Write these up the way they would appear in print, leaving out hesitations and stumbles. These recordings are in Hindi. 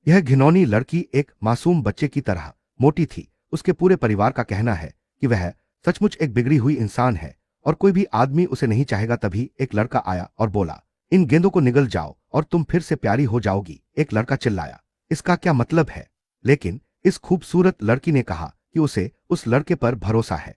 यह घिनौनी लड़की एक मासूम बच्चे की तरह मोटी थी। उसके पूरे परिवार का कहना है कि वह सचमुच एक बिगड़ी हुई इंसान है और कोई भी आदमी उसे नहीं चाहेगा। तभी एक लड़का आया और बोला, इन गेंदों को निगल जाओ और तुम फिर से प्यारी हो जाओगी। एक लड़का चिल्लाया, इसका क्या मतलब है? लेकिन इस खूबसूरत लड़की ने कहा कि उसे उस लड़के पर भरोसा है।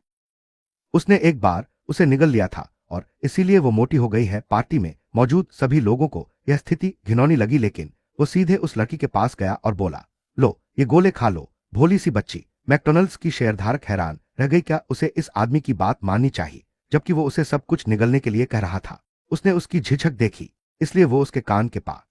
उसने एक बार उसे निगल लिया था और इसीलिए वो मोटी हो गई है। पार्टी में मौजूद सभी लोगों को यह स्थिति घिनौनी लगी, लेकिन वो सीधे उस लड़की के पास गया और बोला, लो ये गोले खा लो, भोली सी बच्ची। मैकडॉनल्ड्स की शेयरधारक हैरान रह गई, क्या उसे इस आदमी की बात माननी चाहिए जबकि वो उसे सब कुछ निगलने के लिए कह रहा था। उसने उसकी झिझक देखी, इसलिए वो उसके कान के पास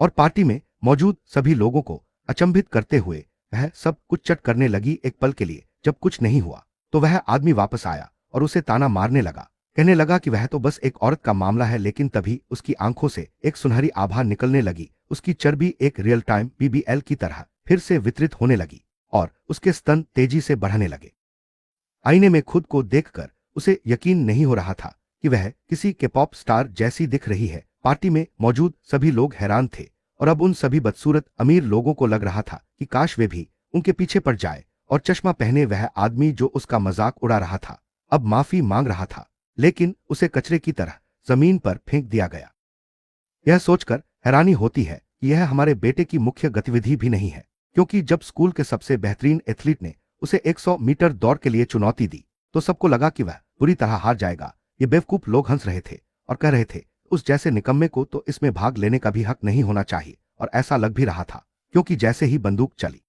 और पार्टी में मौजूद सभी लोगों को अचंभित करते हुए वह सब कुछ चट करने लगी। एक पल के लिए जब कुछ नहीं हुआ तो वह आदमी वापस आया और उसे ताना मारने लगा, कहने लगा कि वह तो बस एक औरत का मामला है। लेकिन तभी उसकी आंखों से एक सुनहरी आभा निकलने लगी। उसकी चर्बी एक रियल टाइम BBL की तरह फिर से वितरित होने लगी और उसके स्तन तेजी से बढ़ने लगे। आईने में खुद को देखकर उसे यकीन नहीं हो रहा था कि वह किसी के पॉप स्टार जैसी दिख रही है। पार्टी में मौजूद सभी लोग हैरान थे और अब उन सभी बदसूरत अमीर लोगों को लग रहा था कि काश वे भी उनके पीछे पड़ जाए। और चश्मा पहने वह आदमी जो उसका मजाक उड़ा रहा था अब माफी मांग रहा था, लेकिन उसे कचरे की तरह जमीन पर फेंक दिया गया। यह सोचकर हैरानी होती है कि यह हमारे बेटे की मुख्य गतिविधि भी नहीं है, क्योंकि जब स्कूल के सबसे बेहतरीन एथलीट ने उसे 100 मीटर दौड़ के लिए चुनौती दी तो सबको लगा कि वह बुरी तरह हार जाएगा। ये बेवकूफ लोग हंस रहे थे और कह रहे थे, उस जैसे निकम्मे को तो इसमें भाग लेने का भी हक नहीं होना चाहिए। और ऐसा लग भी रहा था, क्योंकि जैसे ही बंदूक चली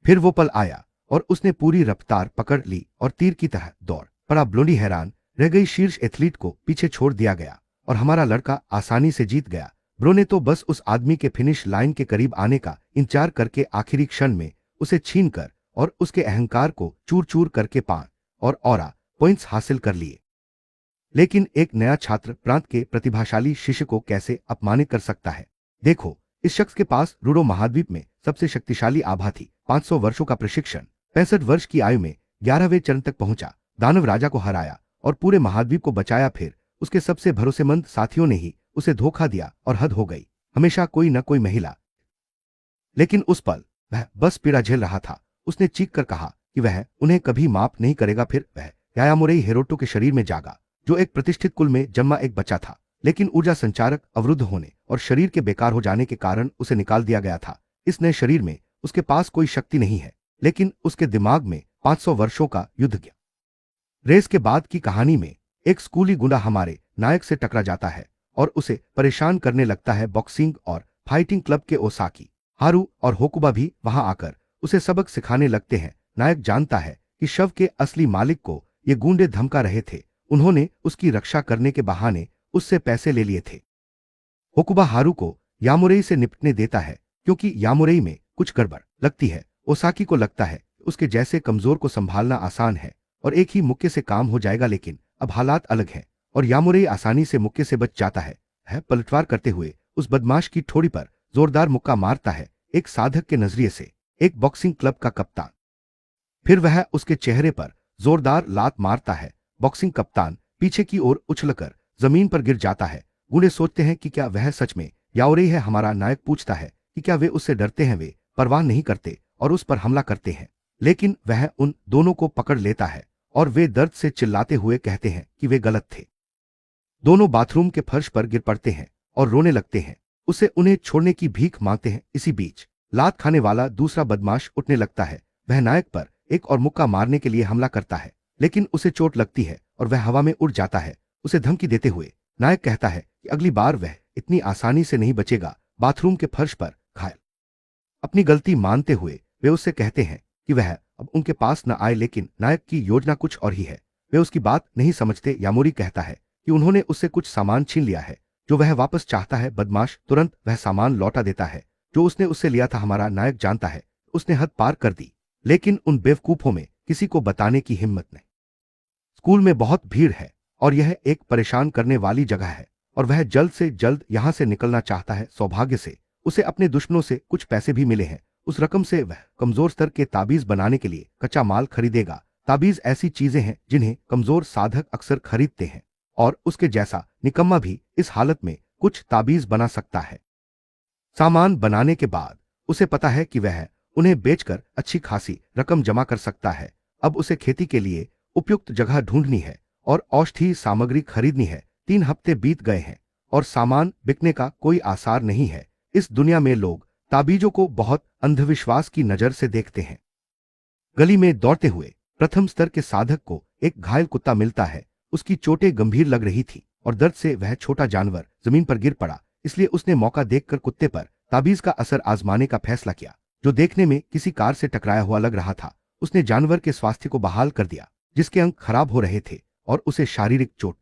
फिर वो पल आया और उसने पूरी रफ्तार पकड़ ली और तीर की तरह दौड़ पड़ा। ब्लोंडी हैरान रह गई। शीर्ष एथलीट को पीछे छोड़ दिया गया और हमारा लड़का आसानी से जीत गया। ब्रो ने तो बस उस आदमी के फिनिश लाइन के करीब आने का इंतजार करके आखिरी क्षण में उसे छीनकर और उसके अहंकार को चूर चूर करके 5 और ऑरा पॉइंट्स हासिल कर लिए। लेकिन एक नया छात्र प्रांत के प्रतिभाशाली शिष्य को कैसे अपमानित कर सकता है? देखो, इस शख्स के पास रूडो महाद्वीप में सबसे शक्तिशाली आभा थी। 500 वर्षों का प्रशिक्षण, 65 वर्ष की आयु में 11वें चरण तक पहुंचा, दानव राजा को हराया और पूरे महाद्वीप को बचाया। फिर उसके सबसे भरोसेमंद साथियों ने ही उसे धोखा दिया और हद हो गई। हमेशा कोई न कोई महिला। लेकिन उस पल वह बस पीड़ा झेल रहा था। उसने चीख कर कहा कि वह उन्हें कभी माफ नहीं करेगा। फिर वह यायामुरई हिरोटो के शरीर में जागा, जो एक प्रतिष्ठित कुल में जन्मा एक बच्चा था, लेकिन ऊर्जा संचारक अवरुद्ध होने और शरीर के बेकार हो जाने के कारण उसे निकाल दिया गया था। इस नए शरीर में उसके पास कोई शक्ति नहीं है, लेकिन उसके दिमाग में 500 वर्षों का युद्ध ज्ञान। रेस के बाद की कहानी में एक स्कूली गुंडा हमारे नायक से टकरा जाता है और उसे परेशान करने लगता है। बॉक्सिंग और फाइटिंग क्लब के ओसाकी, हारू और होकुबा भी वहां आकर उसे सबक सिखाने लगते हैं। नायक जानता है कि शव के असली मालिक को ये गुंडे धमका रहे थे। उन्होंने उसकी रक्षा करने के बहाने उससे पैसे ले लिए थे। होकुबा हारू को यामुरई से निपटने देता है, क्योंकि यामुरई में कुछ गड़बड़ लगती है। ओसाकी को लगता है उसके जैसे कमजोर को संभालना आसान है और एक ही मुक्के से काम हो जाएगा, लेकिन अब हालात अलग हैं और यामुरई आसानी से मुक्के से बच जाता है। पलटवार करते हुए उस बदमाश की ठोड़ी पर जोरदार मुक्का मारता है, एक साधक के नजरिए से एक बॉक्सिंग क्लब का कप्तान। फिर वह उसके चेहरे पर जोरदार लात मारता है। बॉक्सिंग कप्तान पीछे की ओर उछलकर जमीन पर गिर जाता है। गुंडे सोचते हैं कि क्या वह सच में याओरेई है। हमारा नायक पूछता है कि क्या वे उससे डरते हैं। वे परवाह नहीं करते और उस पर हमला करते हैं, लेकिन वह उन दोनों को पकड़ लेता है और वे दर्द से चिल्लाते हुए कहते हैं कि वे गलत थे। दोनों बाथरूम के फर्श पर गिर पड़ते हैं और रोने लगते हैं। उसे उन्हें छोड़ने की भीख मांगते हैं। इसी बीच लात खाने वाला दूसरा बदमाश उठने लगता है। वह नायक पर एक और मुक्का मारने के लिए हमला करता है, लेकिन उसे चोट लगती है और वह हवा में उड़ जाता है। उसे धमकी देते हुए नायक कहता है कि अगली बार वह इतनी आसानी से नहीं बचेगा। बाथरूम के फर्श पर घायल अपनी गलती मानते हुए वे उससे कहते हैं कि वह अब उनके पास न आए, लेकिन नायक की योजना कुछ और ही है। वे उसकी बात नहीं समझते। यामुरी कहता है कि उन्होंने उससे कुछ सामान छीन लिया है जो वह वापस चाहता है। बदमाश तुरंत वह सामान लौटा देता है जो उसने उससे लिया था। हमारा नायक जानता है उसने हद पार कर दी, लेकिन उन बेवकूफों में किसी को बताने की हिम्मत नहीं। स्कूल में बहुत भीड़ है और यह एक परेशान करने वाली जगह है और वह जल्द से जल्द यहां से निकलना चाहता है। सौभाग्य से उसे अपने दुश्मनों से कुछ पैसे भी मिले हैं। उस रकम से वह कमजोर स्तर के ताबीज बनाने के लिए कच्चा माल खरीदेगा। ताबीज ऐसी चीजें हैं जिन्हें कमजोर साधक अक्सर खरीदते हैं और उसके जैसा निकम्मा भी इस हालत में कुछ ताबीज बना सकता है। सामान बनाने के बाद उसे पता है कि वह उन्हें बेचकर अच्छी खासी रकम जमा कर सकता है। अब उसे खेती के लिए उपयुक्त जगह ढूंढनी है और औषधि सामग्री खरीदनी है। 3 हफ्ते बीत गए हैं और सामान बिकने का कोई आसार नहीं है। इस दुनिया में लोग ताबीजों को बहुत अंधविश्वास की नजर से देखते हैं। गली में दौड़ते हुए प्रथम स्तर के साधक को एक घायल कुत्ता मिलता है। उसकी चोटें गंभीर लग रही थी और दर्द से वह छोटा जानवर जमीन पर गिर पड़ा। इसलिए उसने मौका देखकर कुत्ते पर ताबीज का असर आजमाने का फैसला किया, जो देखने में किसी कार से टकराया हुआ लग रहा था। उसने जानवर के स्वास्थ्य को बहाल कर दिया, जिसके अंग खराब हो रहे थे और उसे शारीरिक चोट।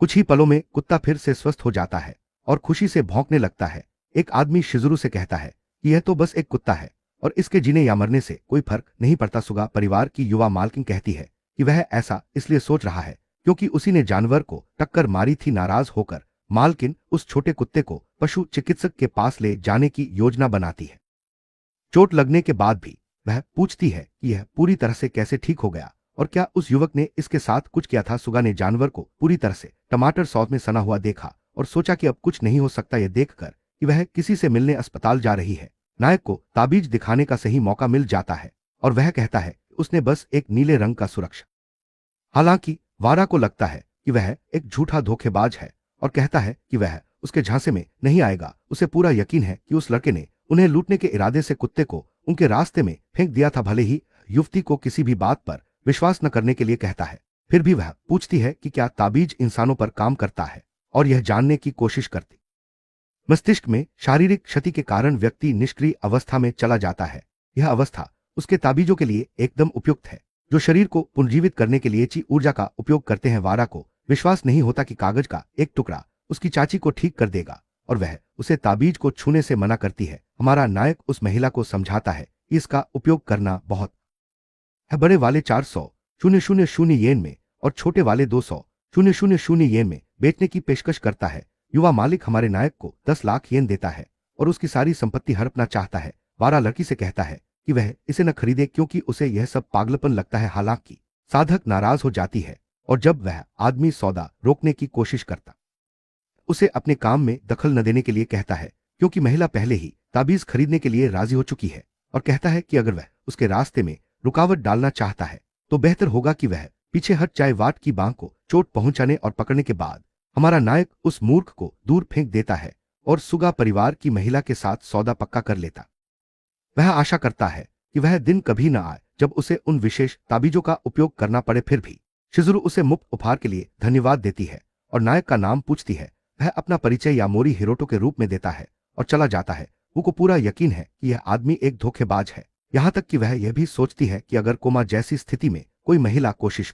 कुछ ही पलों में कुत्ता फिर से स्वस्थ हो जाता है और खुशी से भौंकने लगता है। एक आदमी शिजुरू से कहता है कि यह तो बस एक कुत्ता है और इसके जीने या मरने से कोई फर्क नहीं पड़ता। सुगा परिवार की युवा मालकिन कहती है कि वह ऐसा इसलिए सोच रहा है क्योंकि उसी ने जानवर को टक्कर मारी थी। नाराज होकर मालकिन उस छोटे कुत्ते को पशु चिकित्सक के पास ले जाने की योजना बनाती है। चोट लगने के बाद भी वह पूछती है कि यह पूरी तरह से कैसे ठीक हो गया और क्या उस युवक ने इसके साथ कुछ किया था। सुगा ने जानवर को पूरी तरह से टमाटर सॉस में सना हुआ देखा और सोचा कि अब कुछ नहीं हो सकता। यह देखकर कि वह किसी से मिलने अस्पताल जा रही है, नायक को ताबीज दिखाने का सही मौका मिल जाता है और वह कहता है कि उसने बस एक नीले रंग का सुरक्षा। हालांकि वारा को लगता है कि वह एक झूठा धोखेबाज है और कहता है कि वह उसके झांसे में नहीं आएगा। उसे पूरा यकीन है कि उस लड़के ने उन्हें लूटने के इरादे से कुत्ते को उनके रास्ते में फेंक दिया था। भले ही युवती को किसी भी बात पर विश्वास न करने के लिए कहता है, फिर भी वह पूछती है कि क्या ताबीज इंसानों पर काम करता है और यह जानने की कोशिश करती। मस्तिष्क में शारीरिक क्षति के कारण व्यक्ति निष्क्रिय अवस्था में चला जाता है। यह अवस्था उसके ताबीजों के लिए एकदम उपयुक्त है, जो शरीर को पुनर्जीवित करने के लिए ची ऊर्जा का उपयोग करते हैं। वारा को विश्वास नहीं होता कि कागज का एक टुकड़ा उसकी चाची को ठीक कर देगा और वह उसे ताबीज को छूने से मना करती है। हमारा नायक उस महिला को समझाता है कि इसका उपयोग करना बहुत है। बड़े वाले 400,000 येन में और छोटे वाले 200,000 येन में बेचने की पेशकश करता है। युवा मालिक हमारे नायक को 10 लाख येन देता है और उसकी सारी संपत्ति हड़पना चाहता है। वारा लड़की से कहता है कि वह इसे न खरीदे क्योंकि उसे यह सब पागलपन लगता है। हालांकि साधक नाराज हो जाती है और जब वह आदमी सौदा रोकने की कोशिश करता उसे अपने काम में दखल न देने के लिए कहता है, क्योंकि महिला पहले ही ताबीज खरीदने के लिए राजी हो चुकी है और कहता है कि अगर वह उसके रास्ते में रुकावट डालना चाहता है तो बेहतर होगा कि वह पीछे हट जाए। वाट की बांह को चोट पहुंचाने और पकड़ने के बाद हमारा नायक उस मूर्ख को दूर फेंक देता है और सुगा परिवार की महिला के साथ सौदा पक्का कर लेता। वह आशा करता है कि वह दिन कभी न आए जब उसे उन विशेष ताबीजों का उपयोग करना पड़े। फिर भी शिजुरू उसे मुफ्त उपहार के लिए धन्यवाद देती है और नायक का नाम पूछती है। वह अपना परिचय यामोरी हिरोटो के रूप में देता है और चला जाता है। वो को पूरा यकीन है कि यह आदमी एक धोखेबाज है, यहां तक कि वह यह भी सोचती है कि अगर कोमा जैसी स्थिति में कोई महिला कोशिश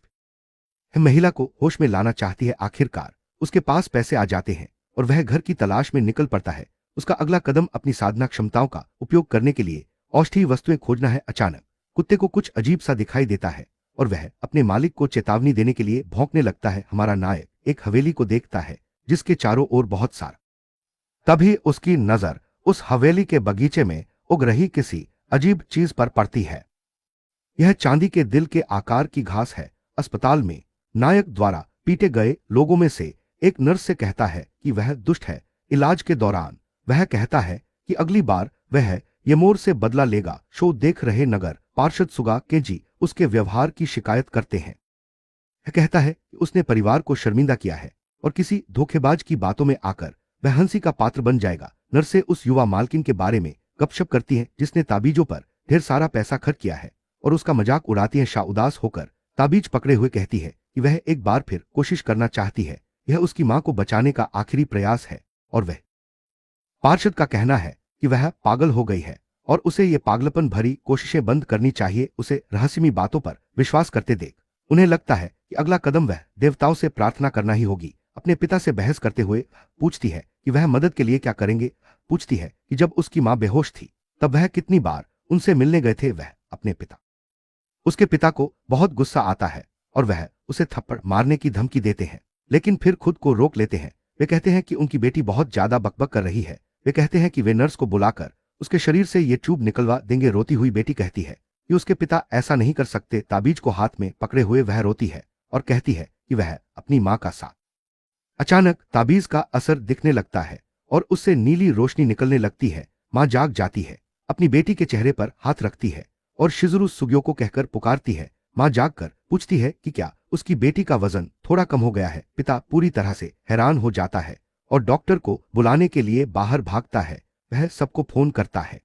महिला को होश में लाना चाहती है। आखिरकार उसके पास पैसे आ जाते हैं और वह घर की तलाश में निकल पड़ता है। उसका अगला कदम अपनी साधना क्षमताओं का उपयोग करने के लिए औषधीय वस्तुएं खोजना है। अचानक कुत्ते को कुछ अजीब सा दिखाई देता है और वह अपने मालिक को चेतावनी देने के लिए भौंकने लगता है। हमारा नायक एक हवेली को देखता है जिसके चारों ओर बहुत सारा। तभी उसकी नजर उस हवेली के बगीचे में उग रही किसी अजीब चीज पर पड़ती है। यह चांदी के दिल के आकार की घास है। अस्पताल में नायक द्वारा पीटे गए लोगों में से एक नर्स से कहता है कि वह दुष्ट है। इलाज के दौरान वह कहता है कि अगली बार वह यमोर से बदला लेगा। शो देख रहे नगर पार्षद सुगा के जी उसके व्यवहार की शिकायत करते हैं। वह कहता है कि उसने परिवार को शर्मिंदा किया है और किसी धोखेबाज की बातों में आकर वह हंसी का पात्र बन जाएगा। नर्सें उस युवा मालकिन के बारे में गपशप करती हैं जिसने ताबीजों पर ढेर सारा पैसा खर्च किया है और उसका मजाक उड़ाती हैं। शाह उदास होकर ताबीज पकड़े हुए कहती है कि वह एक बार फिर कोशिश करना चाहती है। यह उसकी मां को बचाने का आखिरी प्रयास है और वह पार्षद का कहना है कि वह पागल हो गई है और उसे ये पागलपन भरी कोशिशें बंद करनी चाहिए। उसे रहस्यमयी बातों पर विश्वास करते देख उन्हें लगता है कि अगला कदम वह देवताओं से प्रार्थना करना ही होगी। अपने पिता से बहस करते हुए पूछती है कि वह मदद के लिए क्या करेंगे। पूछती है कि जब उसकी मां बेहोश थी तब वह कितनी बार उनसे मिलने गए थे। वह अपने पिता उसके पिता को बहुत गुस्सा आता है और वह उसे थप्पड़ मारने की धमकी देते हैं, लेकिन फिर खुद को रोक लेते हैं। वे कहते हैं कि उनकी बेटी बहुत ज्यादा बकबक कर रही है। वे कहते हैं कि वे नर्स को बुलाकर उसके शरीर से ये ट्यूब निकलवा देंगे। रोती हुई बेटी कहती है कि उसके पिता ऐसा नहीं कर सकते। ताबीज को हाथ में पकड़े हुए वह रोती है और कहती है कि वह अपनी मां का साथ। अचानक ताबीज का असर दिखने लगता है और उससे नीली रोशनी निकलने लगती है। मां जाग जाती है अपनी बेटी के चेहरे पर हाथ रखती है और शिजुरू सुगियो को कहकर पुकारती है। मां जागकर पूछती है कि क्या उसकी बेटी का वजन थोड़ा कम हो गया है। पिता पूरी तरह से हैरान हो जाता है और डॉक्टर को बुलाने के लिए बाहर भागता है। वह सबको फोन करता है।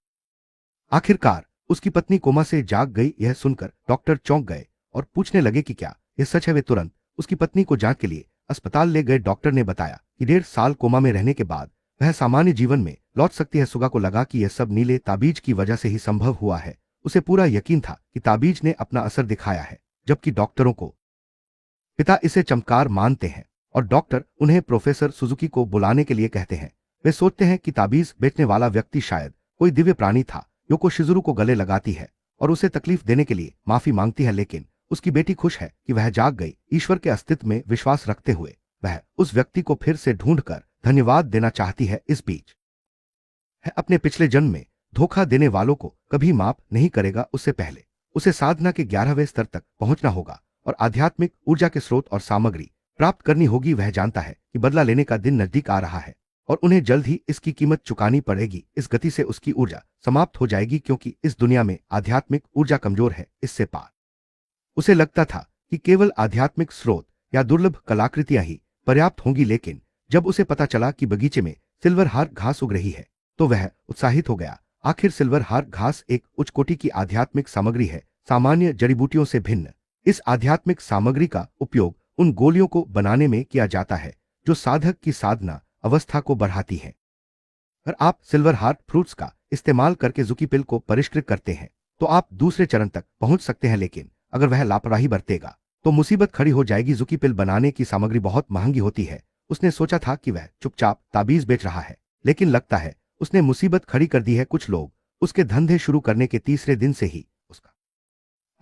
आखिरकार उसकी पत्नी कोमा से जाग गई। यह सुनकर डॉक्टर चौंक गए और पूछने लगे कि क्या यह सच है। वे तुरंत उसकी पत्नी को जांच के लिए अस्पताल ले गए। डॉक्टर ने बताया कि 1.5 साल कोमा में रहने के बाद वह सामान्य जीवन में लौट सकती है। सुगा को लगा कि यह सब नीले ताबीज की वजह से ही संभव हुआ है। उसे पूरा यकीन था कि ताबीज ने अपना असर दिखाया है, जबकि डॉक्टरों को पिता इसे चमत्कार मानते हैं और डॉक्टर उन्हें प्रोफेसर सुजुकी को बुलाने के लिए कहते हैं। वे सोचते हैं कि ताबीज बेचने वाला व्यक्ति शायद कोई दिव्य प्राणी था। योको शिजुरू को गले लगाती है और उसे तकलीफ देने के लिए माफी मांगती है, लेकिन उसकी बेटी खुश है कि वह जाग गई। ईश्वर के अस्तित्व में विश्वास रखते हुए वह उस व्यक्ति को फिर से ढूंढकर धन्यवाद देना चाहती है। इस बीच है अपने पिछले जन्म में धोखा देने वालों को कभी माफ नहीं करेगा। उससे पहले उसे साधना के 11वें स्तर तक पहुंचना होगा और आध्यात्मिक ऊर्जा के स्रोत और सामग्री प्राप्त करनी होगी। वह जानता है कि बदला लेने का दिन नजदीक आ रहा है और उन्हें जल्द ही इसकी कीमत चुकानी पड़ेगी। इस गति से उसकी ऊर्जा समाप्त हो जाएगी, क्योंकि इस दुनिया में आध्यात्मिक ऊर्जा कमजोर है। इससे पार उसे लगता था कि केवल आध्यात्मिक स्रोत या दुर्लभ कलाकृतियां ही पर्याप्त होंगी, लेकिन जब उसे पता चला कि बगीचे में सिल्वर हार घास उग रही है तो वह उत्साहित हो गया। आखिर सिल्वर हार घास एक उच्च कोटि की आध्यात्मिक सामग्री है, सामान्य जड़ी बूटियों से भिन्न। इस आध्यात्मिक सामग्री का उपयोग उन गोलियों को बनाने में किया जाता है जो साधक की साधना अवस्था को बढ़ाती हैं। अगर आप सिल्वर हार्ट फ्रूट्स का इस्तेमाल करके जुकी पिल को परिष्कृत करते हैं तो आप दूसरे चरण तक पहुंच सकते हैं, लेकिन अगर वह लापरवाही बरतेगा तो मुसीबत खड़ी हो जाएगी। जुकी पिल बनाने की सामग्री बहुत महंगी होती है। उसने सोचा था कि वह चुपचाप ताबीज बेच रहा है, लेकिन लगता है उसने मुसीबत खड़ी कर दी है। कुछ लोग उसके धंधे शुरू करने के तीसरे दिन से ही उसका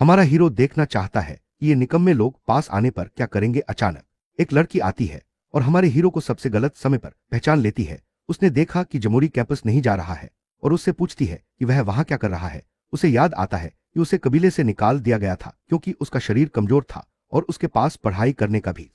हमारा हीरो देखना चाहता है कि ये निकम्मे लोग पास आने पर क्या करेंगे। अचानक एक लड़की आती है और हमारे हीरो को सबसे गलत समय पर पहचान लेती है। उसने देखा कि जमूरी कैंपस नहीं जा रहा है और उससे पूछती है कि वह वहां क्या कर रहा है। उसे याद आता है कि उसे कबीले से निकाल दिया गया था क्योंकि उसका शरीर कमजोर था और उसके पास पढ़ाई करने का भी।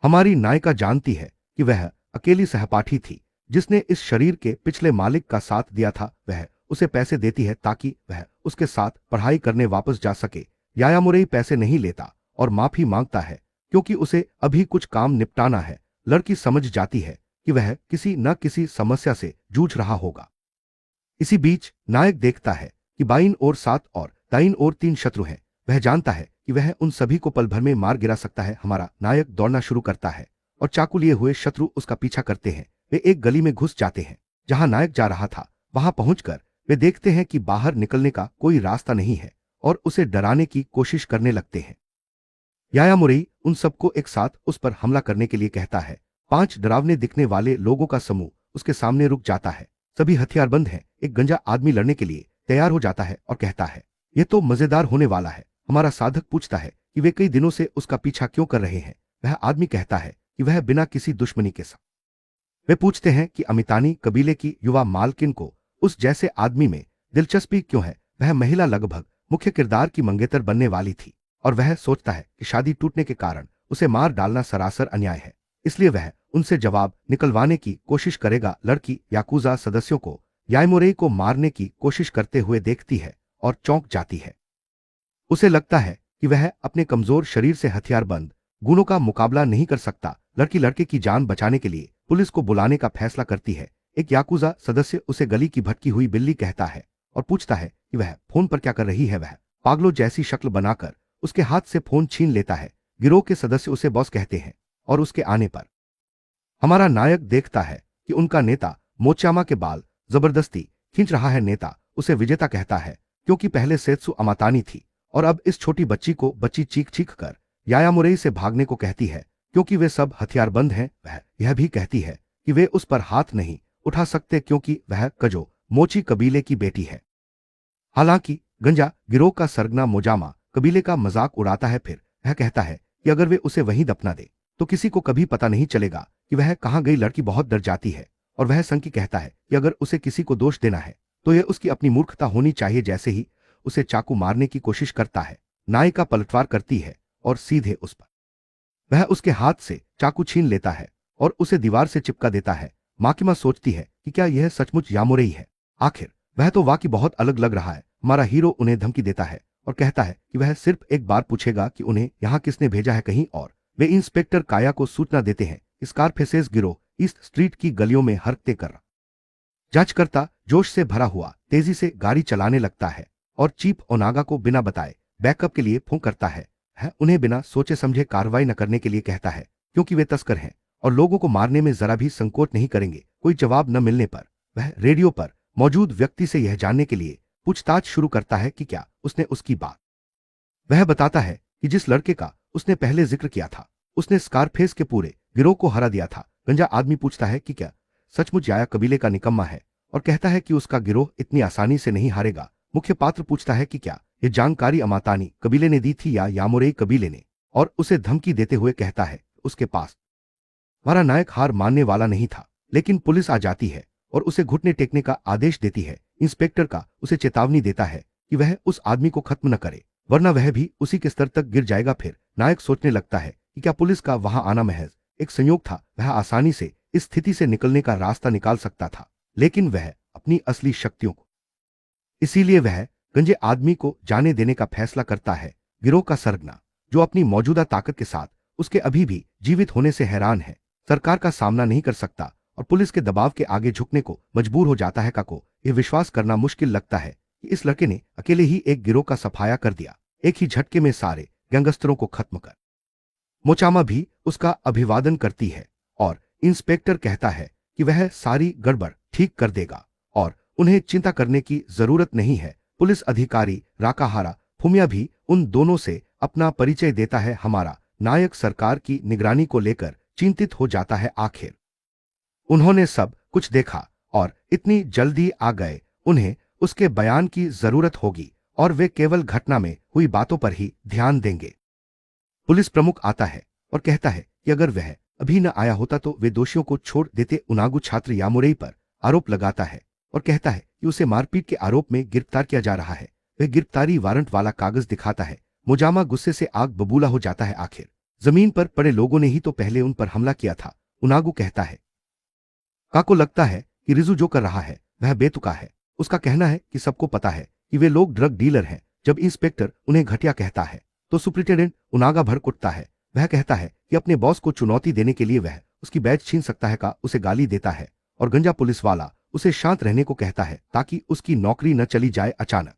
हमारी नायिका जानती है कि वह अकेली सहपाठी थी जिसने इस शरीर के पिछले मालिक का साथ दिया था। वह उसे पैसे देती है ताकि वह उसके साथ पढ़ाई करने वापस जा सके। यायामुरई पैसे नहीं लेता और माफी मांगता है क्योंकि उसे अभी कुछ काम निपटाना है। लड़की समझ जाती है कि वह किसी न किसी समस्या से जूझ रहा होगा। इसी बीच नायक देखता है कि बाईं ओर 7 और दाईं ओर 3 शत्रु हैं। वह जानता है कि वह उन सभी को पल भर में मार गिरा सकता है। हमारा नायक दौड़ना शुरू करता है और चाकू लिए हुए शत्रु उसका पीछा करते हैं। वे एक गली में घुस जाते हैं जहां नायक जा रहा था। वहां पहुंचकर वे देखते हैं कि बाहर निकलने का कोई रास्ता नहीं है और उसे डराने की कोशिश करने लगते हैं। यायामुरई उन सबको एक साथ उस पर हमला करने के लिए कहता है। 5 डरावने दिखने वाले लोगों का समूह उसके सामने रुक जाता है। सभी हथियारबंद हैं। एक गंजा आदमी लड़ने के लिए तैयार हो जाता है और कहता है, यह तो मजेदार होने वाला है। हमारा साधक पूछता है कि वे कई दिनों से उसका पीछा क्यों कर रहे हैं। वह आदमी कहता है कि वह बिना किसी दुश्मनी के साथ। वे पूछते हैं कि अमितानी कबीले की युवा मालकिन को उस जैसे आदमी में दिलचस्पी क्यों है। वह महिला लगभग मुख्य किरदार की मंगेतर बनने वाली थी और वह सोचता है कि शादी टूटने के कारण उसे मार डालना सरासर अन्याय है, इसलिए वह उनसे जवाब निकलवाने की कोशिश करेगा। लड़की याकूजा सदस्यों को यायामुरई को मारने की कोशिश करते हुए देखती है और चौंक जाती है। उसे लगता है कि वह अपने कमजोर शरीर से हथियारबंद गुणों का मुकाबला नहीं कर सकता। लड़की लड़के की जान बचाने के लिए पुलिस को बुलाने का फैसला करती है। एक याकूजा सदस्य उसे गली की भटकी हुई बिल्ली कहता है और पूछता है कि वह फोन पर क्या कर रही है। वह पागलों जैसी शक्ल बनाकर उसके हाथ से फोन छीन लेता है। गिरोह के सदस्य उसे बॉस कहते हैं और उसके आने पर हमारा नायक देखता है कि उनका नेता मोचामा के बाल जबरदस्ती खींच रहा है। नेता उसे विजेता कहता है क्योंकि पहले सेत्सु अमातानी थी और अब इस छोटी बच्ची को बच्ची चीख चीख कर यायामुरई से भागने को कहती है क्योंकि वे सब हथियारबंद हैं। वह यह भी कहती है कि वे उस पर हाथ नहीं उठा सकते क्योंकि वह कजो मोची कबीले की बेटी है। हालांकि गंजा गिरोह का सरगना मोजामा कबीले का मजाक उड़ाता है। फिर वह कहता है कि अगर वे उसे वहीं दफना दे तो किसी को कभी पता नहीं चलेगा कि वह कहां गई। लड़की बहुत डर जाती है और वह संकी कहता है कि अगर उसे किसी को दोष देना है तो यह उसकी अपनी मूर्खता होनी चाहिए। जैसे ही उसे चाकू मारने की कोशिश करता है, नायिका पलटवार करती है और सीधे उस पर वह उसके हाथ से चाकू छीन लेता है और उसे दीवार से चिपका देता है। माकिमा सोचती है कि क्या यह सचमुच यामुरई है। आखिर वह तो वाकई बहुत अलग लग रहा है। हमारा हीरो उन्हें धमकी देता है और कहता है कि वह सिर्फ एक बार पूछेगा कि उन्हें यहाँ किसने भेजा है कहीं और। वे इंस्पेक्टर काया को सूचना देते हैं। स्कारफेसेस गिरोह ईस्ट स्ट्रीट की गलियों में हरकतें कर जांचकर्ता जोश से भरा हुआ तेजी से गाड़ी चलाने लगता है और चीफ ओनागा को बिना बताए बैकअप के लिए फोन करता है। उन्हें बिना सोचे समझे कार्रवाई न करने के लिए कहता है क्योंकि वे तस्कर हैं और लोगों को मारने में जरा भी संकोच नहीं करेंगे। कोई जवाब न मिलने पर वह रेडियो पर मौजूद व्यक्ति से यह जानने के लिए पूछताछ शुरू करता है कि क्या उसने उसकी बात। वह बताता है कि जिस लड़के का उसने पहले जिक्र किया था उसने स्कारफेस के पूरे गिरोह को हरा दिया था। गंजा आदमी पूछता है कि क्या सचमुच याया कबीले का निकम्मा है और कहता है कि उसका गिरोह इतनी आसानी से नहीं हारेगा। मुख्य पात्र पूछता है कि क्या यह जानकारी अमातानी कबीले ने दी थी या यामुरेई कबीले ने, और उसे धमकी देते हुए कहता है उसके पास। हमारा नायक हार मानने वाला नहीं था, लेकिन पुलिस आ जाती है और उसे घुटने टेकने का आदेश देती है। इंस्पेक्टर का उसे चेतावनी देता है कि वह उस आदमी को खत्म न करे वरना वह भी उसी के स्तर तक गिर जाएगा। फिर नायक सोचने लगता है कि क्या पुलिस का वहां आना महज एक संयोग था। वह आसानी से इस स्थिति से निकलने का रास्ता निकाल सकता था, लेकिन वह अपनी असली शक्तियों को, इसीलिए वह गंजे आदमी को जाने देने का फैसला करता है। गिरोह का सरगना जो अपनी मौजूदा ताकत के साथ उसके अभी भी जीवित होने से हैरान है, सरकार का सामना नहीं कर सकता और पुलिस के दबाव के आगे झुकने को मजबूर हो जाता है। काको यह विश्वास करना मुश्किल लगता है कि इस लड़के ने अकेले ही एक गिरोह का सफाया कर दिया, एक ही झटके में सारे गैंगस्टरों को खत्म कर। मोचामा भी उसका अभिवादन करती है और इंस्पेक्टर कहता है कि वह सारी गड़बड़ ठीक कर देगा और उन्हें चिंता करने की जरूरत नहीं है। पुलिस अधिकारी राकाहारा फुमिया भी उन दोनों से अपना परिचय देता है। हमारा नायक सरकार की निगरानी को लेकर चिंतित हो जाता है। आखिर उन्होंने सब कुछ देखा और इतनी जल्दी आ गए, उन्हें उसके बयान की जरूरत होगी और वे केवल घटना में हुई बातों पर ही ध्यान देंगे। पुलिस प्रमुख आता है और कहता है कि अगर वह अभी न आया होता तो वे दोषियों को छोड़ देते। उनागु छात्र यामुरेई पर आरोप लगाता है और कहता है कि उसे मारपीट के आरोप में गिरफ्तार किया जा रहा है। वह गिरफ्तारी वारंट वाला कागज दिखाता है। मोजामा गुस्से से आग बबूला हो जाता है। आखिर जमीन पर पड़े लोगों ने ही तो पहले उन पर हमला किया था। उनागु कहता है काको लगता है कि रिजु जो कर रहा है वह बेतुका है। उसका कहना है कि सबको पता है कि वे लोग ड्रग डीलर हैं। जब इंस्पेक्टर उन्हें घटिया कहता है तो सुप्रिटेंडेंट उनागा भड़क उठता है। वह कहता है कि अपने बॉस को चुनौती देने के लिए वह उसकी बैच छीन सकता है। का उसे गाली देता है और गंजा पुलिस वाला उसे शांत रहने को कहता है ताकि उसकी नौकरी न चली जाए। अचानक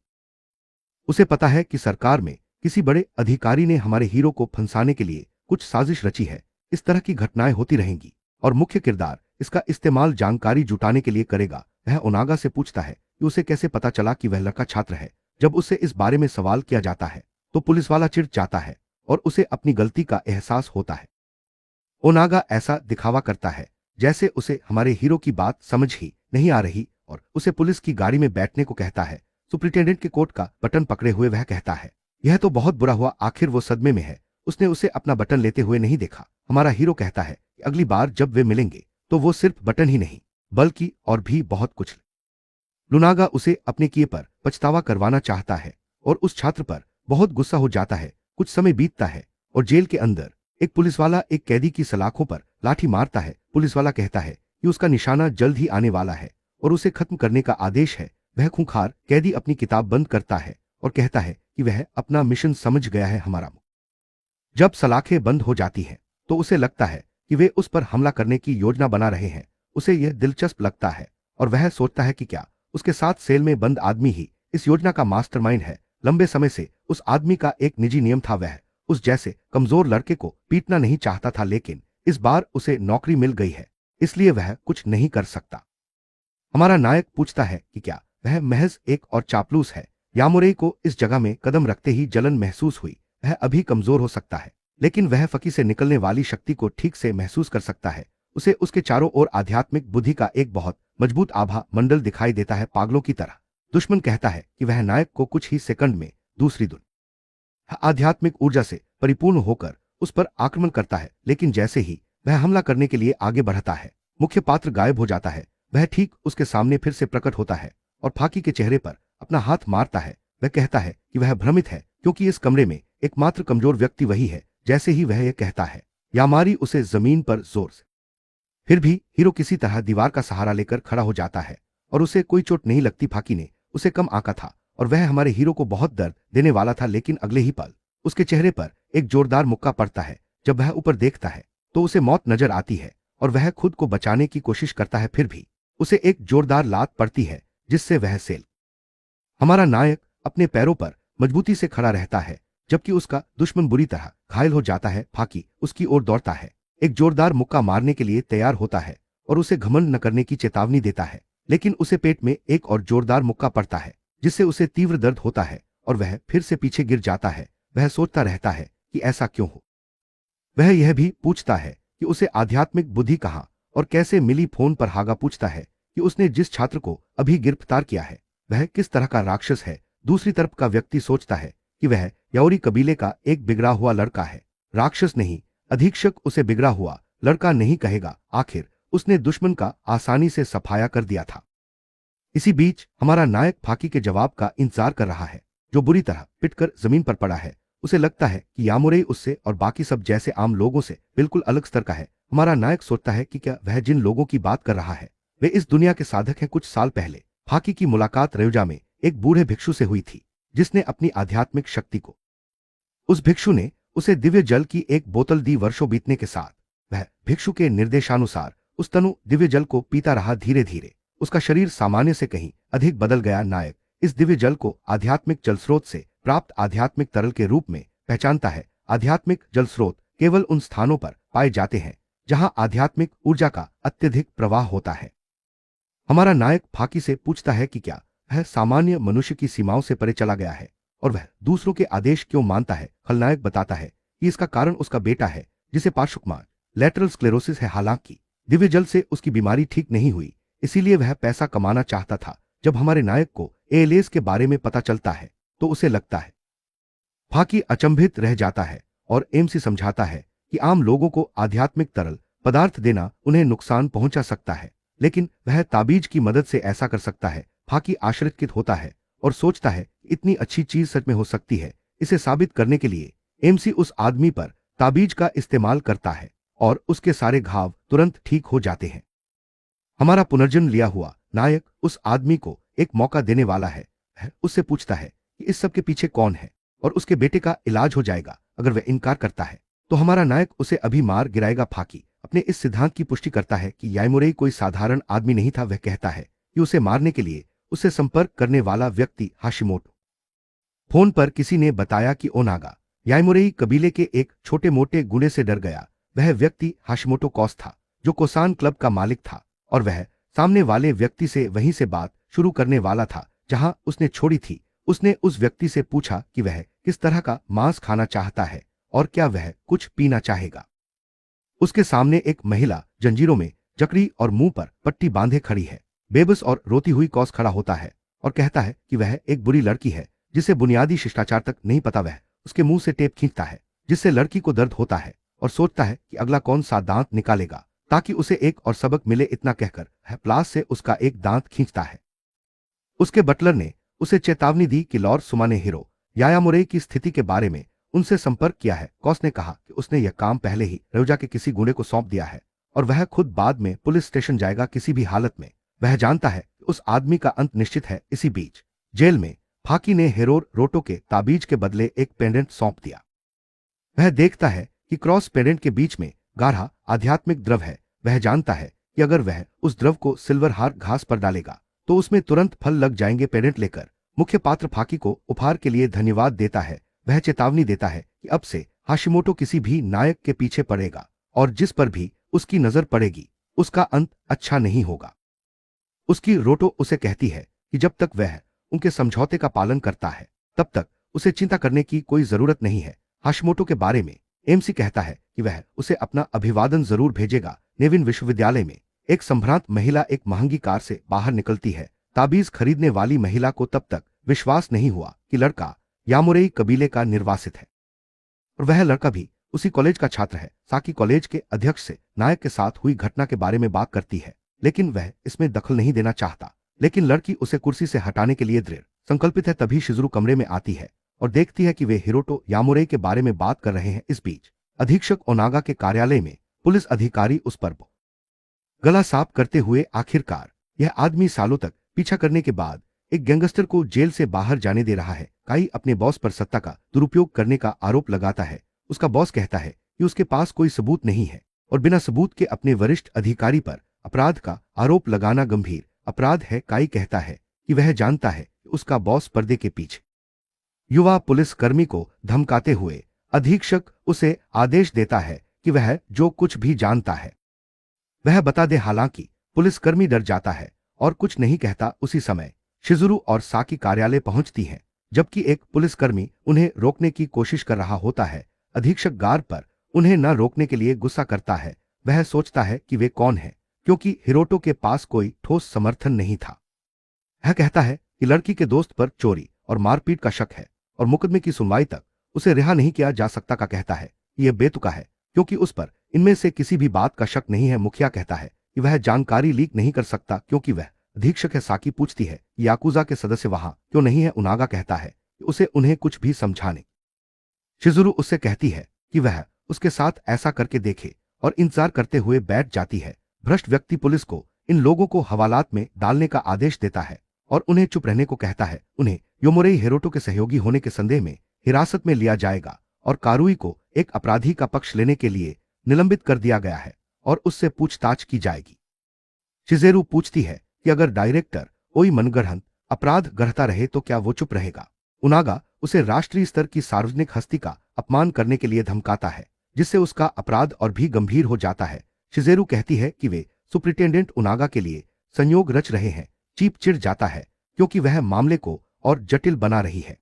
उसे पता है कि सरकार में किसी बड़े अधिकारी ने हमारे हीरो को फंसाने के लिए कुछ साजिश रची है। इस तरह की घटनाएं होती रहेंगी और मुख्य किरदार इसका इस्तेमाल जानकारी जुटाने के लिए करेगा। वह ओनागा से पूछता है कि उसे कैसे पता चला कि वह लड़का छात्र है। जब उससे इस बारे में सवाल किया जाता है तो पुलिस वाला चिढ़ जाता है और उसे अपनी गलती का एहसास होता है। ओनागा ऐसा दिखावा करता है जैसे उसे हमारे हीरो की बात समझ ही नहीं आ रही और उसे पुलिस की गाड़ी में बैठने को कहता है। सुप्रिटेंडेंट के कोट का बटन पकड़े हुए वह कहता है यह तो बहुत बुरा हुआ। आखिर वो सदमे में है, उसने उसे अपना बटन लेते हुए नहीं देखा। हमारा हीरो कहता है कि अगली बार जब वे मिलेंगे तो वो सिर्फ बटन ही नहीं बल्कि और भी बहुत कुछ। लुनागा उसे अपने किए पर पछतावा करवाना चाहता है और उस छात्र पर बहुत गुस्सा हो जाता है। कुछ समय बीतता है और जेल के अंदर एक पुलिस वाला एक कैदी की सलाखों पर लाठी मारता है। पुलिस वाला कहता है कि उसका निशाना जल्द ही आने वाला है और उसे खत्म करने का आदेश है। वह खूंखार कैदी अपनी किताब बंद करता है और कहता है कि वह अपना मिशन समझ गया है। हमारा जब सलाखें बंद हो जाती हैं तो उसे लगता है कि वे उस पर हमला करने की योजना बना रहे हैं। उसे यह दिलचस्प लगता है और वह सोचता है कि क्या उसके साथ सेल में बंद आदमी ही इस योजना का मास्टरमाइंड है। लंबे समय से उस आदमी का एक निजी नियम था, वह उस जैसे कमजोर लड़के को पीटना नहीं चाहता था, लेकिन इस बार उसे नौकरी मिल गई है इसलिए वह कुछ नहीं कर सकता। हमारा नायक पूछता है कि क्या वह महज एक और चापलूस है। यामुरेई को इस जगह में कदम रखते ही जलन महसूस हुई। वह अभी कमजोर हो सकता है लेकिन वह फकी से निकलने वाली शक्ति को ठीक से महसूस कर सकता है। उसे उसके चारों ओर आध्यात्मिक बुद्धि का एक बहुत मजबूत आभा मंडल दिखाई देता है, पागलों की तरह। दुश्मन कहता है कि वह नायक को कुछ ही सेकंड में दूसरी दुनिया आध्यात्मिक ऊर्जा से परिपूर्ण होकर उस पर आक्रमण करता है, लेकिन जैसे ही वह हमला करने के लिए आगे बढ़ता है मुख्य पात्र गायब हो जाता है। वह ठीक उसके सामने फिर से प्रकट होता है और फाकी के चेहरे पर अपना हाथ मारता है। वह कहता है कि वह भ्रमित है क्योंकि इस कमरे में एकमात्र कमजोर व्यक्ति वही है। जैसे ही वह यह कहता है यामारी उसे जमीन पर जोर से फिर भी हीरो किसी तरह दीवार का सहारा लेकर खड़ा हो जाता है और उसे कोई चोट नहीं लगती। फाकी ने उसे कम आंका था और वह हमारे हीरो को बहुत दर्द देने वाला था, लेकिन अगले ही पल उसके चेहरे पर एक जोरदार मुक्का पड़ता है। जब वह ऊपर देखता है तो उसे मौत नजर आती है और वह खुद को बचाने की कोशिश करता है, फिर भी उसे एक जोरदार लात पड़ती है जिससे वह सेल। हमारा नायक अपने पैरों पर मजबूती से खड़ा रहता है जबकि उसका दुश्मन बुरी तरह घायल हो जाता है। फाकी उसकी ओर दौड़ता है, एक जोरदार मुक्का मारने के लिए तैयार होता है और उसे घमंड न करने की चेतावनी देता है, लेकिन उसे पेट में एक और जोरदार मुक्का पड़ता है जिससे उसे तीव्र दर्द होता है और वह फिर से पीछे गिर जाता है। वह सोचता रहता है कि ऐसा क्यों हो। वह यह भी पूछता है कि उसे आध्यात्मिक बुद्धि कहाँ और कैसे मिली। फोन पर हागा पूछता है कि उसने जिस छात्र को अभी गिरफ्तार किया है वह किस तरह का राक्षस है। दूसरी तरफ का व्यक्ति सोचता है कि वह याओरी कबीले का एक बिगड़ा हुआ लड़का है, राक्षस नहीं। अधीक्षक उसे बिगड़ा हुआ लड़का नहीं कहेगा, आखिर उसने दुश्मन का आसानी से सफाया कर दिया था। इसी बीच हमारा नायक फाकी के जवाब का इंतजार कर रहा है, जो बुरी तरह पिटकर जमीन पर पड़ा है। उसे लगता है कि यामुरेई उससे और बाकी सब जैसे आम लोगों से बिल्कुल अलग स्तर का है। हमारा नायक सोचता है कि क्या वह जिन लोगों की बात कर रहा है वे इस दुनिया के साधक हैं। कुछ साल पहले फाकी की मुलाकात रयोजा में एक बूढ़े भिक्षु से हुई थी जिसने अपनी आध्यात्मिक शक्ति को। उस भिक्षु ने उसे दिव्य जल की एक बोतल दी। वर्षों बीतने के साथ वह भिक्षु के निर्देशानुसार उस तनु दिव्य जल को पीता रहा। धीरे धीरे उसका शरीर सामान्य से कहीं अधिक बदल गया। नायक इस दिव्य जल को आध्यात्मिक जल स्रोत से प्राप्त आध्यात्मिक तरल के रूप में पहचानता है। आध्यात्मिक जल स्रोत केवल उन स्थानों पर पाए जाते हैं जहां आध्यात्मिक ऊर्जा का अत्यधिक प्रवाह होता है। हमारा नायक फाकी से पूछता है कि क्या वह सामान्य मनुष्य की सीमाओं से परे चला गया है और वह दूसरों के आदेश क्यों मानता है। खलनायक बताता है कि इसका कारण उसका बेटा है जिसे पार्श्वकुमार लैटरल स्क्लेरोसिस है। हालांकि दिव्य जल से उसकी बीमारी ठीक नहीं हुई, इसीलिए वह पैसा कमाना चाहता था। जब हमारे नायक को एएलएस के बारे में पता चलता है तो उसे लगता है। फाकी अचंभित रह जाता है और एमसी समझाता है कि आम लोगों को आध्यात्मिक तरल पदार्थ देना उन्हें नुकसान पहुंचा सकता है, लेकिन वह ताबीज की मदद से ऐसा कर सकता है। फाकी आश्चर्यचकित होता है और सोचता है इतनी अच्छी चीज सच में हो सकती है। इसे साबित करने के लिए एमसी उस आदमी पर ताबीज का इस्तेमाल करता है और उसके सारे घाव तुरंत ठीक हो जाते हैं। हमारा पुनर्जन्म लिया हुआ नायक उस आदमी को एक मौका देने वाला है। वह उससे पूछता है कि इस सब के पीछे कौन है और उसके बेटे का इलाज हो जाएगा। अगर वह इनकार करता है तो हमारा नायक उसे अभी मार गिराएगा। फाकी अपने इस सिद्धांत की पुष्टि करता है कि यामुरेई कोई साधारण आदमी नहीं था। वह कहता है कि उसे मारने के लिए उससे संपर्क करने वाला व्यक्ति हाशिमोटो। फोन पर किसी ने बताया कि ओनागा यामुरेई कबीले के एक छोटे मोटे गुंडे से डर गया। वह व्यक्ति हाशिमोटो कॉस था जो कोसान क्लब का मालिक था और वह सामने वाले व्यक्ति से वहीं से बात शुरू करने वाला था जहां उसने छोड़ी थी। उसने उस व्यक्ति से पूछा कि वह किस तरह का मांस खाना चाहता है और क्या वह कुछ पीना चाहेगा। उसके सामने एक महिला जंजीरों में जकड़ी और मुंह पर पट्टी बांधे खड़ी है। बेबस और रोती हुई कॉस खड़ा होता है और कहता है कि वह एक बुरी लड़की है जिसे बुनियादी शिष्टाचार तक नहीं पता। वह उसके मुंह से टेप खींचता है जिससे लड़की को दर्द होता है और सोचता है कि अगला कौन सा दांत निकालेगा ताकि उसे एक और सबक मिले। इतना कहकर वह प्लास से उसका एक दांत खींचता है। उसके बटलर ने उसे चेतावनी दी कि लॉर्ड सुमा ने हीरो यामुरेई की स्थिति के बारे में उनसे संपर्क किया है। कॉस ने कहा कि उसने यह काम पहले ही रयोजा के किसी गुंडे को सौंप दिया है और वह खुद बाद में पुलिस स्टेशन जाएगा किसी भी हालत में। वह जानता है कि उस आदमी का अंत निश्चित है। इसी बीच जेल में फाकी ने हेरोर रोटो के ताबीज के बदले एक पेंडेंट सौंप दिया। वह देखता है कि क्रॉस पेंडेंट के बीच में गाढ़ा आध्यात्मिक द्रव है। वह जानता है कि अगर वह उस द्रव को सिल्वर हार घास पर डालेगा तो उसमें तुरंत फल लग जाएंगे। पेंडेंट लेकर मुख्य पात्र फाकी को उपहार के लिए धन्यवाद देता है। वह चेतावनी देता है कि अब से हाशिमोटो किसी भी नायक के पीछे पड़ेगा और जिस पर भी उसकी नजर पड़ेगी उसका अंत अच्छा नहीं होगा। उसकी रोटो उसे कहती है कि जब तक वह उनके समझौते का पालन करता है तब तक उसे चिंता करने की कोई जरूरत नहीं है। हाशिमोटो के बारे में एमसी कहता है कि वह उसे अपना अभिवादन जरूर भेजेगा। नेविन विश्वविद्यालय में एक संभ्रांत महिला एक महंगी कार से बाहर निकलती है। ताबीज खरीदने वाली महिला को तब तक विश्वास नहीं हुआ कि लड़का यामुरेई कबीले का निर्वासित है और वह लड़का भी उसी कॉलेज का छात्र है। साकी कॉलेज के अध्यक्ष से नायक के साथ हुई घटना के बारे में बात करती है, लेकिन वह इसमें दखल नहीं देना चाहता। लेकिन लड़की उसे कुर्सी से हटाने के लिए दृढ़ संकल्पित है। तभी शिजुरू कमरे में आती है और देखती है कि वे हिरोटो यामुरेई के बारे में बात कर रहे हैं। इस बीच अधीक्षक ओनागा के कार्यालय में पुलिस अधिकारी उस पर गला साफ करते हुए, आखिरकार यह आदमी सालों तक पीछा करने के बाद एक गैंगस्टर को जेल से बाहर जाने दे रहा है। काई अपने बॉस पर सत्ता का दुरुपयोग करने का आरोप लगाता है। उसका बॉस कहता है कि उसके पास कोई सबूत नहीं है और बिना सबूत के अपने वरिष्ठ अधिकारी पर अपराध का आरोप लगाना गंभीर अपराध है। काई कहता है कि वह जानता है कि उसका बॉस पर्दे के पीछे युवा पुलिसकर्मी को धमकाते हुए अधीक्षक उसे आदेश देता है कि वह जो कुछ भी जानता है वह बता दे। हालांकि पुलिसकर्मी डर जाता है और कुछ नहीं कहता। उसी समय शिजुरू और साकी कार्यालय पहुंचती हैं, जबकि एक पुलिसकर्मी उन्हें रोकने की कोशिश कर रहा होता है। अधीक्षक गार्ड पर उन्हें न रोकने के लिए गुस्सा करता है। वह सोचता है कि वे कौन है, क्योंकि हिरोटो के पास कोई ठोस समर्थन नहीं था। वह कहता है कि लड़की के दोस्त पर चोरी और मारपीट का शक है और मुकदमे की सुनवाई तक उसे रिहा नहीं किया जा सकता। का कहता है कि यह बेतुका है क्योंकि उस पर इनमें से किसी भी बात का शक नहीं है। मुखिया कहता है कि वह जानकारी लीक नहीं कर सकता क्योंकि वह अधीक्षक है। साकी पूछती है कि याकुजा के सदस्य वहां क्यों नहीं है। उनागा कहता है कि उसे उन्हें कुछ भी समझाने। शिजुरू उससे कहती है कि वह उसके साथ ऐसा करके देखे और इंतजार करते हुए बैठ जाती है। भ्रष्ट व्यक्ति पुलिस को इन लोगों को हवालात में डालने का आदेश देता है और उन्हें चुप रहने को कहता है। उन्हें योमुरेई हिरोटो के सहयोगी होने के संदेह में हिरासत में लिया जाएगा और कारुई को एक अपराधी का पक्ष लेने के लिए निलंबित कर दिया गया है और उससे पूछताछ की जाएगी। शिजेरू पूछती है कि अगर डायरेक्टर ओई मनगढ़ंत अपराध गढ़ता रहे तो क्या वो चुप रहेगा। उनागा उसे राष्ट्रीय स्तर की सार्वजनिक हस्ती का अपमान करने के लिए धमकाता है, जिससे उसका अपराध और भी गंभीर हो जाता है। शिजेरू कहती है कि वे सुप्रिटेंडेंट उनागा के लिए संयोग रच रहे हैं। चीप चिढ़ जाता है क्योंकि वह मामले को और जटिल बना रही है।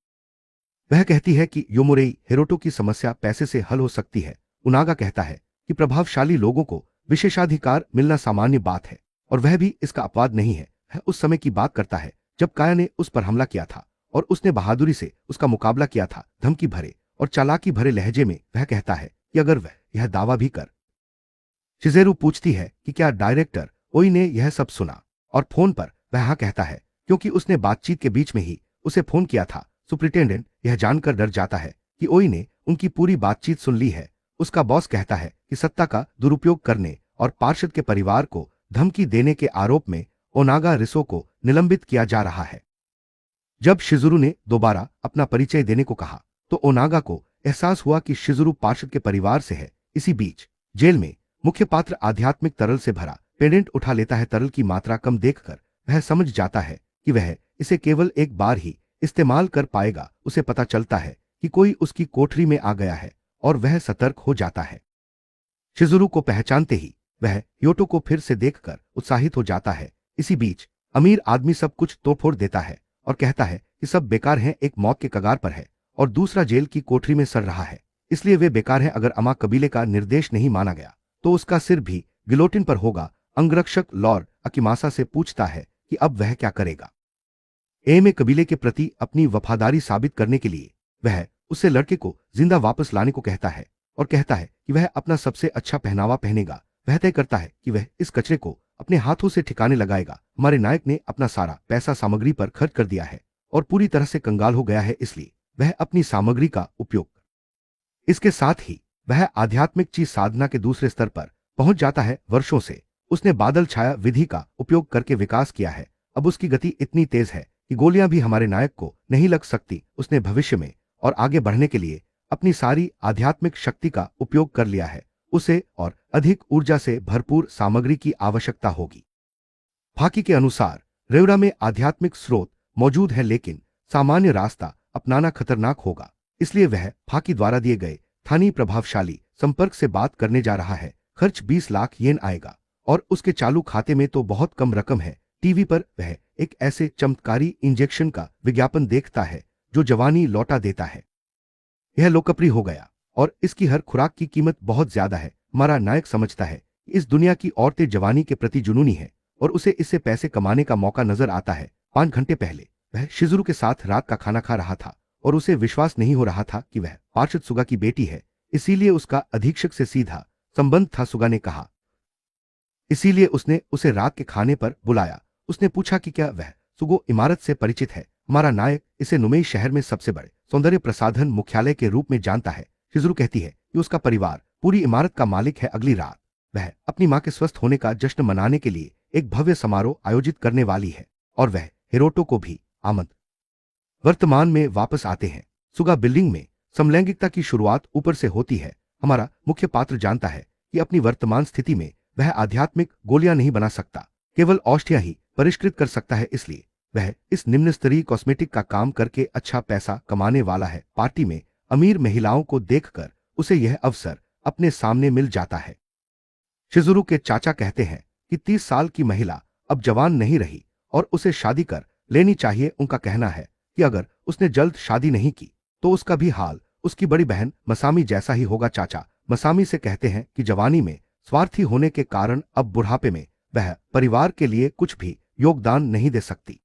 वह कहती है कि योमुरेई हिरोटो की समस्या पैसे से हल हो सकती है। उनागा कहता है कि प्रभावशाली लोगों को विशेषाधिकार मिलना सामान्य बात है और वह भी इसका अपवाद नहीं है। वह उस समय की बात करता है जब काया ने उस पर हमला किया था और उसने बहादुरी से उसका मुकाबला किया था। धमकी भरे और चालाकी भरे लहजे में वह कहता है कि अगर वह यह दावा भी कर। शिजेरू पूछती है कि क्या डायरेक्टर ओई ने यह सब सुना और फोन पर वह हाँ कहता है क्योंकि उसने बातचीत के बीच में ही उसे फोन किया था। सुप्रिटेंडेंट यह जानकर डर जाता है कि ओई ने उनकी पूरी बातचीत सुन ली है। उसका बॉस कहता है कि सत्ता का दुरुपयोग करने और पार्षद के परिवार को धमकी देने के आरोप में ओनागा रिसो को निलंबित किया जा रहा है। जब शिजुरू ने दोबारा अपना परिचय देने को कहा तो ओनागा को एहसास हुआ कि शिजुरू पार्षद के परिवार से है। इसी बीच जेल में मुख्य पात्र आध्यात्मिक तरल से भरा पेंडेंट उठा लेता है। तरल की मात्रा कम देखकर वह समझ जाता है कि वह इसे केवल एक बार ही इस्तेमाल कर पाएगा। उसे पता चलता है कि कोई उसकी कोठरी में आ गया है और वह सतर्क हो जाता है। शिजुरू को पहचानते ही वह योटो को फिर से देखकर उत्साहित हो जाता है। इसी बीच अमीर आदमी सब कुछ तोड़फोड़ देता है और कहता है कि सब बेकार हैं। एक मौत के कगार पर है और दूसरा जेल की कोठरी में सड़ रहा है, इसलिए वे बेकार हैं। अगर अमा कबीले का निर्देश नहीं माना गया तो उसका सिर भी गिलोटिन पर होगा। अंगरक्षक लॉर्ड अकिमासा से पूछता है कि अब वह क्या करेगा। एमे कबीले के प्रति अपनी वफादारी साबित करने के लिए वह उससे लड़के को जिंदा वापस लाने को कहता है और कहता है कि वह अपना सबसे अच्छा पहनावा पहनेगा। वह तय करता है कि वह इस कचरे को अपने हाथों से ठिकाने लगाएगा। हमारे नायक ने अपना सारा पैसा सामग्री पर खर्च कर दिया है और पूरी तरह से कंगाल हो गया है, इसलिए वह अपनी सामग्री का उपयोग इसके साथ ही वह आध्यात्मिक चीज साधना के दूसरे स्तर पर पहुंच जाता है। वर्षों से उसने बादल छाया विधि का उपयोग करके विकास किया है। अब उसकी गति इतनी तेज है कि गोलियां भी हमारे नायक को नहीं लग सकती। उसने भविष्य में और आगे बढ़ने के लिए अपनी सारी आध्यात्मिक शक्ति का उपयोग कर लिया है। उसे और अधिक ऊर्जा से भरपूर सामग्री की आवश्यकता होगी। फाकी के अनुसार रेवरा में आध्यात्मिक स्रोत मौजूद है, लेकिन सामान्य रास्ता अपनाना खतरनाक होगा, इसलिए वह फाकी द्वारा दिए गए स्थानीय प्रभावशाली संपर्क से बात करने जा रहा है। खर्च 20 लाख येन आएगा और उसके चालू खाते में तो बहुत कम रकम है। टीवी पर वह एक ऐसे चमत्कारी इंजेक्शन का विज्ञापन देखता है जो जवानी लौटा देता है। यह लोकप्रिय हो गया और इसकी हर खुराक की कीमत बहुत ज्यादा है। हमारा नायक समझता है कि इस दुनिया की औरतें जवानी के प्रति जुनूनी है और उसे इससे पैसे कमाने का मौका नजर आता है। 5 घंटे पहले वह शिजुरू के साथ रात का खाना खा रहा था और उसे विश्वास नहीं हो रहा था कि वह पार्षद सुगा की बेटी है, इसीलिए उसका अधीक्षक से सीधा संबंध था। सुगा ने कहा, इसीलिए उसने उसे रात के खाने पर बुलाया। उसने पूछा कि क्या वह सुगो इमारत से परिचित है। हमारा नायक इसे नुमेई शहर में सबसे बड़े सौंदर्य प्रसाधन मुख्यालय के रूप में जानता है। शिजुरू कहती है कि उसका परिवार पूरी इमारत का मालिक है। अगली रात वह अपनी मां के स्वस्थ होने का जश्न मनाने के लिए एक भव्य समारोह आयोजित करने वाली है। और वह हिरोटो को भी आमंत्रित। वर्तमान में वापस आते हैं। सुगा बिल्डिंग में समलैंगिकता की शुरुआत ऊपर से होती है। हमारा मुख्य पात्र जानता है कि अपनी वर्तमान स्थिति में वह आध्यात्मिक गोलियां नहीं बना सकता, केवल औषधियां ही परिष्कृत कर सकता है। इसलिए वह इस निम्न स्तरीय कॉस्मेटिक का काम करके अच्छा पैसा कमाने वाला है। पार्टी में अमीर महिलाओं को देखकर उसे यह अवसर अपने सामने मिल जाता है। शिजुरू के चाचा कहते हैं कि 30 साल की महिला अब जवान नहीं रही और उसे शादी कर लेनी चाहिए। उनका कहना है कि अगर उसने जल्द शादी नहीं की तो उसका भी हाल उसकी बड़ी बहन मसामी जैसा ही होगा। चाचा मसामी से कहते हैं कि जवानी में स्वार्थी होने के कारण अब बुढ़ापे में वह परिवार के लिए कुछ भी योगदान नहीं दे सकती।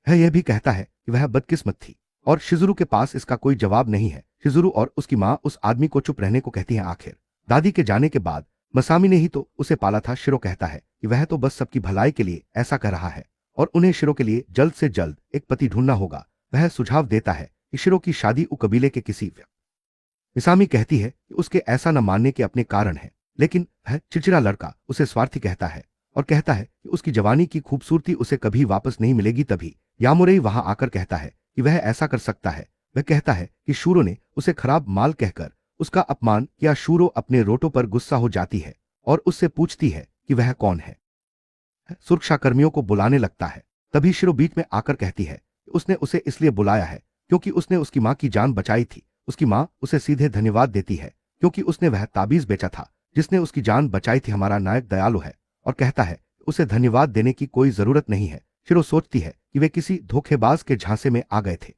वह यह भी कहता है कि वह बदकिस्मत थी और शिजुरू के पास इसका कोई जवाब नहीं है। शिजुरू और उसकी मां उस आदमी को चुप रहने को कहती हैं। आखिर दादी के जाने के बाद मसामी ने ही तो उसे पाला था। शिरो कहता है कि वह तो बस सबकी भलाई के लिए ऐसा कर रहा है और उन्हें शिरो के लिए जल्द से जल्द एक पति ढूंढना होगा। वह सुझाव देता है कि शिरो की शादी उ कबीले के किसी व्यक्ति। मिसामी कहती है कि उसके ऐसा न मानने के अपने कारण हैं, लेकिन वह चिड़चिड़ा लड़का उसे स्वार्थी कहता है और कहता है कि उसकी जवानी की खूबसूरती उसे कभी वापस नहीं मिलेगी। तभी यामुरेई वहां आकर कहता है कि वह ऐसा कर सकता है। वह कहता है कि शूरो ने उसे खराब माल कहकर उसका अपमान किया। शूरो अपने रोटो पर गुस्सा हो जाती है और उससे पूछती है कि वह कौन है। सुरक्षाकर्मियों को बुलाने लगता है। तभी शिरो बीच में आकर कहती है कि उसने उसे इसलिए बुलाया है क्योंकि उसने उसकी मां की जान बचाई थी। उसकी मां उसे सीधे धन्यवाद देती है क्योंकि उसने वह ताबीज बेचा था जिसने उसकी जान बचाई थी। हमारा नायक दयालु है और कहता है उसे धन्यवाद देने की कोई जरूरत नहीं है। शिरो सोचती है कि वे किसी धोखेबाज के झांसे में आ गए थे।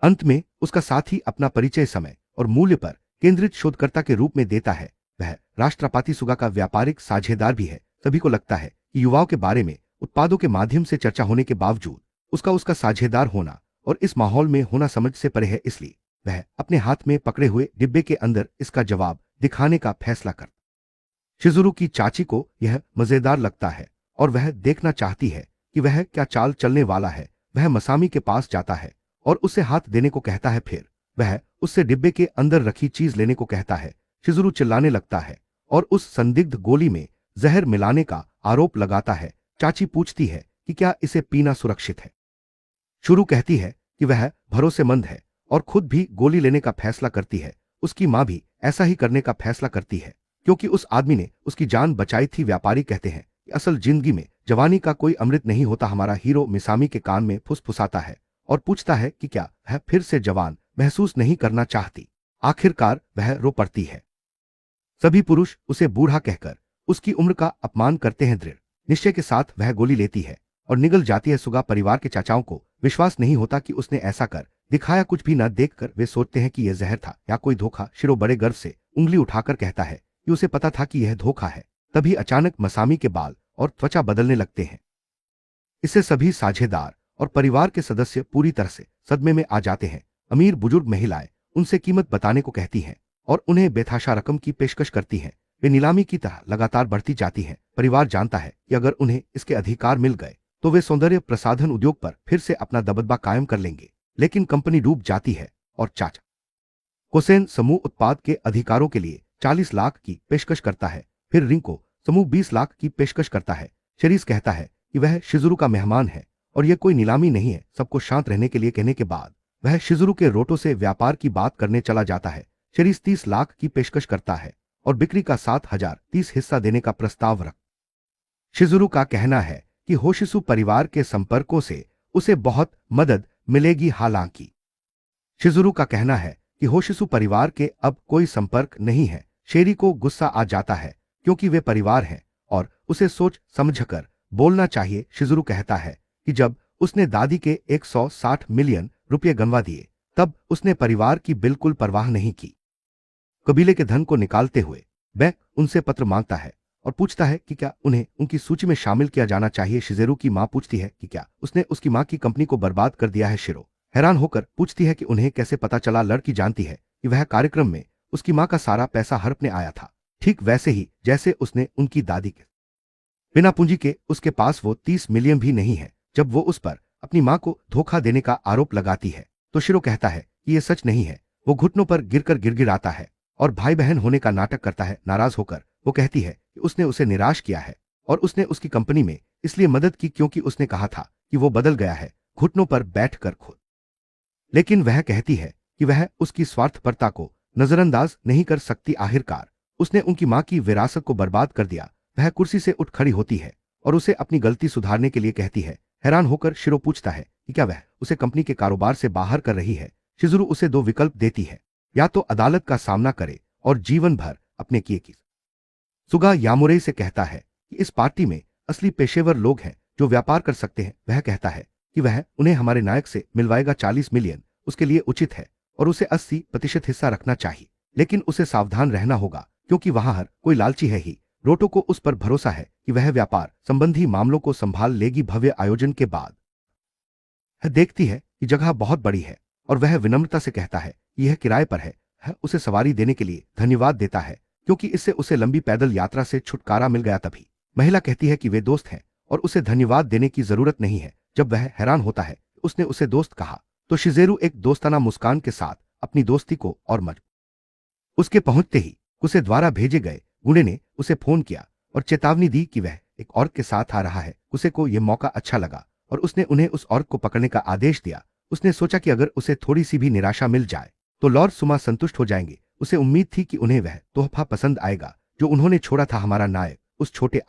अंत में उसका साथी अपना परिचय समय और मूल्य पर केंद्रित शोधकर्ता के रूप में देता है। वह राष्ट्रपाति सुगा का व्यापारिक साझेदार भी है। सभी को लगता है कि युवाओं के बारे में उत्पादों के माध्यम से चर्चा होने के बावजूद उसका साझेदार होना और इस माहौल में होना समझ से परे है। इसलिए वह अपने हाथ में पकड़े हुए डिब्बे के अंदर इसका जवाब दिखाने का फैसला कर। शिजुरू की चाची को यह मजेदार लगता है और वह देखना चाहती है कि वह क्या चाल चलने वाला है। वह मसामी के पास जाता है और उसे हाथ देने को कहता है। फिर वह उससे डिब्बे के अंदर रखी चीज लेने को कहता है। शिजुरू चिल्लाने लगता है और उस संदिग्ध गोली में जहर मिलाने का आरोप लगाता है। चाची पूछती है कि क्या इसे पीना सुरक्षित है। शुरू कहती है कि वह भरोसेमंद है और खुद भी गोली लेने का फैसला करती है। उसकी मां भी ऐसा ही करने का फैसला करती है क्योंकि उस आदमी ने उसकी जान बचाई थी। व्यापारी कहते हैं कि असल जिंदगी में जवानी का कोई अमृत नहीं होता। हमारा हीरो मिसामी के कान में फुसफुसाता है और पूछता है कि क्या वह फिर से जवान महसूस नहीं करना चाहती। आखिरकार वह रो पड़ती है। सभी पुरुष उसे बूढ़ा कहकर उसकी उम्र का अपमान करते हैं। दृढ़ निश्चय के साथ वह गोली लेती है और निगल जाती है। सुगा परिवार के चाचाओं को विश्वास नहीं होता कि उसने ऐसा कर दिखाया। कुछ भी न देखकर वे सोचते हैं कि यह जहर था या कोई धोखा। शिरो बड़े गर्व से उंगली उठाकर कहता है कि उसे पता था कि यह धोखा है। तभी अचानक मसामी के बाल और त्वचा बदलने लगते हैं। इससे सभी साझेदार और परिवार के सदस्य पूरी तरह से सदमे में आ जाते हैं। अमीर बुजुर्ग महिलाएं उनसे कीमत बताने को कहती हैं और उन्हें बेतहाशा रकम की पेशकश करती हैं। वे नीलामी की तरह लगातार बढ़ती जाती हैं। परिवार जानता है कि अगर उन्हें इसके अधिकार मिल गए तो वे सौंदर्य प्रसाधन उद्योग पर फिर से अपना दबदबा कायम कर लेंगे। लेकिन कंपनी डूब जाती है और चाचा कोसेन समूह उत्पाद के अधिकारों के लिए 40 लाख की पेशकश करता है। फिर रिंको समूह 20 लाख की पेशकश करता है। शरीस कहता है कि वह शिजुरू का मेहमान है और यह कोई नीलामी नहीं है। सबको शांत रहने के लिए कहने के बाद वह शिजुरू के रोटो से व्यापार की बात करने चला जाता है। शरीस 30 लाख की पेशकश करता है और बिक्री का 7030 हिस्सा देने का प्रस्ताव रख। शिजुरू का कहना है कि होशिसु परिवार के संपर्कों से उसे बहुत मदद मिलेगी। हालांकि शिजुरू का कहना है कि होशिसु परिवार के अब कोई संपर्क नहीं है। शेरी को गुस्सा आ जाता है क्योंकि वे परिवार हैं और उसे सोच समझकर बोलना चाहिए। शिजुरू कहता है कि जब उसने दादी के 160 मिलियन रुपये गंवा दिए तब उसने परिवार की बिल्कुल परवाह नहीं की। कबीले के धन को निकालते हुए बैंक उनसे पत्र मांगता है और पूछता है कि क्या उन्हें उनकी सूची में शामिल किया जाना चाहिए। शिजेरू की मां पूछती है कि क्या उसने उसकी मां की कंपनी को बर्बाद कर दिया है। शिरो हैरान होकर पूछती है कि उन्हें कैसे पता चला। लड़की जानती है कि वह कार्यक्रम में उसकी मां का सारा पैसा हड़पने आया था, ठीक वैसे ही जैसे उसने उनकी दादी के। बिना पूंजी के उसके पास वो 30 मिलियन भी नहीं है। जब वो उस पर अपनी मां को धोखा देने का आरोप लगाती है तो शिरो कहता है कि यह सच नहीं है। वो घुटनों पर गिरकर गिड़गिड़ाता है और भाई बहन होने का नाटक करता है। नाराज होकर वो कहती है कि उसने उसे निराश किया है और उसने उसकी कंपनी में इसलिए मदद की क्योंकि उसने कहा था कि वो बदल गया है, घुटनों पर बैठकर खुद। लेकिन वह कहती है कि वह उसकी स्वार्थपरता को नजरअंदाज नहीं कर सकती। आखिरकार उसने उनकी मां की विरासत को बर्बाद कर दिया। वह कुर्सी से उठ खड़ी होती है और उसे अपनी गलती सुधारने के लिए कहती है। हैरान होकर शिरो पूछता है कि क्या वह उसे कंपनी के कारोबार से बाहर कर रही है। शिजुरु उसे दो विकल्प देती है, या तो अदालत का सामना करे और जीवन भर अपने किए की। सुगा यामुरे से कहता है कि इस पार्टी में असली पेशेवर लोग हैं जो व्यापार कर सकते हैं। वह कहता है कि वह उन्हें हमारे नायक से मिलवाएगा। 40 मिलियन उसके लिए उचित है और उसे 80% हिस्सा रखना चाहिए, लेकिन उसे सावधान रहना होगा क्योंकि वहां हर कोई लालची है ही। रोटो को उस पर भरोसा है कि वह व्यापार संबंधी मामलों को संभाल लेगी। भव्य आयोजन के बाद वह देखती है कि जगह बहुत बड़ी है और वह विनम्रता से कहता है कि यह किराए पर है। वह उसे सवारी देने के लिए धन्यवाद देता है क्योंकि इससे उसे लंबी पैदल यात्रा से छुटकारा मिल गया। तभी महिला कहती है कि वे दोस्त हैं और उसे धन्यवाद देने की जरूरत नहीं है। जब वह हैरान होता है उसने उसे दोस्त कहा तो शिजेरू एक दोस्ताना मुस्कान के साथ अपनी दोस्ती को और उसके पहुंचते ही उसे द्वारा भेजे गए गुंडे ने उसे फोन किया और चेतावनी दी कि वह एक औरत के साथ आ रहा है। उसे को यह मौका अच्छा लगा और उसने उन्हें उस औरत को पकड़ने का आदेश दिया। उसने सोचा कि अगर उसे थोड़ी सी भी निराशा मिल जाए तो लॉर्ड सुमा संतुष्ट हो जाएंगे। उसे उम्मीद थी कि उन्हें वह तोहफा पसंद आएगा जो उन्होंने छोड़ा था। हमारा नायक उस छोटे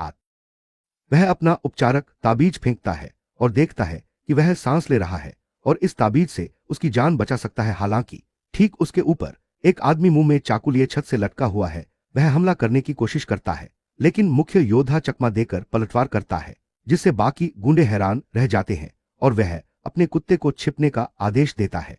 वह अपना उपचारक ताबीज फेंकता है और देखता है कि वह सांस ले रहा है और इस ताबीज से उसकी जान बचा सकता है। हालांकि ठीक उसके ऊपर एक आदमी मुंह में चाकू लिए छत से लटका हुआ है। वह हमला करने की कोशिश करता है लेकिन मुख्य योद्धा चकमा देकर पलटवार करता है, जिससे बाकी गुंडे हैरान रह जाते हैं और वह अपने कुत्ते को छिपने का आदेश देता है।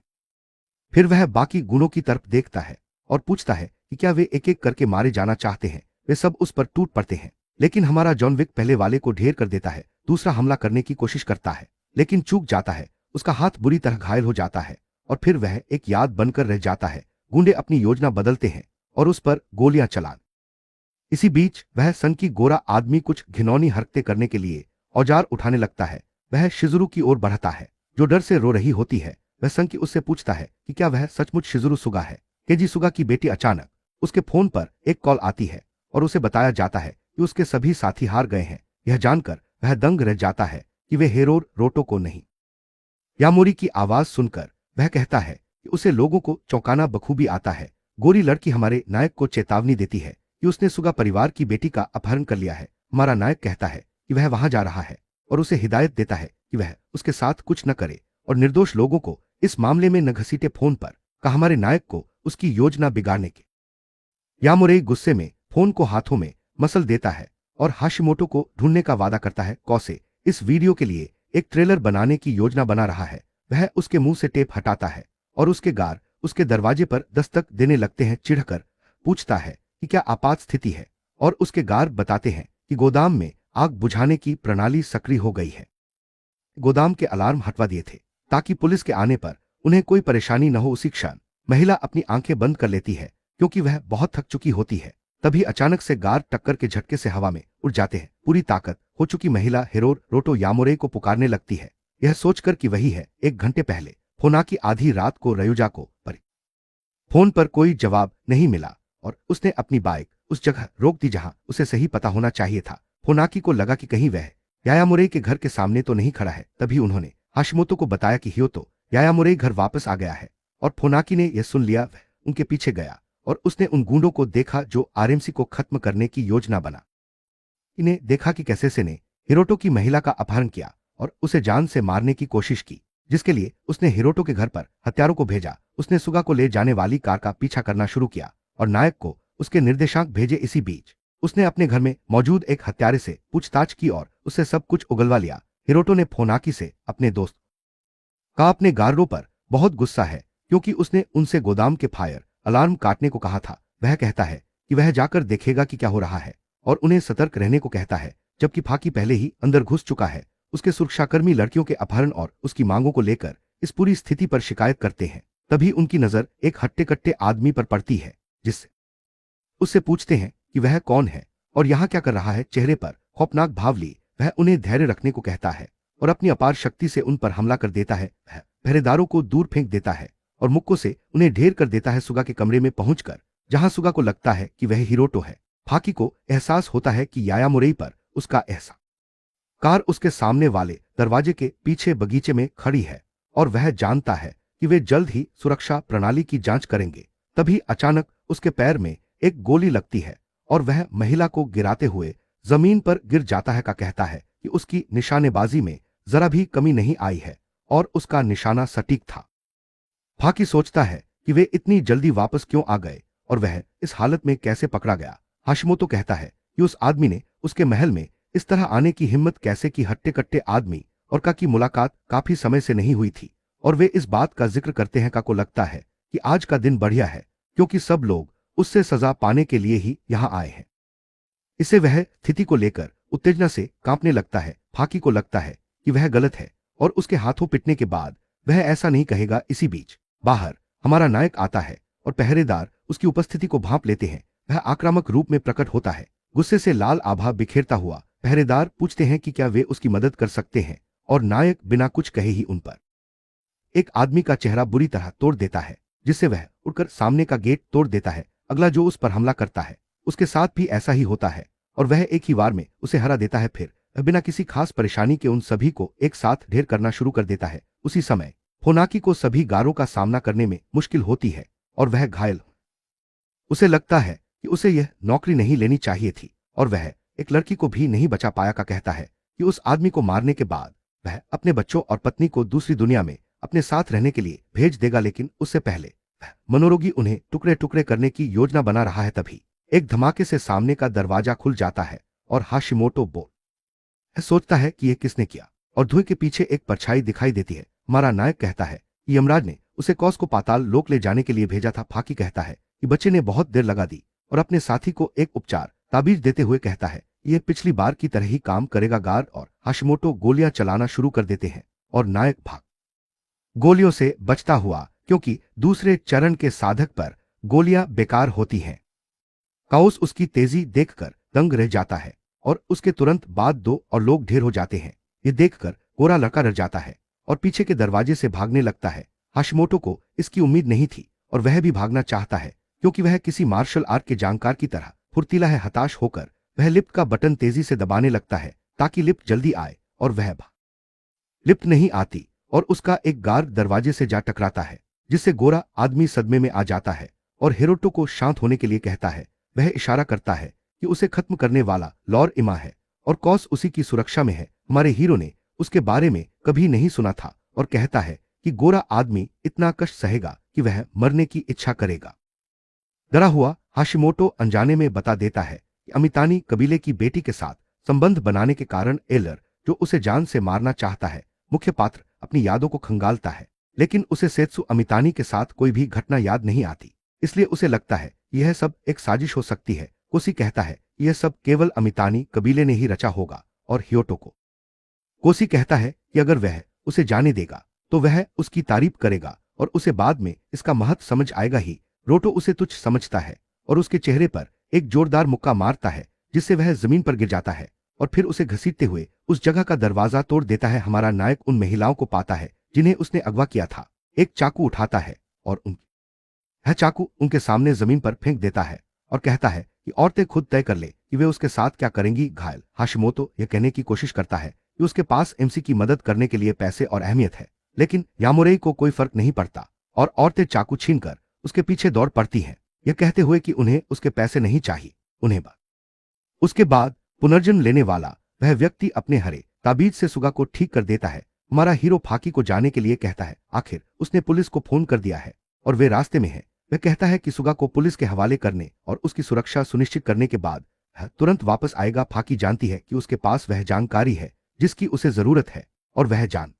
फिर वह बाकी गुंडों की तरफ देखता है और पूछता है कि क्या वे एक एक करके मारे जाना चाहते हैं। वे सब उस पर टूट पड़ते हैं, लेकिन हमारा जॉन विक पहले वाले को ढेर कर देता है। दूसरा हमला करने की कोशिश करता है लेकिन चूक जाता है। उसका हाथ बुरी तरह घायल हो जाता है और फिर वह एक याद बनकर रह जाता है। गुंडे अपनी योजना बदलते हैं और उस पर गोलियां चलान। इसी बीच वह सन की गोरा आदमी कुछ घिनौनी हरकतें करने के लिए औजार उठाने लगता है। वह शिजुरु की ओर बढ़ता है जो डर से रो रही होती है। वह संकी उससे पूछता है कि क्या वह सचमुच शिजुरु सुगा है। केजी सुगा की बेटी। अचानक उसके फोन पर एक कॉल आती है और उसे बताया जाता है कि उसके सभी साथी हार गए हैं। यह जानकर वह दंग रह जाता है कि वे हेरोर रोटो को नहीं। यामोरी की आवाज सुनकर वह कहता है कि उसे लोगों को चौंकाना बखूबी आता है। गोरी लड़की हमारे नायक को चेतावनी देती है कि उसने सुगा परिवार की बेटी का अपहरण कर लिया है। हमारा नायक कहता है कि वह वहां जा रहा है और उसे हिदायत देता है कि वह उसके साथ कुछ न करे और निर्दोष लोगों को इस मामले में न घसीटे। फोन पर का हमारे नायक को उसकी योजना बिगाड़ने के। यामुरे गुस्से में फोन को हाथों में मसल देता है और हाशिमोटो को ढूंढने का वादा करता है। कौसे इस वीडियो के लिए एक ट्रेलर बनाने की योजना बना रहा है। वह उसके मुंह से टेप हटाता है और उसके गार उसके दरवाजे पर दस्तक देने लगते हैं। चिढ़कर पूछता है कि क्या आपात स्थिति है और उसके गार बताते हैं कि गोदाम में आग बुझाने की प्रणाली सक्रिय हो गई है। गोदाम के अलार्म हटवा दिए थे ताकि पुलिस के आने पर उन्हें कोई परेशानी न हो। उसी क्षण महिला अपनी आंखें बंद कर लेती है क्योंकि वह बहुत थक चुकी होती है। तभी अचानक से गार टक्कर के झटके से हवा में उड़ जाते हैं। पूरी ताकत हो चुकी महिला हेरोर रोटो यामुरे को पुकारने लगती है, यह सोचकर कि वही है। 1 घंटे पहले फोना की आधी रात को रयुजा को फोन पर कोई जवाब नहीं मिला और उसने अपनी बाइक उस जगह रोक दी जहां उसे सही पता होना चाहिए था। फोनाकी को लगा कि कहीं वह यायामुरे के घर के सामने तो नहीं खड़ा है। तभी उन्होंने हाशिमोतो को बताया कि हियोतो यायामुरे घर वापस आ गया है और फोनाकी ने यह सुन लिया। वह उनके पीछे गया और उसने उन गुंडों को देखा जो आरएमसी को खत्म करने की योजना बना। इन्हें देखा कि कैसे से ने हिरोटो की महिला का अपहरण किया और उसे जान से मारने की कोशिश की, जिसके लिए उसने हिरोटो के घर पर हत्यारों को भेजा। उसने सुगा को ले जाने वाली कार का पीछा करना शुरू किया और नायक को उसके निर्देशांक भेजे। इसी बीच उसने अपने घर में मौजूद एक हत्यारे से पूछताछ की और उससे सब कुछ उगलवा लिया। हिरोटो ने फोनाकी से अपने दोस्त का अपने गार्डों पर बहुत गुस्सा है क्योंकि उसने उनसे गोदाम के फायर अलार्म काटने को कहा था। वह कहता है कि वह जाकर देखेगा कि क्या हो रहा है और उन्हें सतर्क रहने को कहता है, जबकि फाकी पहले ही अंदर घुस चुका है। उसके सुरक्षाकर्मी लड़कियों के अपहरण और उसकी मांगों को लेकर इस पूरी स्थिति पर शिकायत करते हैं। तभी उनकी नजर एक हट्टे कट्टे आदमी पर पड़ती है जिससे उससे पूछते हैं कि वह कौन है और यहां क्या कर रहा है। चेहरे पर खौफनाक भाव ली वह उन्हें धैर्य रखने को कहता है और अपनी अपार शक्ति से उन पर हमला कर देता है। वह पहरेदारों को दूर फेंक देता है और मुक्कों से उन्हें ढेर कर देता है। सुगा के कमरे में पहुंचकर जहां सुगा को लगता है कि वह हिरोटो है, फाकी को एहसास होता है कि यायामुरे पर उसका एहसान कार उसके सामने वाले दरवाजे के पीछे बगीचे में खड़ी है और वह जानता है कि वे जल्द ही सुरक्षा प्रणाली की जांच करेंगे। तभी अचानक उसके पैर में एक गोली लगती है और वह महिला को गिराते हुए जमीन पर गिर जाता है। का कहता है कि उसकी निशानेबाजी में जरा भी कमी नहीं आई है और उसका निशाना सटीक था। फाकी सोचता है कि वे इतनी जल्दी वापस क्यों आ गए और वह इस हालत में कैसे पकड़ा गया। हाशिमोतो कहता है कि उस आदमी ने उसके महल में इस तरह आने की हिम्मत कैसे की। हट्टे कट्टे आदमी और का की मुलाकात काफी समय से नहीं हुई थी और वे इस बात का जिक्र करते हैं। का को लगता है कि आज का दिन बढ़िया है क्योंकि सब लोग उससे सजा पाने के लिए ही यहां आए हैं। इसे वह स्थिति को लेकर उत्तेजना से कांपने लगता है। फाकी को लगता है कि वह गलत है और उसके हाथों पिटने के बाद वह ऐसा नहीं कहेगा। इसी बीच बाहर हमारा नायक आता है और पहरेदार उसकी उपस्थिति को भांप लेते हैं। वह आक्रामक रूप में प्रकट होता है, गुस्से से लाल आभा बिखेरता हुआ। पहरेदार पूछते हैं कि क्या वे उसकी मदद कर सकते हैं और नायक बिना कुछ कहे ही उन पर एक आदमी का चेहरा बुरी तरह तोड़ देता है, जिससे वह उड़कर सामने का गेट तोड़ देता है। अगला जो उस पर हमला करता है उसके साथ भी ऐसा ही होता है और वह एक ही वार में उसे हरा देता है। फिर बिना किसी खास परेशानी के उन सभी को एक साथ ढेर करना शुरू कर देता है। उसी समय फोनाकी को सभी गारों का सामना करने में मुश्किल होती है और वह घायल। उसे लगता है कि उसे यह नौकरी नहीं लेनी चाहिए थी और वह एक लड़की को भी नहीं बचा पाया। का कहता है कि उस आदमी को मारने के बाद वह अपने बच्चों और पत्नी को दूसरी दुनिया में अपने साथ रहने के लिए भेज देगा, लेकिन उससे पहले वह मनोरोगी उन्हें टुकड़े टुकड़े करने की योजना बना रहा है। तभी एक धमाके से सामने का दरवाजा खुल जाता है और हाशिमोटो सोचता है कि यह किसने किया और धुएं के पीछे एक परछाई दिखाई देती है। हमारा नायक कहता है कि यमराज ने उसे कौस को पाताल लोक ले जाने के लिए भेजा था। फाकी कहता है कि बच्चे ने बहुत देर लगा दी और अपने साथी को एक उपचार ताबीज देते हुए कहता है यह पिछली बार की तरह ही काम करेगा। गार्ड और हाशिमोटो गोलियां चलाना शुरू कर देते हैं और नायक भाग गोलियों से बचता हुआ, क्योंकि दूसरे चरण के साधक पर गोलियां बेकार होती हैं। काउस उसकी तेजी देखकर दंग रह जाता है और उसके तुरंत बाद दो और लोग ढेर हो जाते हैं। ये देखकर गोरा लड़का डर जाता है और पीछे के दरवाजे से भागने लगता है। हाशिमोटो को इसकी उम्मीद नहीं थी और वह भी भागना चाहता है क्योंकि वह किसी मार्शल आर्ट के जानकार की तरह फुर्तीला है। हताश होकर वह लिफ्ट का बटन तेजी से दबाने लगता है ताकि लिफ्ट जल्दी आए और वह लिफ्ट नहीं आती और उसका एक गार्ड दरवाजे से जा टकराता है, जिससे गोरा आदमी सदमे में आ जाता है और हिरोटो को शांत होने के लिए कहता है। वह इशारा करता है कि उसे खत्म करने वाला लॉर इमा है और कौस उसी की सुरक्षा में है। हमारे हीरो ने उसके बारे में कभी नहीं सुना था और कहता है कि गोरा आदमी इतना कष्ट सहेगा कि वह मरने की इच्छा करेगा। डरा हुआ हाशिमोटो अनजाने में बता देता है कि अमितानी कबीले की बेटी के साथ संबंध बनाने के कारण एलर, जो उसे जान से मारना चाहता है, मुख्य पात्र अपनी यादों को खंगालता है, लेकिन उसे सेत्सु अमितानी के साथ कोई भी घटना याद नहीं आती, इसलिए उसे लगता है यह सब एक साजिश हो सकती है। कोसी कहता है यह सब केवल अमितानी कबीले ने ही रचा होगा और हियोटो को कोसी कहता है कि अगर वह उसे जाने देगा तो वह उसकी तारीफ करेगा और उसे बाद में इसका महत्व समझ आएगा ही। रोटो उसे तुच्छ समझता है और उसके चेहरे पर एक जोरदार मुक्का मारता है, जिससे वह जमीन पर गिर जाता है और फिर उसे घसीटते हुए उस जगह का दरवाजा तोड़ देता है। हमारा नायक उन महिलाओं को पाता है जिन्हें उसने अगवा किया था, एक चाकू उठाता है और वह चाकू उनके सामने जमीन पर फेंक देता है और कहता है कि औरतें खुद तय कर ले कि वे उसके साथ क्या करेंगी। घायल हाशिमोतो यह कहने की कोशिश करता है कि उसके पास एमसी की मदद करने के लिए पैसे और अहमियत है, लेकिन यामुरेई को कोई फर्क नहीं पड़ता और औरतें चाकू छीनकर उसके पीछे दौड़ पड़ती हैं, यह कहते हुए कि उन्हें उसके पैसे नहीं चाहिए। उन्हें उसके बाद पुनर्जन्म लेने वाला वह व्यक्ति अपने हरे ताबीज से सुगा को ठीक कर देता है। हमारा हीरो फाकी को जाने के लिए कहता है। आखिर उसने पुलिस को फोन कर दिया है और वे रास्ते में है। वह कहता है कि सुगा को पुलिस के हवाले करने और उसकी सुरक्षा सुनिश्चित करने के बाद तुरंत वापस आएगा। फाकी जानती है कि उसके पास वह जानकारी है जिसकी उसे जरूरत है और वह जान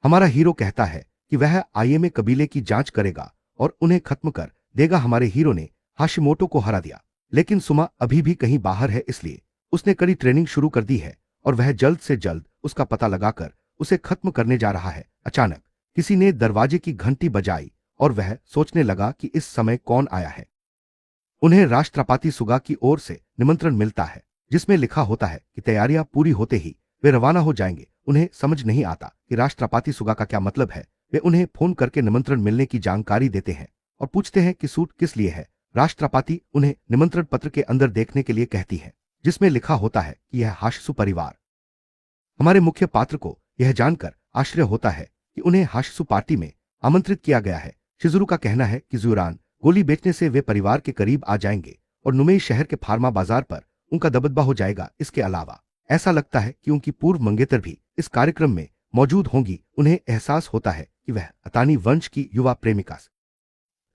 हमारा हीरो कहता है कि वह आईएमए कबीले की जांच करेगा और उन्हें खत्म कर देगा। हमारे हीरो ने हाशिमोटो को हरा दिया, लेकिन सुमा अभी भी कहीं बाहर है, इसलिए उसने कड़ी ट्रेनिंग शुरू कर दी है और वह जल्द से जल्द उसका पता लगाकर उसे खत्म करने जा रहा है। अचानक किसी ने दरवाजे की घंटी बजाई और वह सोचने लगा कि इस समय कौन आया है। उन्हें राष्ट्रपति सुगा की ओर से निमंत्रण मिलता है, जिसमें लिखा होता है कि तैयारियां पूरी होते ही वे रवाना हो जाएंगे। उन्हें समझ नहीं आता कि राष्ट्रपति सुगा का क्या मतलब है। वे उन्हें फोन करके निमंत्रण मिलने की जानकारी देते हैं और पूछते हैं कि सूट किस लिए है। राष्ट्रपति उन्हें निमंत्रण पत्र के अंदर देखने के लिए कहती है, जिसमें लिखा होता है कि यह हाशिसु परिवार हमारे मुख्य पात्र को यह जानकर आश्चर्य होता है कि उन्हें हाशिसु पार्टी में आमंत्रित किया गया है। शिजुरु का कहना है कि ज़ुरान गोली बेचने से वे परिवार के करीब आ जाएंगे और नुमेई शहर के फार्मा बाजार पर उनका दबदबा हो जाएगा। इसके अलावा ऐसा लगता है कि उनकी पूर्व मंगेतर भी इस कार्यक्रम में मौजूद होंगी। उन्हें एहसास होता है कि वह अतानी वंश की युवा प्रेमिका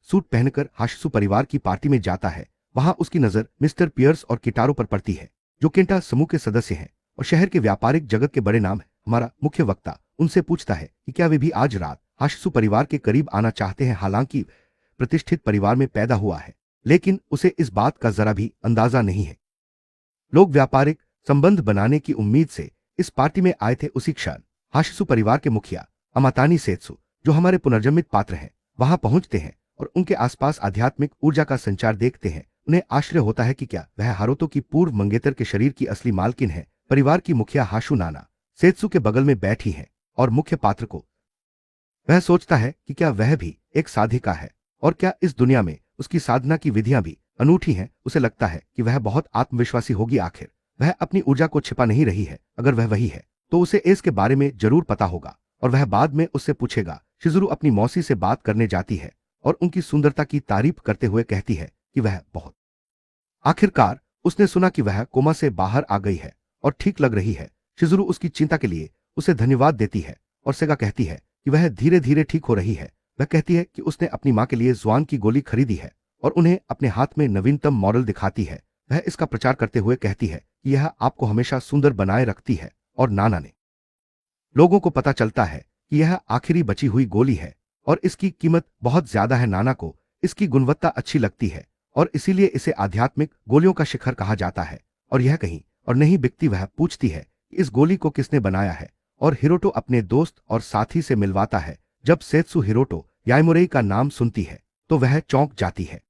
सूट पहनकर हाशिसु परिवार की पार्टी में जाता है। वहां उसकी नजर मिस्टर पियर्स और किटारो पर पड़ती है, जो केंटा समूह के सदस्य हैं और शहर के व्यापारिक जगत के बड़े नाम हैं। हमारा मुख्य वक्ता उनसे पूछता है कि क्या वे भी आज रात हाशिसु परिवार के करीब आना चाहते हैं। हालांकि प्रतिष्ठित परिवार में पैदा हुआ है, लेकिन उसे इस बात का जरा भी अंदाजा नहीं है। लोग व्यापारिक संबंध बनाने की उम्मीद से इस पार्टी में आए थे। उसी क्षण हाशिसु परिवार के मुखिया अमातानी सेत्सु, जो हमारे पुनर्जन्मित पात्र हैं, वहां पहुंचते हैं और उनके आसपास आध्यात्मिक ऊर्जा का संचार देखते हैं। उन्हें आश्चर्य होता है कि क्या वह हारुतो की पूर्व मंगेतर के शरीर की असली मालकिन है। परिवार की मुखिया हाशु नाना सेत्सु के बगल में बैठी हैं और मुख्य पात्र को वह सोचता है कि क्या वह भी एक साधिका है और क्या इस दुनिया में उसकी साधना की विधियां भी अनूठी हैं। उसे लगता है कि वह बहुत आत्मविश्वासी होगी। आखिर वह अपनी ऊर्जा को छिपा नहीं रही है। अगर वह वही है तो उसे इसके बारे में जरूर पता होगा और वह बाद में उससे पूछेगा। शिजुरु अपनी मौसी से बात करने जाती है और उनकी सुंदरता की तारीफ करते हुए कहती है कि वह बहुत आखिरकार उसने सुना कि वह कोमा से बाहर आ गई है और ठीक लग रही है। शिजुरु उसकी चिंता के लिए उसे धन्यवाद देती है और सेगा कहती है कि वह धीरे धीरे ठीक हो रही है। वह कहती है कि उसने अपनी मां के लिए ज़ुआन की गोली खरीदी है और उन्हें अपने हाथ में नवीनतम मॉडल दिखाती है। वह इसका प्रचार करते हुए कहती है कि यह आपको हमेशा सुंदर बनाए रखती है और नाना ने लोगों को पता चलता है कि यह आखिरी बची हुई गोली है और इसकी कीमत बहुत ज्यादा है। नाना को इसकी गुणवत्ता अच्छी लगती है और इसीलिए इसे आध्यात्मिक गोलियों का शिखर कहा जाता है और यह कहीं और नहीं बिकती। वह पूछती है कि इस गोली को किसने बनाया है और हिरोटो अपने दोस्त और साथी से मिलवाता है। जब सेत्सु हिरोटो याइमुरेई का नाम सुनती है तो वह चौंक जाती है।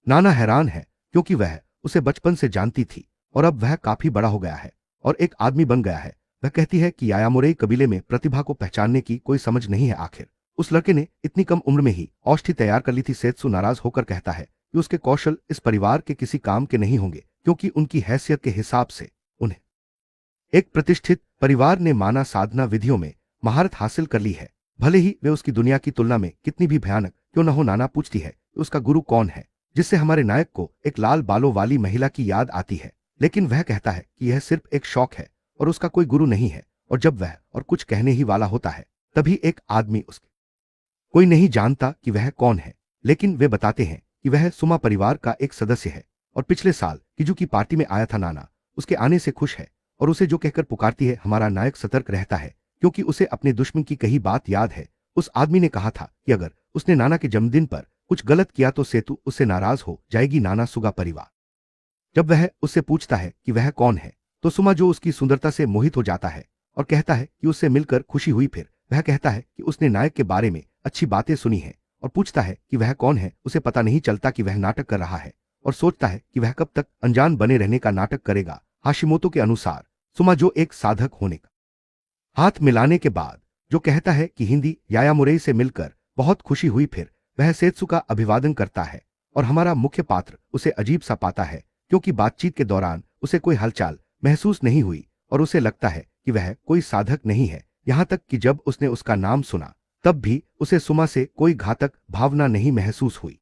नाना हैरान है क्योंकि वह उसे बचपन से जानती थी और अब वह काफी बड़ा हो गया है और एक आदमी बन गया है। वह कहती है कि यायामुरेई कबीले में प्रतिभा को पहचानने की कोई समझ नहीं है। आखिर उस लड़के ने इतनी कम उम्र में ही औषधि तैयार कर ली थी। सेत्सु नाराज होकर कहता है कि उसके कौशल इस परिवार के किसी काम के नहीं होंगे, क्योंकि उनकी हैसियत के हिसाब से उन्हें एक प्रतिष्ठित परिवार ने माना साधना विधियों में महारत हासिल कर ली है। भले ही वे उसकी दुनिया की तुलना में कितनी भी भयानक क्यों न हो। नाना पूछती है कि उसका गुरु कौन है, जिससे हमारे नायक को एक लाल बालों वाली महिला की याद आती है। लेकिन वह कहता है कि यह सिर्फ एक शौक है और उसका कोई गुरु नहीं है। और जब वह और कुछ कहने ही वाला होता है तभी एक आदमी उसके कोई नहीं जानता कि वह कौन है, लेकिन वे बताते हैं कि वह सुमा परिवार का एक सदस्य है और पिछले साल किजू की पार्टी में आया था। नाना उसके आने से खुश है और उसे जो कहकर पुकारती है। हमारा नायक सतर्क रहता है क्योंकि उसे अपने दुश्मन की कही बात याद है। उस आदमी ने कहा था कि अगर उसने नाना के जन्मदिन पर कुछ गलत किया तो सेतु उससे नाराज हो जाएगी। नाना सुगा परिवार जब वह उससे पूछता है कि वह कौन है तो सुमा जो उसकी सुंदरता से मोहित हो जाता है और कहता है कि उससे मिलकर खुशी हुई। फिर वह कहता है कि उसने नायक के बारे में अच्छी बातें सुनी हैं और पूछता है कि वह कौन है। उसे पता नहीं चलता कि वह नाटक कर रहा है और सोचता है कि वह कब तक अनजान बने रहने का नाटक करेगा। हाशिमोतो के अनुसार सुमा जो एक साधक होने का हाथ मिलाने के बाद जो कहता है कि हिंदी यायामुरेई से मिलकर बहुत खुशी हुई। फिर वह सेत्सु का अभिवादन करता है और हमारा मुख्य पात्र उसे अजीब सा पाता है क्योंकि बातचीत के दौरान उसे कोई हलचल महसूस नहीं हुई और उसे लगता है कि वह कोई साधक नहीं है। यहां तक कि जब उसने उसका नाम सुना तब भी उसे सुमा से कोई घातक भावना नहीं महसूस हुई।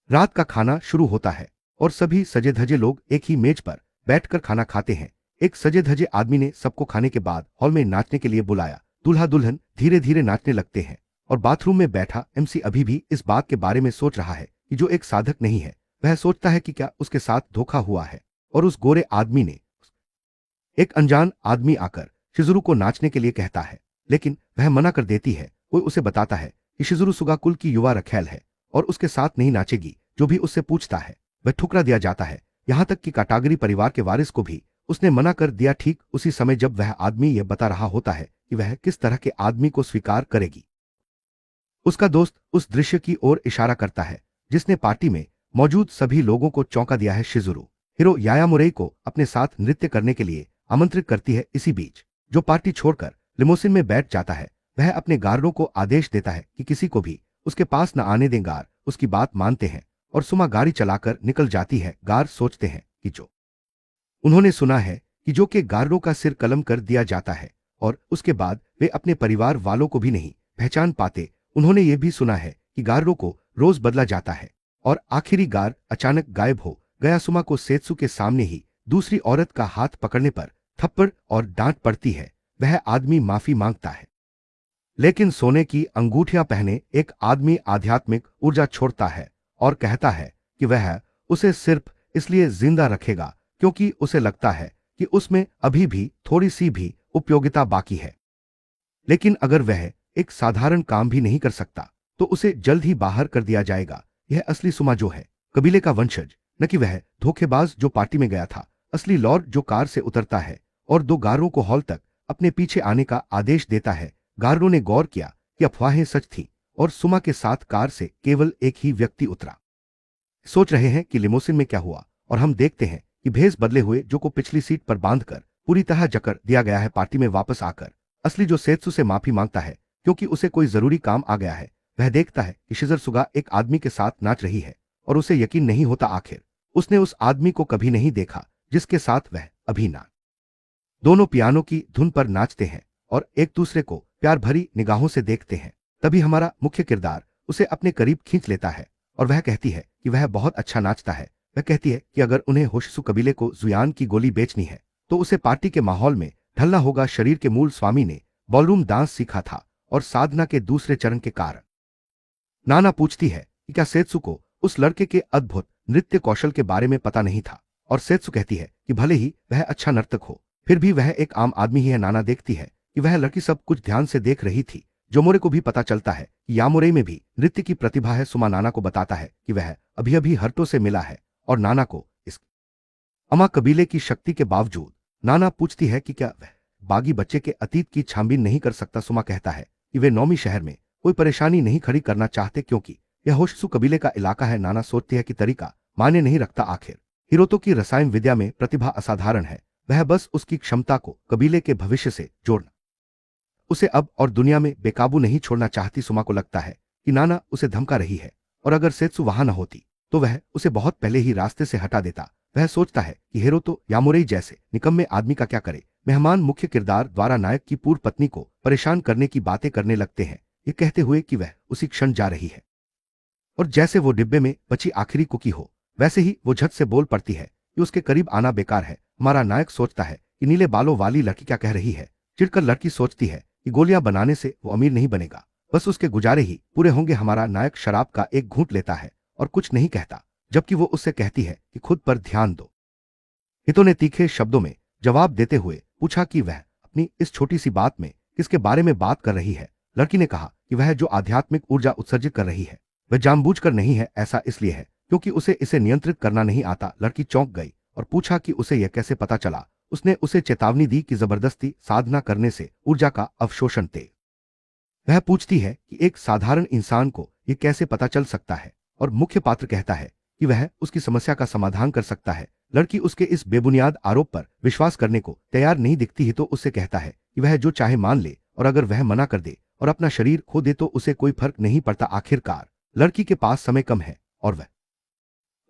रात का खाना शुरू होता है और सभी सजे धजे लोग एक ही मेज पर बैठकर खाना खाते हैं। एक सजे धजे आदमी ने सबको खाने के बाद हॉल में नाचने के लिए बुलाया। दूल्हा दुल्हन धीरे धीरे नाचने लगते हैं और बाथरूम में बैठा एमसी अभी भी इस बात के बारे में सोच रहा है कि जो एक साधक नहीं है। वह सोचता है कि क्या उसके साथ धोखा हुआ है और उस गोरे आदमी ने एक अनजान आदमी आकर शिजुरु को नाचने के लिए कहता है, लेकिन वह मना कर देती है। कोई उसे बताता है कि शिजुरु सुगा कुल की युवा रखैल है और उसके साथ नहीं नाचेगी। जो भी उससे पूछता है वह ठुकरा दिया जाता है, यहां तक कि काटागरी परिवार के वारिस को भी उसने मना कर दिया। ठीक उसी समय जब वह आदमी यह बता रहा होता है कि वह किस तरह के आदमी को स्वीकार करेगी, उसका दोस्त उस दृश्य की ओर इशारा करता है जिसने पार्टी में मौजूद सभी लोगों को चौंका दिया है। शिजुरु हिरो यायामुरेई को अपने साथ नृत्य करने के लिए आमंत्रित करती है। इसी बीच जो पार्टी छोड़कर लिमोसिन में बैठ जाता है वह अपने गार्डों को आदेश देता है कि किसी को भी उसके पास न आने दें। गार्ड उसकी बात मानते हैं और सुमा गाड़ी चलाकर निकल जाती है। गार्ड सोचते हैं कि जो उन्होंने सुना है कि जो के गार्डों का सिर कलम कर दिया जाता है और उसके बाद वे अपने परिवार वालों को भी नहीं पहचान पाते। उन्होंने ये भी सुना है कि गार्डों को रोज बदला जाता है और आखिरी गार्ड अचानक गायब हो गया। सुमा को सेत्सु के सामने ही दूसरी औरत का हाथ पकड़ने पर थप्पड़ और डांट पड़ती है। वह आदमी माफी मांगता है, लेकिन सोने की अंगूठियां पहने एक आदमी आध्यात्मिक ऊर्जा छोड़ता है और कहता है कि वह उसे सिर्फ इसलिए जिंदा रखेगा क्योंकि उसे लगता है कि उसमें अभी भी थोड़ी सी भी उपयोगिता बाकी है। लेकिन अगर वह एक साधारण काम भी नहीं कर सकता तो उसे जल्द ही बाहर कर दिया जाएगा। यह असली सुमा जो है कबीले का वंशज, न कि वह धोखेबाज जो पार्टी में गया था। असली लॉर्ड जो कार से उतरता है और दो गारों को हॉल तक अपने पीछे आने का आदेश देता है। गारों ने गौर किया कि अफवाहें सच थीं और सुमा के साथ कार से केवल एक ही व्यक्ति उतरा। सोच रहे हैं कि लिमोसिन में क्या हुआ और हम देखते हैं कि भेस बदले हुए जो को पिछली सीट पर बांधकर पूरी तरह जकड़ दिया गया है। पार्टी में वापस आकर असली जो सेत्सु से माफी मांगता है क्योंकि उसे कोई जरूरी काम आ गया है। वह देखता है कि शिजुत्सुगा एक आदमी के साथ नाच रही है और उसे यकीन नहीं होता आखिर उसने उस आदमी को कभी नहीं देखा जिसके साथ वह अभी नाच। दोनों पियानो की धुन पर नाचते हैं और एक दूसरे को प्यार भरी निगाहों से देखते हैं। तभी हमारा मुख्य किरदार उसे अपने करीब खींच लेता है और वह कहती है कि वह बहुत अच्छा नाचता है। वह कहती है कि अगर उन्हें होशिसु कबीले को जुयान की गोली बेचनी है तो उसे पार्टी के माहौल में ढलना होगा। शरीर के मूल स्वामी ने बॉलरूम डांस सीखा था और साधना के दूसरे चरण के कारण। नाना पूछती है कि क्या सेत्सु को उस लड़के के अद्भुत नृत्य कौशल के बारे में पता नहीं था और सेत्सु कहती है कि भले ही वह अच्छा नर्तक हो फिर भी वह एक आम आदमी ही है। नाना देखती है कि वह लड़की सब कुछ ध्यान से देख रही थी। जोमोरे को भी पता चलता है कि यामुरे में भी नृत्य की प्रतिभा है। सुमा नाना को बताता है कि वह अभी अभी हर्टो से मिला है और नाना को इस अमा कबीले की शक्ति के बावजूद। नाना पूछती है कि क्या वह बागी बच्चे के अतीत की छानबीन नहीं कर सकता। सुमा कहता है कि वे नौमी शहर में कोई परेशानी नहीं खड़ी करना चाहते क्योंकि यह होशिसु कबीले का इलाका है। नाना सोचती है कि तरीका माने नहीं रखता। आखिर हिरोतो की रसायन विद्या में प्रतिभा असाधारण है। वह बस उसकी क्षमता को कबीले के भविष्य से जोड़ना उसे अब और दुनिया में बेकाबू नहीं छोड़ना चाहती। सुमा को लगता है कि नाना उसे धमका रही है और अगर सेत्सु वहां न होती तो वह उसे बहुत पहले ही रास्ते से हटा देता। वह सोचता है कि हिरोतो यामुरे जैसे निकम्मे आदमी का क्या करे। मेहमान मुख्य किरदार द्वारा नायक की पूर्व पत्नी को परेशान करने की बातें करने लगते हैं, ये कहते हुए कि वह उसी क्षण जा रही है और जैसे वो डिब्बे में बची आखिरी कुकी हो वैसे ही वो झट से बोल पड़ती है कि उसके करीब आना बेकार है। हमारा नायक सोचता है कि नीले बालों वाली लड़की क्या कह रही है। चिढ़कर लड़की सोचती है कि गोलियां बनाने से वो अमीर नहीं बनेगा, बस उसके गुजारे ही पूरे होंगे। हमारा नायक शराब का एक घूंट लेता है और कुछ नहीं कहता, जबकि वो उससे कहती है कि खुद पर ध्यान दो। हितो ने तीखे शब्दों में जवाब देते हुए पूछा कि वह अपनी इस छोटी सी बात में किसके बारे में बात कर रही है। लड़की ने कहा कि वह जो आध्यात्मिक ऊर्जा उत्सर्जित कर रही है वह जानबूझकर नहीं है, ऐसा इसलिए है क्योंकि उसे इसे नियंत्रित करना नहीं आता। लड़की चौंक गई और पूछा कि उसे यह कैसे पता चला। उसने उसे चेतावनी दी कि जबरदस्ती साधना करने से ऊर्जा का अवशोषण थे। वह पूछती है कि एक साधारण इंसान को यह कैसे पता चल सकता है और मुख्य पात्र कहता है कि वह उसकी समस्या का समाधान कर सकता है। लड़की उसके इस बेबुनियाद आरोप पर विश्वास करने को तैयार नहीं दिखती ही तो उससे कहता है कि वह जो चाहे मान ले और अगर वह मना कर दे और अपना शरीर खो दे तो उसे कोई फर्क नहीं पड़ता। आखिरकार लड़की के पास समय कम है और वह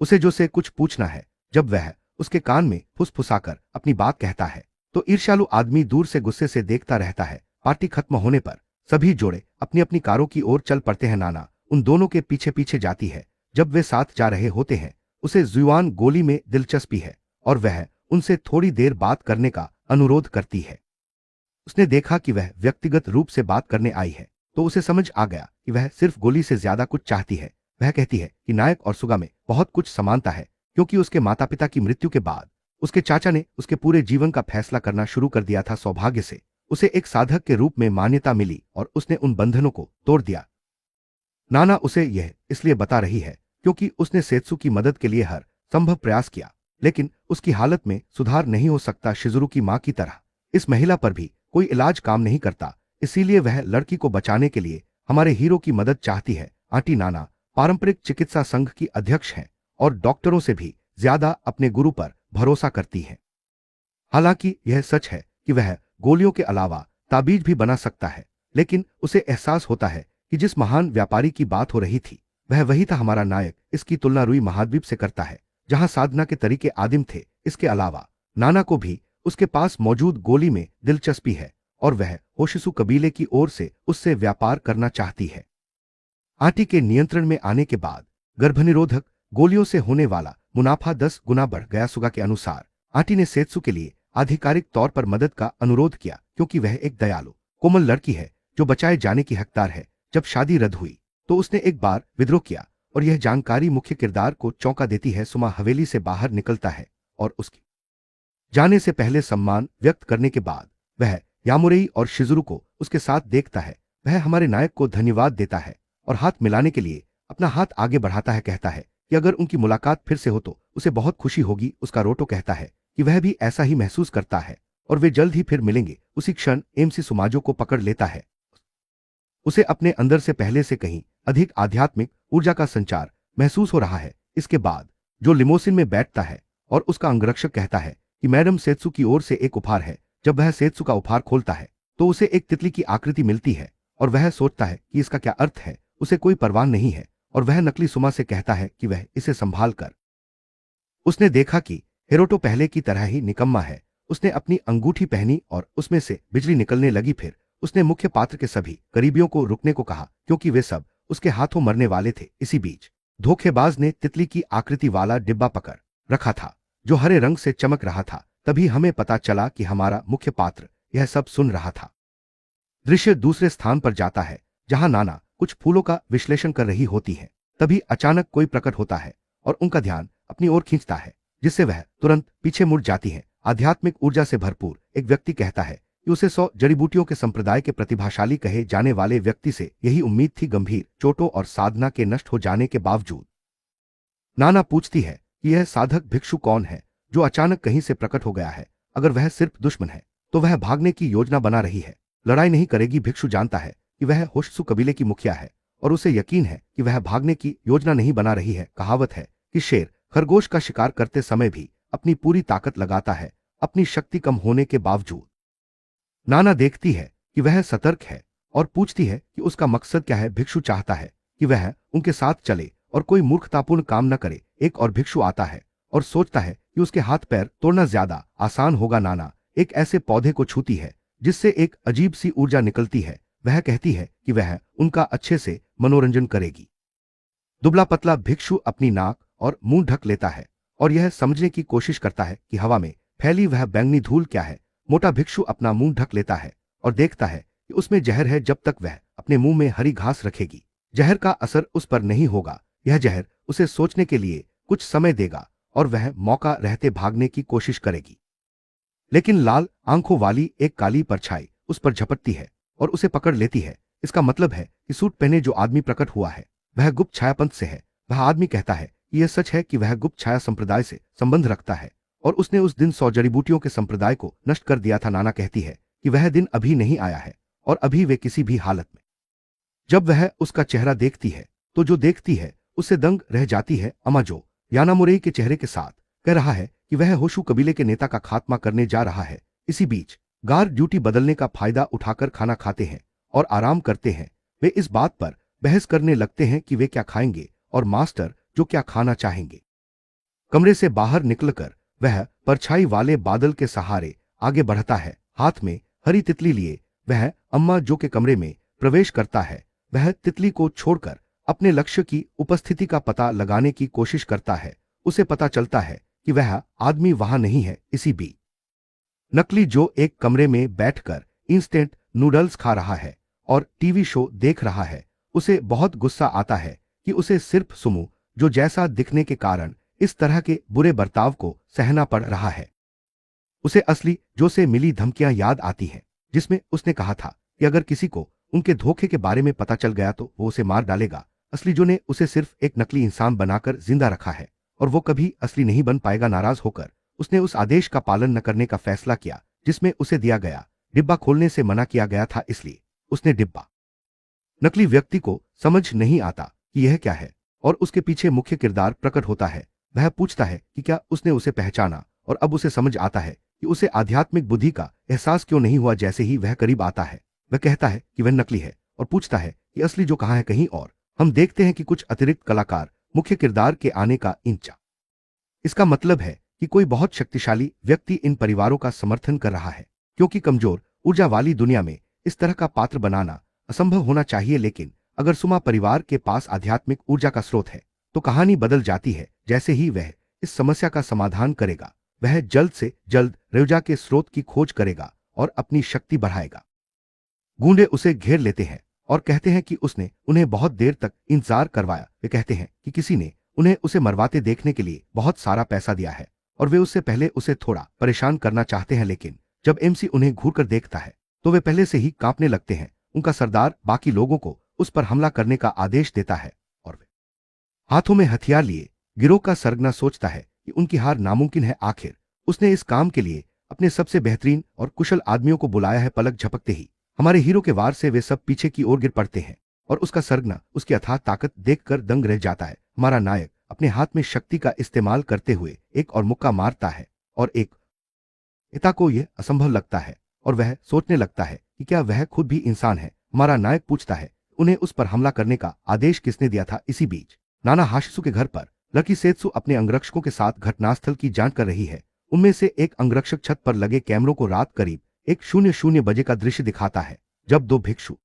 उसे जो से कुछ पूछना है। जब वह उसके कान में फुसफुसाकर अपनी बात कहता है तो ईर्ष्यालु आदमी दूर से गुस्से से देखता रहता है। पार्टी खत्म होने पर सभी जोड़े अपनी अपनी कारों की ओर चल पड़ते हैं। नाना उन दोनों के पीछे पीछे जाती है। जब वे साथ जा रहे होते हैं उसे जुआन गोली में दिलचस्पी है और वह उनसे थोड़ी देर बात करने का अनुरोध करती है। उसने देखा कि वह व्यक्तिगत रूप से बात करने आई है तो उसे समझ आ गया कि वह सिर्फ गोली से ज्यादा कुछ चाहती है। वह कहती है कि नायक और सुगा में बहुत कुछ समानता है क्योंकि उसके माता पिता की मृत्यु के बाद उसके चाचा ने उसके पूरे जीवन का फैसला करना शुरू कर दिया था। सौभाग्य से उसे एक साधक के रूप में मान्यता मिली और उसने उन बंधनों को तोड़ दिया। नाना उसे यह इसलिए बता रही है क्योंकि उसने सेत्सु की मदद के लिए हर संभव प्रयास किया, लेकिन उसकी हालत में सुधार नहीं हो सकता। शिजुरु की मां की तरह इस महिला पर भी कोई इलाज काम नहीं करता, इसीलिए वह लड़की को बचाने के लिए हमारे हीरो की मदद चाहती है। आंटी नाना पारंपरिक चिकित्सा संघ की अध्यक्ष हैं और डॉक्टरों से भी ज्यादा अपने गुरु पर भरोसा करती है। हालांकि यह सच है कि वह गोलियों के अलावा ताबीज भी बना सकता है, लेकिन उसे एहसास होता है कि जिस महान व्यापारी की बात हो रही थी वह वही था। हमारा नायक इसकी तुलना रुई महाद्वीप से करता है जहां साधना के तरीके आदिम थे। इसके अलावा नाना को भी उसके पास मौजूद गोली में दिलचस्पी है और वह होशिसु कबीले की ओर से उससे व्यापार करना चाहती है। आंटी के नियंत्रण में आने के बाद गर्भनिरोधक गोलियों से होने वाला मुनाफा 10 गुना बढ़ गया। सुगा के अनुसार आंटी ने सेत्सु के लिए आधिकारिक तौर पर मदद का अनुरोध किया क्योंकि वह एक दयालु कोमल लड़की है जो बचाए जाने की हकदार है। जब शादी रद्द हुई तो उसने एक बार विद्रोह किया और यह जानकारी मुख्य किरदार को चौंका देती है। सुमा हवेली से बाहर निकलता है और उसकी जाने से पहले सम्मान व्यक्त करने के बाद वह यामुरेई और शिजुरु को उसके साथ देखता है। वह हमारे नायक को धन्यवाद देता है और हाथ मिलाने के लिए अपना हाथ आगे बढ़ाता है। कहता है कि अगर उनकी मुलाकात फिर से हो तो उसे बहुत खुशी होगी। उसका रोटो कहता है कि वह भी ऐसा ही महसूस करता है और वे जल्द ही फिर मिलेंगे। उसी क्षण एमसी सुमाजो को पकड़ लेता है। उसे अपने अंदर से पहले से कहीं अधिक आध्यात्मिक ऊर्जा का संचार महसूस हो रहा है। इसके बाद जो लिमोसिन में बैठता है और उसका अंगरक्षक कहता है कि मैडम सेत्सु की ओर से एक उपहार है। जब वह सेत्सु का उपहार खोलता है तो उसे एक तितली की आकृति मिलती है और वह सोचता है कि इसका क्या अर्थ है। उसे कोई परवाह नहीं है और वह नकली सुमा से कहता है कि वह इसे संभाल कर। उसने देखा कि हिरोटो पहले की तरह ही निकम्मा है। उसने अपनी अंगूठी पहनी और उसमें से बिजली निकलने लगी। फिर उसने मुख्य पात्र के सभी करीबियों को रुकने को कहा क्योंकि वे सब उसके हाथों मरने वाले थे। इसी बीच धोखेबाज ने तितली की आकृति वाला डिब्बा पकड़ रखा था जो हरे रंग से चमक रहा था। तभी हमें पता चला कि हमारा मुख्य पात्र यह सब सुन रहा था। दृश्य दूसरे स्थान पर जाता है जहां नाना कुछ फूलों का विश्लेषण कर रही होती है। तभी अचानक कोई प्रकट होता है और उनका ध्यान अपनी ओर खींचता है जिससे वह तुरंत पीछे मुड़ जाती है। आध्यात्मिक ऊर्जा से भरपूर एक व्यक्ति कहता है कि उसे 100 जड़ी बूटियों के संप्रदाय के प्रतिभाशाली कहे जाने वाले व्यक्ति से यही उम्मीद थी। गंभीर चोटों और साधना के नष्ट हो जाने के बावजूद नाना पूछती है कि यह साधक भिक्षु कौन है जो अचानक कहीं से प्रकट हो गया है। अगर वह सिर्फ दुश्मन है तो वह भागने की योजना बना रही है, लड़ाई नहीं करेगी। भिक्षु जानता है कि वह होशिसु कबीले की मुखिया है और उसे यकीन है कि वह भागने की योजना नहीं बना रही है। कहावत है कि शेर खरगोश का शिकार करते समय भी अपनी पूरी ताकत लगाता है अपनी शक्ति कम होने के बावजूद। नाना देखती है कि वह सतर्क है और पूछती है कि उसका मकसद क्या है। भिक्षु चाहता है कि वह उनके साथ चले और कोई मूर्खतापूर्ण काम न करे। एक और भिक्षु आता है और सोचता है कि उसके हाथ पैर तोड़ना ज्यादा आसान होगा। नाना एक ऐसे पौधे को छूती है जिससे एक अजीब सी ऊर्जा निकलती है। वह कहती है कि वह उनका अच्छे से मनोरंजन करेगी। दुबला पतला भिक्षु अपनी नाक और मुंह ढक लेता है और यह समझने की कोशिश करता है कि हवा में फैली वह बैंगनी धूल क्या है। मोटा भिक्षु अपना मुंह ढक लेता है और देखता है कि उसमें जहर है। जब तक वह अपने मुंह में हरी घास रखेगी जहर का असर उस पर नहीं होगा। यह जहर उसे सोचने के लिए कुछ समय देगा और वह मौका रहते भागने की कोशिश करेगी। लेकिन लाल आंखों वाली एक काली परछाई उस पर झपटती है और उसे पकड़ लेती है। इसका मतलब है कि सूट पहने जो आदमी प्रकट हुआ है वह गुप्त छायापंथ से है। वह आदमी कहता है कि यह सच है कि वह गुप्त छाया संप्रदाय से संबंध रखता है और उसने उस दिन 100 जड़ी बूटियों के संप्रदाय को नष्ट कर दिया था। नाना कहती है कि वह दिन अभी नहीं आया है और अभी वे किसी भी हालत में। जब वह उसका चेहरा देखती है तो जो देखती है उससे दंग रह जाती है। अमाजो यानामुरेई के चेहरे के साथ कह रहा है कि वह होशु कबीले के नेता का खात्मा करने जा रहा है। इसी बीच गार्ड ड्यूटी बदलने का फायदा उठाकर खाना खाते हैं और आराम करते हैं। वे इस बात पर बहस करने लगते हैं कि वे क्या खाएंगे और मास्टर जो क्या खाना चाहेंगे। कमरे से बाहर निकलकर वह परछाई वाले बादल के सहारे आगे बढ़ता है। हाथ में हरी तितली लिए वह अम्मा जो के कमरे में प्रवेश करता है। वह तितली को छोड़कर अपने लक्ष्य की उपस्थिति का पता लगाने की कोशिश करता है। उसे पता चलता है कि वह आदमी वहां नहीं है। इसी बीच नकली जो एक कमरे में बैठकर इंस्टेंट नूडल्स खा रहा है और टीवी शो देख रहा है। उसे बहुत गुस्सा आता है कि उसे सिर्फ सुमु जो जैसा दिखने के कारण इस तरह के बुरे बर्ताव को सहना पड़ रहा है। उसे असली जो से मिली धमकियां याद आती हैं जिसमें उसने कहा था कि अगर किसी को उनके धोखे के बारे में पता चल गया तो वो उसे मार डालेगा। असली जो ने उसे सिर्फ एक नकली इंसान बनाकर जिंदा रखा है और वो कभी असली नहीं बन पाएगा। नाराज होकर उसने उस आदेश का पालन न करने का फैसला किया जिसमें उसे दिया गया डिब्बा खोलने से मना किया गया था। इसलिए उसने डिब्बा नकली व्यक्ति को समझ नहीं आता कि यह क्या है और उसके पीछे मुख्य किरदार प्रकट होता है। वह पूछता है कि क्या उसने उसे पहचाना और अब उसे समझ आता है कि उसे आध्यात्मिक बुद्धि का एहसास क्यों नहीं हुआ। जैसे ही वह करीब आता है वह कहता है कि वह नकली है और पूछता है कि असली जो कहाँ है कहीं और। हम देखते हैं कि कुछ अतिरिक्त कलाकार मुख्य किरदार के आने का इंतजार। इसका मतलब है कि कोई बहुत शक्तिशाली व्यक्ति इन परिवारों का समर्थन कर रहा है, क्योंकि कमजोर ऊर्जा वाली दुनिया में इस तरह का पात्र बनाना असंभव होना चाहिए। लेकिन अगर सुमा परिवार के पास आध्यात्मिक ऊर्जा का स्रोत है तो कहानी बदल जाती है। जैसे ही वह इस समस्या का समाधान करेगा, वह जल्द से जल्द ऊर्जा के स्रोत की खोज करेगा और अपनी शक्ति बढ़ाएगा। गूंडे उसे घेर लेते हैं और कहते हैं कि उसने उन्हें बहुत देर तक इंतजार करवाया। वे कहते हैं कि किसी ने उन्हें उसे मरवाते देखने के लिए बहुत सारा पैसा दिया है और वे उससे पहले उसे थोड़ा परेशान करना चाहते हैं। लेकिन जब एमसी उन्हें घूर कर देखता है तो वे पहले से ही कांपने लगते हैं। उनका सरदार बाकी लोगों को उस पर हमला करने का आदेश देता है और वे हाथों में हथियार लिए गिरोह का सरगना सोचता है कि उनकी हार नामुमकिन है। आखिर उसने इस काम के लिए अपने सबसे बेहतरीन और कुशल आदमियों को बुलाया है। पलक झपकते ही हमारे हीरो के वार से वे सब पीछे की ओर गिर पड़ते हैं और उसका सरगना उसकी अथाह ताकत देखकर दंग रह जाता है। हमारा नायक अपने हाथ में शक्ति का इस्तेमाल करते हुए एक और मुक्का मारता है और एक पिता को यह असंभव लगता है और वह सोचने लगता है कि क्या वह खुद भी इंसान है। हमारा नायक पूछता है उन्हें उस पर हमला करने का आदेश किसने दिया था। इसी बीच नाना हाशिसु के घर पर लकी सेत्सु अपने अंगरक्षकों के साथ घटनास्थल की जांच कर रही है। उनमें से एक अंगरक्षक छत पर लगे कैमरों को रात करीब 1:00 बजे का दृश्य दिखाता है, जब दो भिक्षु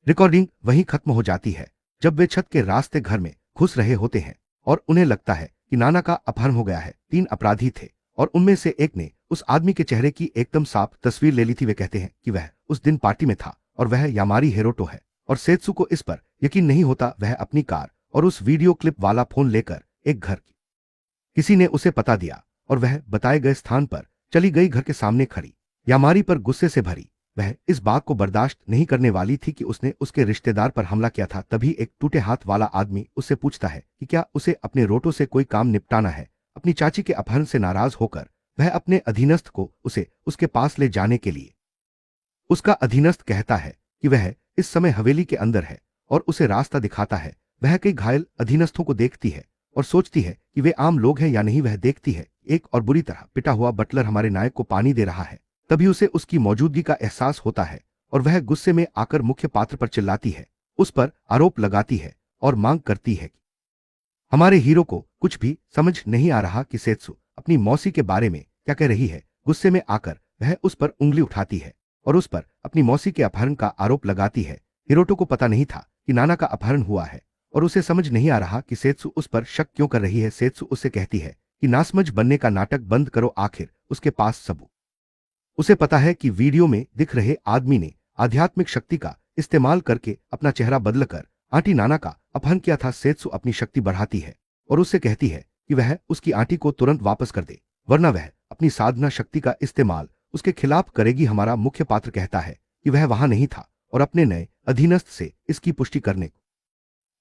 रिकॉर्डिंग वहीं खत्म हो जाती है जब वे छत के रास्ते घर में घुस रहे होते हैं और उन्हें लगता है कि नाना का अपहरण हो गया है। 3 अपराधी थे और उनमें से एक ने उस आदमी के चेहरे की एकदम साफ तस्वीर ले ली थी। वे कहते हैं कि वह उस दिन पार्टी में था और वह यामारी हिरोटो है और सेत्सु को इस पर यकीन नहीं होता। वह अपनी कार और उस वीडियो क्लिप वाला फोन लेकर एक घर की किसी ने उसे पता दिया और वह बताए गए स्थान पर चली गई। घर के सामने खड़ी यामारी पर गुस्से से भरी वह इस बात को बर्दाश्त नहीं करने वाली थी कि उसने उसके रिश्तेदार पर हमला किया था। तभी एक टूटे हाथ वाला आदमी उससे पूछता है कि क्या उसे अपने रोटो से कोई काम निपटाना है। अपनी चाची के अपहरण से नाराज होकर वह अपने अधीनस्थ को उसे उसके पास ले जाने के लिए उसका अधीनस्थ कहता है कि वह इस समय हवेली के अंदर है और उसे रास्ता दिखाता है। वह कई घायल अधीनस्थों को देखती है और सोचती है कि वे आम लोग हैं या नहीं। वह देखती है एक और बुरी तरह पिटा हुआ बटलर हमारे नायक को पानी दे रहा है। तभी उसे उसकी मौजूदगी का एहसास होता है और वह गुस्से में आकर मुख्य पात्र पर चिल्लाती है, उस पर आरोप लगाती है और मांग करती है कि हमारे हीरो को कुछ भी समझ नहीं आ रहा कि सेत्सु अपनी मौसी के बारे में क्या कह रही है। गुस्से में आकर वह उस पर उंगली उठाती है और उस पर अपनी मौसी के अपहरण का आरोप लगाती है। हिरोटो को पता नहीं था कि नाना का अपहरण हुआ है और उसे समझ नहीं आ रहा कि सेत्सु उस पर शक क्यों कर रही है। सेत्सु उससे कहती है कि नासमझ बनने का नाटक बंद करो। आखिर उसके पास सबूत उसे पता है कि वीडियो में दिख रहे आदमी ने आध्यात्मिक शक्ति का इस्तेमाल करके अपना चेहरा बदलकर आंटी नाना का अपहरण किया था। सेत्सु अपनी शक्ति बढ़ाती है और उससे कहती है कि वह उसकी आंटी को तुरंत वापस कर दे, वरना वह अपनी साधना शक्ति का इस्तेमाल उसके खिलाफ करेगी। हमारा मुख्य पात्र कहता है कि वह वहां नहीं था और अपने नए अधीनस्थ से इसकी पुष्टि करने को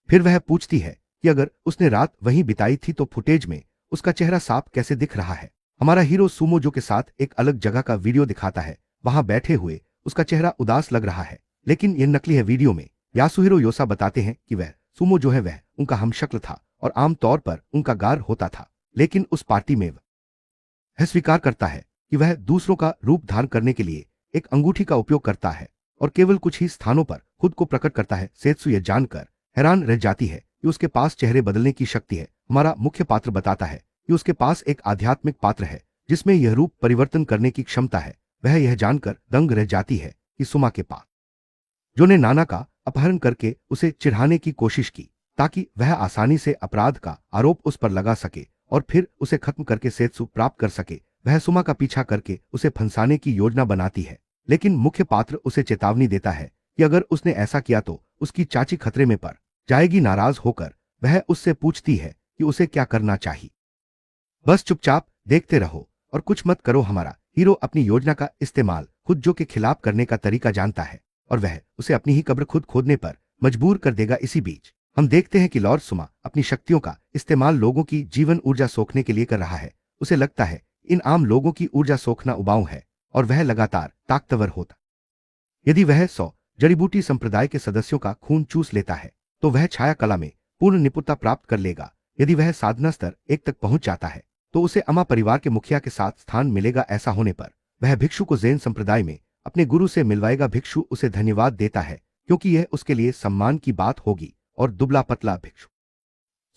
फिर वह पूछती है कि अगर उसने रात वहीं बिताई थी तो फुटेज में उसका चेहरा साफ कैसे दिख रहा है। हमारा हीरो सुमोजो के साथ एक अलग जगह का वीडियो दिखाता है। वहां बैठे हुए उसका चेहरा उदास लग रहा है, लेकिन यह नकली है। वीडियो में यासुहिरो योसा बताते हैं कि वह सुमोजो है, वह उनका हमशक्ल था और आमतौर पर उनका गार होता था। लेकिन उस पार्टी में वह स्वीकार करता है कि वह दूसरों का रूप धारण करने के लिए एक अंगूठी का उपयोग करता है और केवल कुछ ही स्थानों पर खुद को प्रकट करता है। सेत्सु यह जानकर हैरान रह जाती है कि उसके पास चेहरे बदलने की शक्ति है। हमारा मुख्य पात्र बताता है कि उसके पास एक आध्यात्मिक पात्र है जिसमें यह रूप परिवर्तन करने की क्षमता है। वह यह जानकर दंग रह जाती है कि सुमा के पास जो ने नाना का अपहरण करके उसे चिढ़ाने की कोशिश की ताकि वह आसानी से अपराध का आरोप उस पर लगा सके और फिर उसे खत्म करके सेत्सु प्राप्त कर सके। वह सुमा का पीछा करके उसे फंसाने की योजना बनाती है, लेकिन मुख्य पात्र उसे चेतावनी देता है कि अगर उसने ऐसा किया तो उसकी चाची खतरे में पड़ जाएगी। नाराज होकर वह उससे पूछती है कि उसे क्या करना चाहिए। बस चुपचाप देखते रहो और कुछ मत करो। हमारा हीरो अपनी योजना का इस्तेमाल खुद जो के खिलाफ करने का तरीका जानता है और वह उसे अपनी ही कब्र खुद खोदने पर मजबूर कर देगा। इसी बीच हम देखते हैं कि लॉर्ड सुमा अपनी शक्तियों का इस्तेमाल लोगों की जीवन ऊर्जा सोखने के लिए कर रहा है। उसे लगता है इन आम लोगों की ऊर्जा सोखना उबाऊ है और वह लगातार ताकतवर होता। यदि वह 100 जड़ी बूटी संप्रदाय के सदस्यों का खून चूस लेता है तो वह छाया कला में पूर्ण निपुणता प्राप्त कर लेगा। यदि वह साधना स्तर 1 तक पहुंच जाता है तो उसे अमा परिवार के मुखिया के साथ स्थान मिलेगा। ऐसा होने पर वह भिक्षु को जैन संप्रदाय में अपने गुरु से मिलवाएगा। भिक्षु उसे धन्यवाद देता है क्योंकि यह उसके लिए सम्मान की बात होगी और दुबला पतला भिक्षु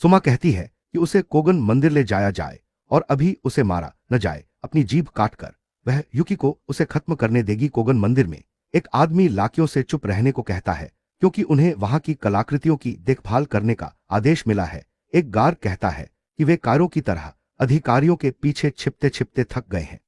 सुमा कहती है कि उसे कोगन मंदिर ले जाया जाए और अभी उसे मारा न जाए अपनी जीभ काटकर वह युकी को उसे खत्म करने देगी। कोगन मंदिर में एक आदमी लाकियों से चुप रहने को कहता है क्योंकि उन्हें वहां की कलाकृतियों की देखभाल करने का आदेश मिला है। एक गार्ड कहता है कि वे कारों की तरह अधिकारियों के पीछे छिपते छिपते थक गए हैं।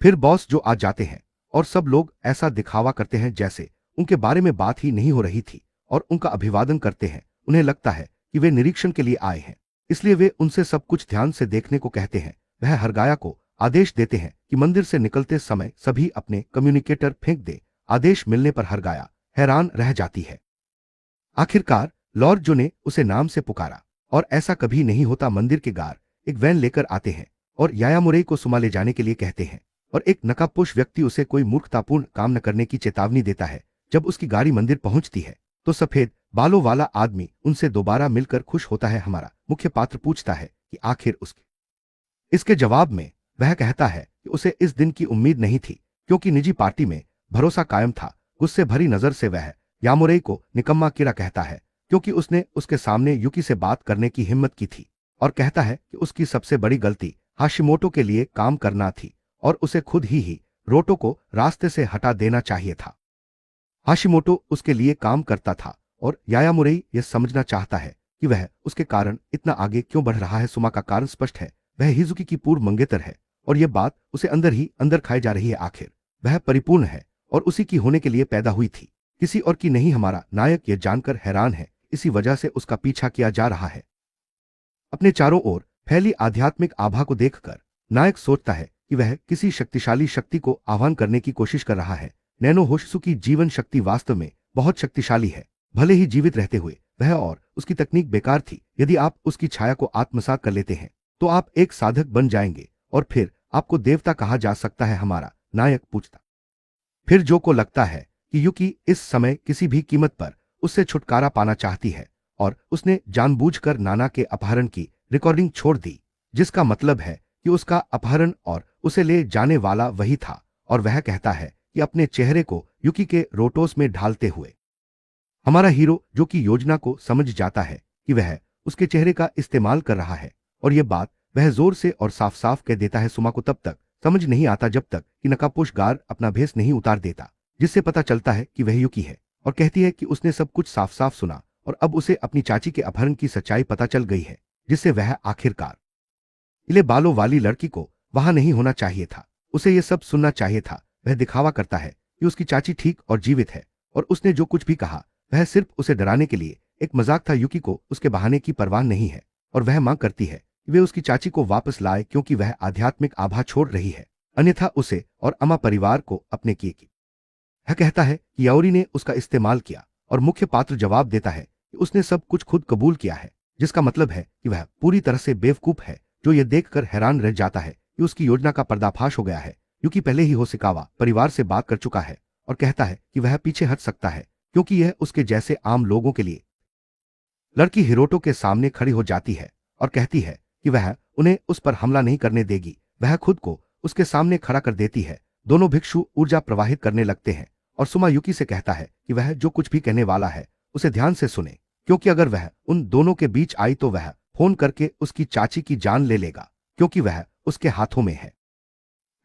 फिर बॉस जो आ जाते हैं और सब लोग ऐसा दिखावा करते हैं जैसे उनके बारे में बात ही नहीं हो रही थी और उनका अभिवादन करते हैं। उन्हें लगता है कि वे निरीक्षण के लिए आए हैं, इसलिए वे उनसे सब कुछ ध्यान से देखने को कहते हैं। वह हरगाया को आदेश देते हैं कि मंदिर से निकलते समय सभी अपने कम्युनिकेटर फेंक दे। आदेश मिलने पर हरगाया हैरान रह जाती है। आखिरकार लॉर्ड जो ने उसे नाम से पुकारा और ऐसा कभी नहीं होता। मंदिर के गार एक वैन लेकर आते हैं और यायामुरे को सुमा ले जाने के लिए कहते हैं और एक नकाबपोश व्यक्ति उसे कोई मूर्खतापूर्ण काम न करने की चेतावनी देता है। जब उसकी गाड़ी मंदिर पहुंचती है तो सफेद बालों वाला आदमी उनसे दोबारा मिलकर खुश होता है। हमारा मुख्य पात्र पूछता है कि आखिर उसके इसके जवाब में वह कहता है कि उसे इस दिन की उम्मीद नहीं थी क्योंकि निजी पार्टी में भरोसा कायम था। गुस्से भरी नजर से वह यामुरे को निकम्मा किरा कहता है क्योंकि उसने उसके सामने युकी से बात करने की हिम्मत की थी और कहता है कि उसकी सबसे बड़ी गलती हाशिमोटो के लिए काम करना थी और उसे खुद ही रोटो को रास्ते से हटा देना चाहिए था। हाशिमोटो उसके लिए काम करता था और यायामुरे यह समझना चाहता है कि वह उसके कारण इतना आगे क्यों बढ़ रहा है। सुमा का कारण स्पष्ट है, वह हिजुकी की पूर्व मंगेतर है और यह बात उसे अंदर ही अंदर खाई जा रही है। आखिर वह परिपूर्ण है और उसी की होने के लिए पैदा हुई थी, किसी और की नहीं। हमारा नायक यह जानकर हैरान है, इसी वजह से उसका पीछा किया जा रहा है। अपने चारों ओर फैली आध्यात्मिक आभा को देखकर नायक सोचता है कि वह किसी शक्तिशाली शक्ति को आह्वान करने की कोशिश कर रहा है। नैनो होशिसु की जीवन शक्ति वास्तव में बहुत शक्तिशाली है। भले ही जीवित रहते हुए वह और उसकी तकनीक बेकार थी। यदि आप उसकी छाया को आत्मसात कर लेते हैं तो आप एक साधक बन जाएंगे और फिर आपको देवता कहा जा सकता है। हमारा नायक पूछता फिर जो को लगता है कि युकी इस समय किसी भी कीमत पर उससे छुटकारा पाना चाहती है और उसने जानबूझकर नाना के अपहरण की रिकॉर्डिंग छोड़ दी, जिसका मतलब है कि उसका अपहरण और उसे ले जाने वाला वही था। और वह कहता है कि अपने चेहरे को युकी के रोटोस में ढालते हुए हमारा हीरो जो कि योजना को समझ जाता है कि वह उसके चेहरे का इस्तेमाल कर रहा है और यह बात वह जोर से और साफ साफ कह देता है। सुमा को तब तक समझ नहीं आता जब तक कि नकाबपोश गार्ड अपना भेस नहीं उतार देता, जिससे पता चलता है कि वह युकी है और कहती है कि उसने सब कुछ साफ साफ सुना और अब उसे अपनी चाची के अपहरण की सच्चाई पता चल गई है, जिससे वह आखिरकार इले बालों वाली लड़की को वहां नहीं होना चाहिए था। उसे यह सब सुनना चाहिए था। वह दिखावा करता है कि उसकी चाची ठीक और जीवित है और उसने जो कुछ भी कहा वह सिर्फ उसे डराने के लिए एक मजाक था। युकी को उसके बहाने की परवाह नहीं है और वह मांग करती है कि वे उसकी चाची को वापस लाए क्योंकि वह आध्यात्मिक आभा छोड़ रही है, अन्यथा उसे और अमा परिवार को अपने की। वह कहता है कि याओरी ने उसका इस्तेमाल किया और मुख्य पात्र जवाब देता है कि उसने सब कुछ खुद कबूल किया है, जिसका मतलब है कि वह पूरी तरह से बेवकूफ है। जो यह देखकर हैरान रह जाता है कि उसकी योजना का पर्दाफाश हो गया है। युकी पहले ही होशिकावा परिवार से बात कर चुका है और कहता है कि वह पीछे हट सकता है क्योंकि यह उसके जैसे आम लोगों के लिए। लड़की हिरोटो के सामने खड़ी हो जाती है और कहती है कि वह उन्हें उस पर हमला नहीं करने देगी। वह खुद को उसके सामने खड़ा कर देती है। दोनों भिक्षु ऊर्जा प्रवाहित करने लगते हैं और सुमा युकी से कहता है कि वह जो कुछ भी कहने वाला है उसे ध्यान से सुने, क्योंकि अगर वह उन दोनों के बीच आई तो वह फोन करके उसकी चाची की जान ले लेगा क्योंकि वह उसके हाथों में है।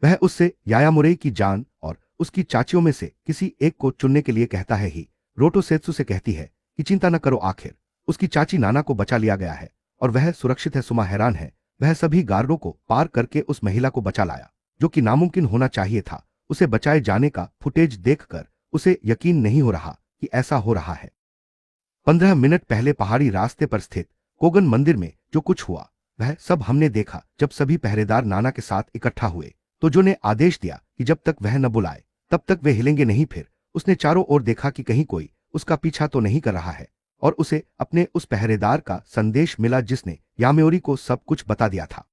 वह उससे यायामुरे की जान और उसकी चाचियों में से किसी एक को चुनने के लिए कहता है ही। रोटो सेत्सु से कहती है कि चिंता न करो, आखिर उसकी चाची नाना को बचा लिया गया है और वह सुरक्षित है। सुमा हैरान है, वह सभी गार्डों को पार करके उस महिला को बचा लाया जो कि नामुमकिन होना चाहिए था। उसे बचाए जाने का फुटेज देखकर उसे यकीन नहीं हो रहा कि ऐसा हो रहा है। 15 मिनट पहले पहाड़ी रास्ते पर स्थित कोगन मंदिर में जो कुछ हुआ वह सब हमने देखा। जब सभी पहरेदार नाना के साथ इकट्ठा हुए तो जो ने आदेश दिया कि जब तक वह न बुलाए तब तक वे हिलेंगे नहीं। फिर उसने चारों ओर देखा कि कहीं कोई उसका पीछा तो नहीं कर रहा है और उसे अपने उस पहरेदार का संदेश मिला जिसने यामेओरी को सब कुछ बता दिया था।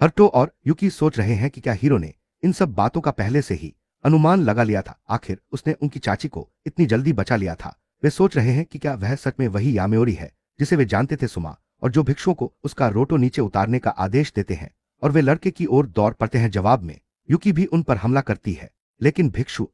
हर्टो और युकी सोच रहे हैं कि क्या हीरो ने इन सब बातों का पहले से ही अनुमान लगा लिया था। आखिर उसने उनकी चाची को इतनी जल्दी बचा लिया था। वे सोच रहे हैं कि क्या वह सच में वही यामेओरी है जिसे वे जानते थे। सुमा और जो भिक्षुओं को उसका रोटो नीचे उतारने का आदेश देते हैं और वे लड़के की ओर दौड़ पड़ते हैं। जवाब में युकी भी उन पर हमला करती है, लेकिन भिक्षु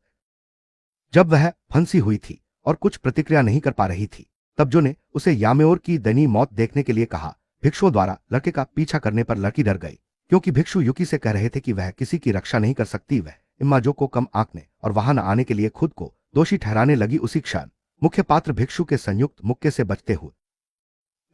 जब वह फंसी हुई थी और कुछ प्रतिक्रिया नहीं कर पा रही थी तब जो ने उसे यामेओर की दनी मौत देखने के लिए कहा। भिक्षुओं द्वारा लड़के का पीछा करने पर लड़की डर गई, क्योंकि भिक्षु युकी से कह रहे थे कि वह किसी की रक्षा नहीं कर सकती। वह इम्माजो को कम आंकने और वहां न आने के लिए खुद को दोषी ठहराने लगी। उसी क्षण मुख्य पात्र भिक्षु के संयुक्त मुक्के से बचते हुए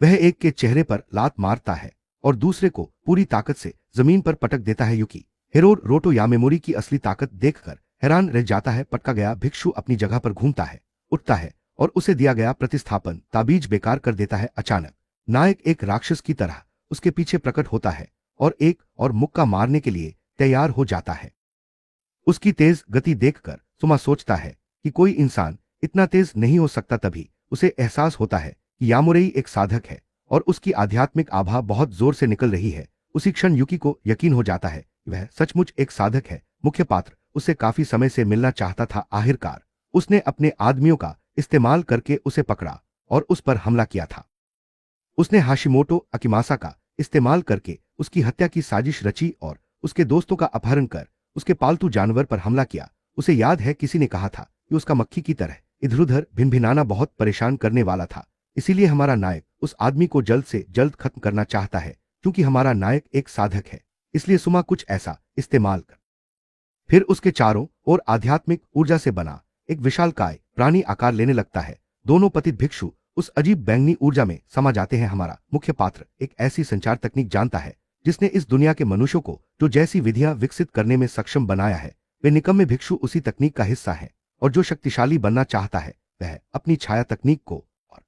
वह एक के चेहरे पर लात मारता है और दूसरे को पूरी ताकत से जमीन पर पटक देता है। युकी हिरोटो यामेमोरी की असली ताकत देखकर हैरान रह जाता है। पटका गया भिक्षु अपनी जगह पर घूमता है, उठता है और उसे दिया गया प्रतिस्थापन ताबीज बेकार कर देता है। अचानक नायक एक राक्षस की तरह उसके पीछे प्रकट होता है और एक और मुक्का मारने के लिए तैयार हो जाता है। उसकी तेज गति देखकर सुमा सोचता है कि कोई इंसान इतना तेज नहीं हो सकता। तभी उसे एहसास होता है कि यामुरेई एक साधक है और उसकी आध्यात्मिक आभा बहुत जोर से निकल रही है। उसी क्षण युकी को यकीन हो जाता है कि वह सचमुच एक साधक है। मुख्य पात्र उससे काफी समय से मिलना चाहता था। आखिरकार उसने अपने आदमियों का इस्तेमाल करके उसे पकड़ा और उस पर हमला किया था। उसने हाशिमोटो अकिमासा का इस्तेमाल करके उसकी हत्या की साजिश रची और उसके दोस्तों का अपहरण कर उसके पालतू जानवर पर हमला किया। उसे याद है किसी ने कहा था कि उसका मक्खी की तरह इधर-उधर भिनभिनाना बहुत परेशान करने वाला था। इसीलिए हमारा नायक उस आदमी को जल्द से जल्द खत्म करना चाहता है। क्योंकि हमारा नायक एक साधक है, इसलिए सुमा कुछ ऐसा इस्तेमाल कर फिर उसके चारों ओर आध्यात्मिक ऊर्जा से बना एक विशालकाय प्राणी आकार लेने लगता है। दोनों पतित भिक्षु उस अजीब बैंगनी ऊर्जा में समा जाते हैं। हमारा मुख्य पात्र एक ऐसी संचार तकनीक जानता है जिसने इस दुनिया के मनुष्यों को जो जैसी विधियां विकसित करने में सक्षम बनाया है। वे निकम्मे भिक्षु उसी तकनीक का हिस्सा है और जो शक्तिशाली बनना चाहता है वह अपनी छाया तकनीक को और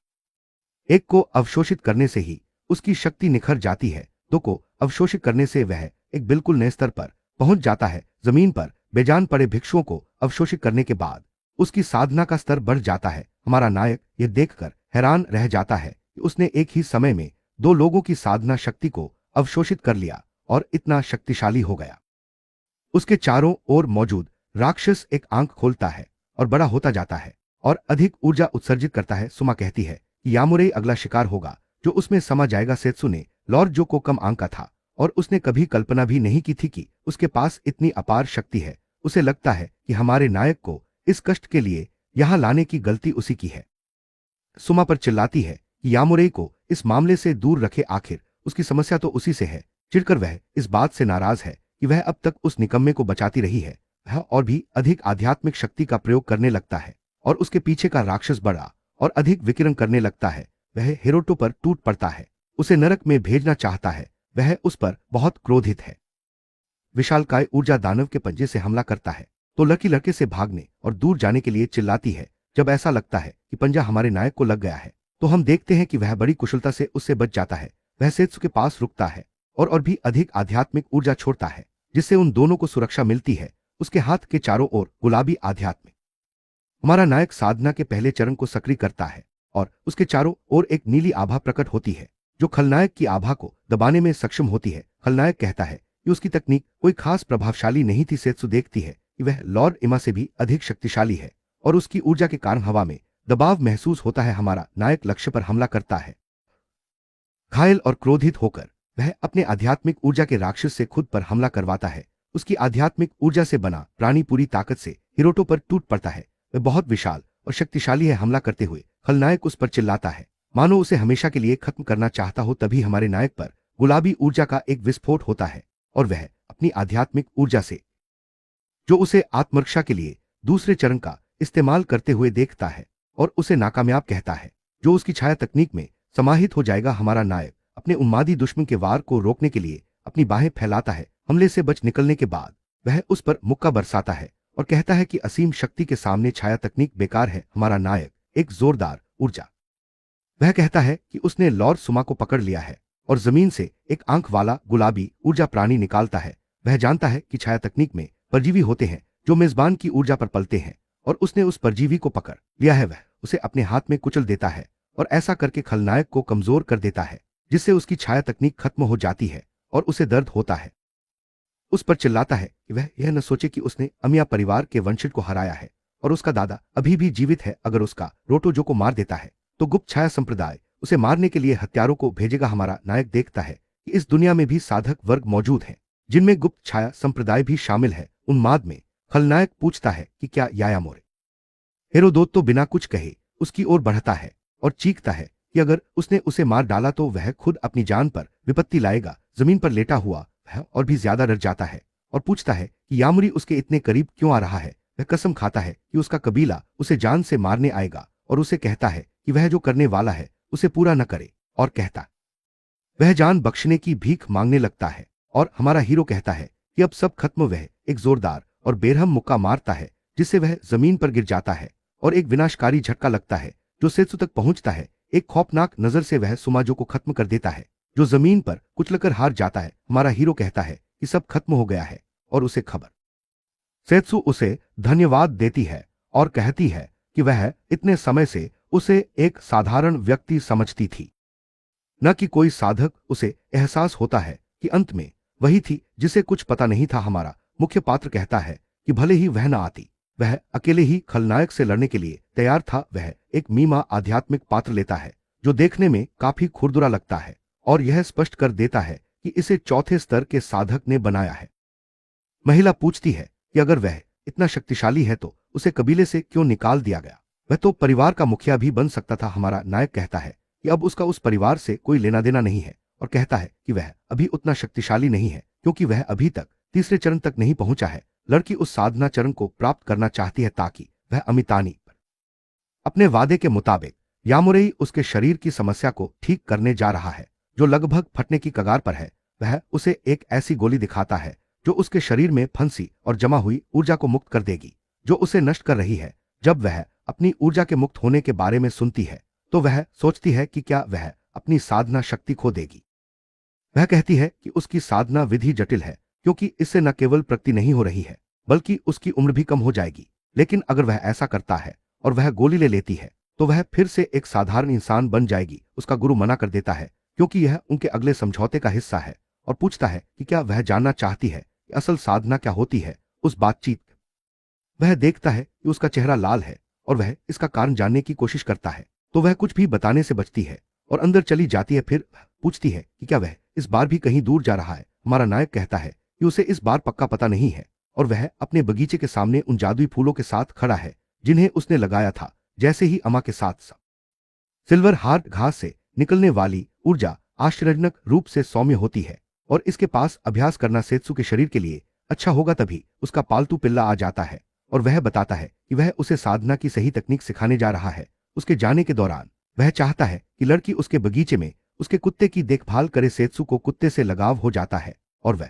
एक को अवशोषित करने से ही उसकी शक्ति निखर जाती है। दो को अवशोषित करने से वह एक बिल्कुल नए स्तर पर पहुंच जाता है। जमीन पर बेजान पड़े भिक्षुओं को अवशोषित करने के बाद उसकी साधना का स्तर बढ़ जाता है। हमारा नायक यह देखकर हैरान रह जाता है कि उसने एक ही समय में दो लोगों की साधना शक्ति को अवशोषित कर लिया और इतना शक्तिशाली हो गया। उसके चारों ओर मौजूद राक्षस एक आंख खोलता है और बड़ा होता जाता है और अधिक ऊर्जा उत्सर्जित करता है। सुमा कहती है कि यामुरेई अगला शिकार होगा जो उसमें समा जाएगा। सेत्सु ने लॉर्ड जो को कम आंक का था और उसने कभी कल्पना भी नहीं की थी कि उसके पास इतनी अपार शक्ति है। उसे लगता है कि हमारे नायक को इस कष्ट के लिए यहां लाने की गलती उसी की है। सुमा पर चिल्लाती है कि यामुरेई को इस मामले से दूर रखे, आखिर उसकी समस्या तो उसी से है। चिढ़कर वह इस बात से नाराज है कि वह अब तक उस निकम्मे को बचाती रही है। वह और भी अधिक आध्यात्मिक शक्ति का प्रयोग करने लगता है और उसके पीछे का राक्षस बड़ा और अधिक विकिरण करने लगता है। वह हिरोटो पर टूट पड़ता है, उसे नरक में भेजना चाहता है। वह उस पर बहुत क्रोधित है। विशालकाय ऊर्जा दानव के पंजे से हमला करता है तो लड़की लड़के से भागने और दूर जाने के लिए चिल्लाती है। जब ऐसा लगता है कि पंजा हमारे नायक को लग गया है तो हम देखते हैं कि वह बड़ी कुशलता से उससे बच जाता है। वह सेत्सु के पास रुकता है और भी अधिक आध्यात्मिक ऊर्जा छोड़ता है जिससे उन दोनों को सुरक्षा मिलती है। उसके हाथ के चारों ओर गुलाबी आध्यात्मिक हमारा नायक साधना के पहले चरण को सक्रिय करता है और उसके चारों ओर एक नीली आभा प्रकट होती है जो खलनायक की आभा को दबाने में सक्षम होती है। खलनायक कहता है कि उसकी तकनीक कोई खास प्रभावशाली नहीं थी। सेत्सु देखती है कि वह लॉर्ड इमा से भी अधिक शक्तिशाली है और उसकी ऊर्जा के कारण हवा में दबाव महसूस होता है। हमारा नायक लक्ष्य पर हमला करता है। घायल और क्रोधित होकर वह अपने आध्यात्मिक ऊर्जा के राक्षस से खुद पर हमला करवाता है। उसकी आध्यात्मिक ऊर्जा से बना प्राणी पूरी ताकत से हिरोटो पर टूट पड़ता है। वह बहुत विशाल और शक्तिशाली है। हमला करते हुए खलनायक उस पर चिल्लाता है मानो उसे हमेशा के लिए खत्म करना चाहता हो। तभी हमारे नायक पर गुलाबी ऊर्जा का एक विस्फोट होता है और वह अपनी आध्यात्मिक ऊर्जा से जो उसे आत्मरक्षा के लिए दूसरे चरण का इस्तेमाल करते हुए देखता है और उसे नाकामयाब कहता है जो उसकी छाया तकनीक में समाहित हो जाएगा। हमारा नायक अपने उन्मादी दुश्मन के वार को रोकने के लिए अपनी बाहें फैलाता है। हमले से बच निकलने के बाद वह उस पर मुक्का बरसाता है और कहता है कि असीम शक्ति के सामने छाया तकनीक बेकार है। हमारा नायक एक जोरदार ऊर्जा वह कहता है कि उसने लॉर्ड सुमा को पकड़ लिया है और जमीन से एक आंख वाला गुलाबी ऊर्जा प्राणी निकालता है। वह जानता है कि छाया तकनीक में परजीवी होते हैं जो मेजबान की ऊर्जा पर पलते हैं और उसने उस परजीवी को पकड़ लिया है। वह उसे अपने हाथ में कुचल देता है और ऐसा करके खलनायक को कमजोर कर देता है जिससे उसकी छाया तकनीक खत्म हो जाती है और उसे दर्द होता है। उस पर चिल्लाता है कि वह यह न सोचे कि उसने अमिया परिवार के वंशज को हराया है और उसका दादा अभी भी जीवित है। अगर उसका रोटोजो को मार देता है तो गुप्त छाया संप्रदाय उसे मारने के लिए हत्यारों को भेजेगा। हमारा नायक देखता है कि इस दुनिया में भी साधक वर्ग मौजूद हैं जिनमें गुप्त छाया संप्रदाय भी शामिल है। उन्माद में खलनायक पूछता है कि क्या यायामोरे हिरोदोतो बिना कुछ कहे उसकी ओर बढ़ता है और चीखता है कि अगर उसने उसे मार डाला तो वह खुद अपनी जान पर विपत्ति लाएगा। जमीन पर लेटा हुआ वह और भी ज्यादा डर जाता है और पूछता है कि यामुरी उसके इतने करीब क्यों आ रहा है। वह कसम खाता है कि उसका कबीला उसे जान से मारने आएगा और उसे कहता है कि वह जो करने वाला है उसे पूरा न करे, और कहता वह जान बख्शने की भीख मांगने लगता है। और हमारा हीरो कहता है कि अब सब खत्म। वह एक जोरदार और बेरहम मुक्का मारता है जिससे वह जमीन पर गिर जाता है और एक विनाशकारी झटका लगता है जो सेत्सु तक पहुंचता है। एक खौफनाक नजर से वह सुमाजो को खत्म कर देता है जो जमीन पर कुचलकर हार जाता है। हमारा हीरो कहता है कि सब खत्म हो गया है और उसे खबर। सेत्सु उसे धन्यवाद देती है और कहती है कि वह इतने समय से उसे एक साधारण व्यक्ति समझती थी, न कि कोई साधक। उसे एहसास होता है कि अंत में वही थी जिसे कुछ पता नहीं था। हमारा मुख्य पात्र कहता है कि भले ही वह न आती, वह अकेले ही खलनायक से लड़ने के लिए तैयार था। वह एक मीमा आध्यात्मिक पात्र लेता है जो देखने में काफी खुरदुरा लगता है और यह स्पष्ट कर देता है कि इसे चौथे स्तर के साधक ने बनाया है। महिला पूछती है कि अगर वह इतना शक्तिशाली है तो उसे कबीले से क्यों निकाल दिया गया। वह तो परिवार का मुखिया भी बन सकता था। हमारा नायक कहता है कि अब उसका उस परिवार से कोई लेना देना नहीं है और कहता है कि वह अभी उतना शक्तिशाली नहीं है क्योंकि वह अभी तक तीसरे चरण तक नहीं पहुंचा है। लड़की उस साधना चरण को प्राप्त करना चाहती है ताकि वह अमितानी पर अपने वादे के मुताबिक यामुरेई उसके शरीर की समस्या को ठीक करने जा रहा है जो लगभग फटने की कगार पर है। वह उसे एक ऐसी गोली दिखाता है जो उसके शरीर में फंसी और जमा हुई ऊर्जा को मुक्त कर देगी जो उसे नष्ट कर रही है। जब वह अपनी ऊर्जा के मुक्त होने के बारे में सुनती है तो वह सोचती है कि क्या वह अपनी साधना शक्ति खो देगी। वह कहती है कि उसकी साधना विधि जटिल है क्योंकि इससे न केवल प्रगति नहीं हो रही है बल्कि उसकी उम्र भी कम हो जाएगी। लेकिन अगर वह ऐसा करता है और वह गोली ले लेती है तो वह फिर से एक साधारण इंसान बन जाएगी। उसका गुरु मना कर देता है क्योंकि यह उनके अगले समझौते का हिस्सा है और पूछता है कि क्या वह जानना चाहती है कि असल साधना क्या होती है। उस बातचीत वह देखता है कि उसका चेहरा लाल है और वह इसका कारण जानने की कोशिश करता है तो वह कुछ भी बताने से बचती है और अंदर चली जाती है। फिर पूछती है कि क्या वह इस बार भी कहीं दूर जा रहा है। हमारा नायक कहता है कि उसे इस बार पक्का पता नहीं है और वह अपने बगीचे के सामने उन जादुई फूलों के साथ खड़ा है जिन्हें उसने लगाया था। जैसे ही अमा के साथ सिल्वर हार्ट घास से निकलने वाली ऊर्जा आश्चर्यजनक रूप से सौम्य होती है और इसके पास अभ्यास करना सेत्सु के शरीर के लिए अच्छा होगा। तभी उसका पालतू पिल्ला आ जाता है और वह बताता है कि वह उसे साधना की सही तकनीक सिखाने जा रहा है। उसके जाने के दौरान वह चाहता है कि लड़की उसके बगीचे में उसके कुत्ते की देखभाल करे। सेत्सु को कुत्ते से लगाव हो जाता है और वह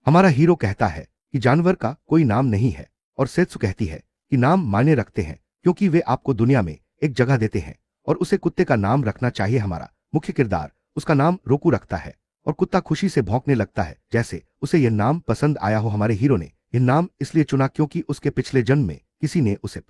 हमारा हीरो कहता है कि जानवर का कोई नाम नहीं है और सेत्सु कहती है कि नाम मायने रखते हैं क्योंकि वे आपको दुनिया में एक जगह देते हैं और उसे कुत्ते का नाम रखना चाहिए। हमारा मुख्य किरदार उसका नाम रोकू रखता है और कुत्ता खुशी से भौंकने लगता है जैसे उसे यह नाम पसंद आया हो। हमारे हीरो ने यह नाम इसलिए चुना क्योंकि उसके पिछले जन्म में किसी ने उसे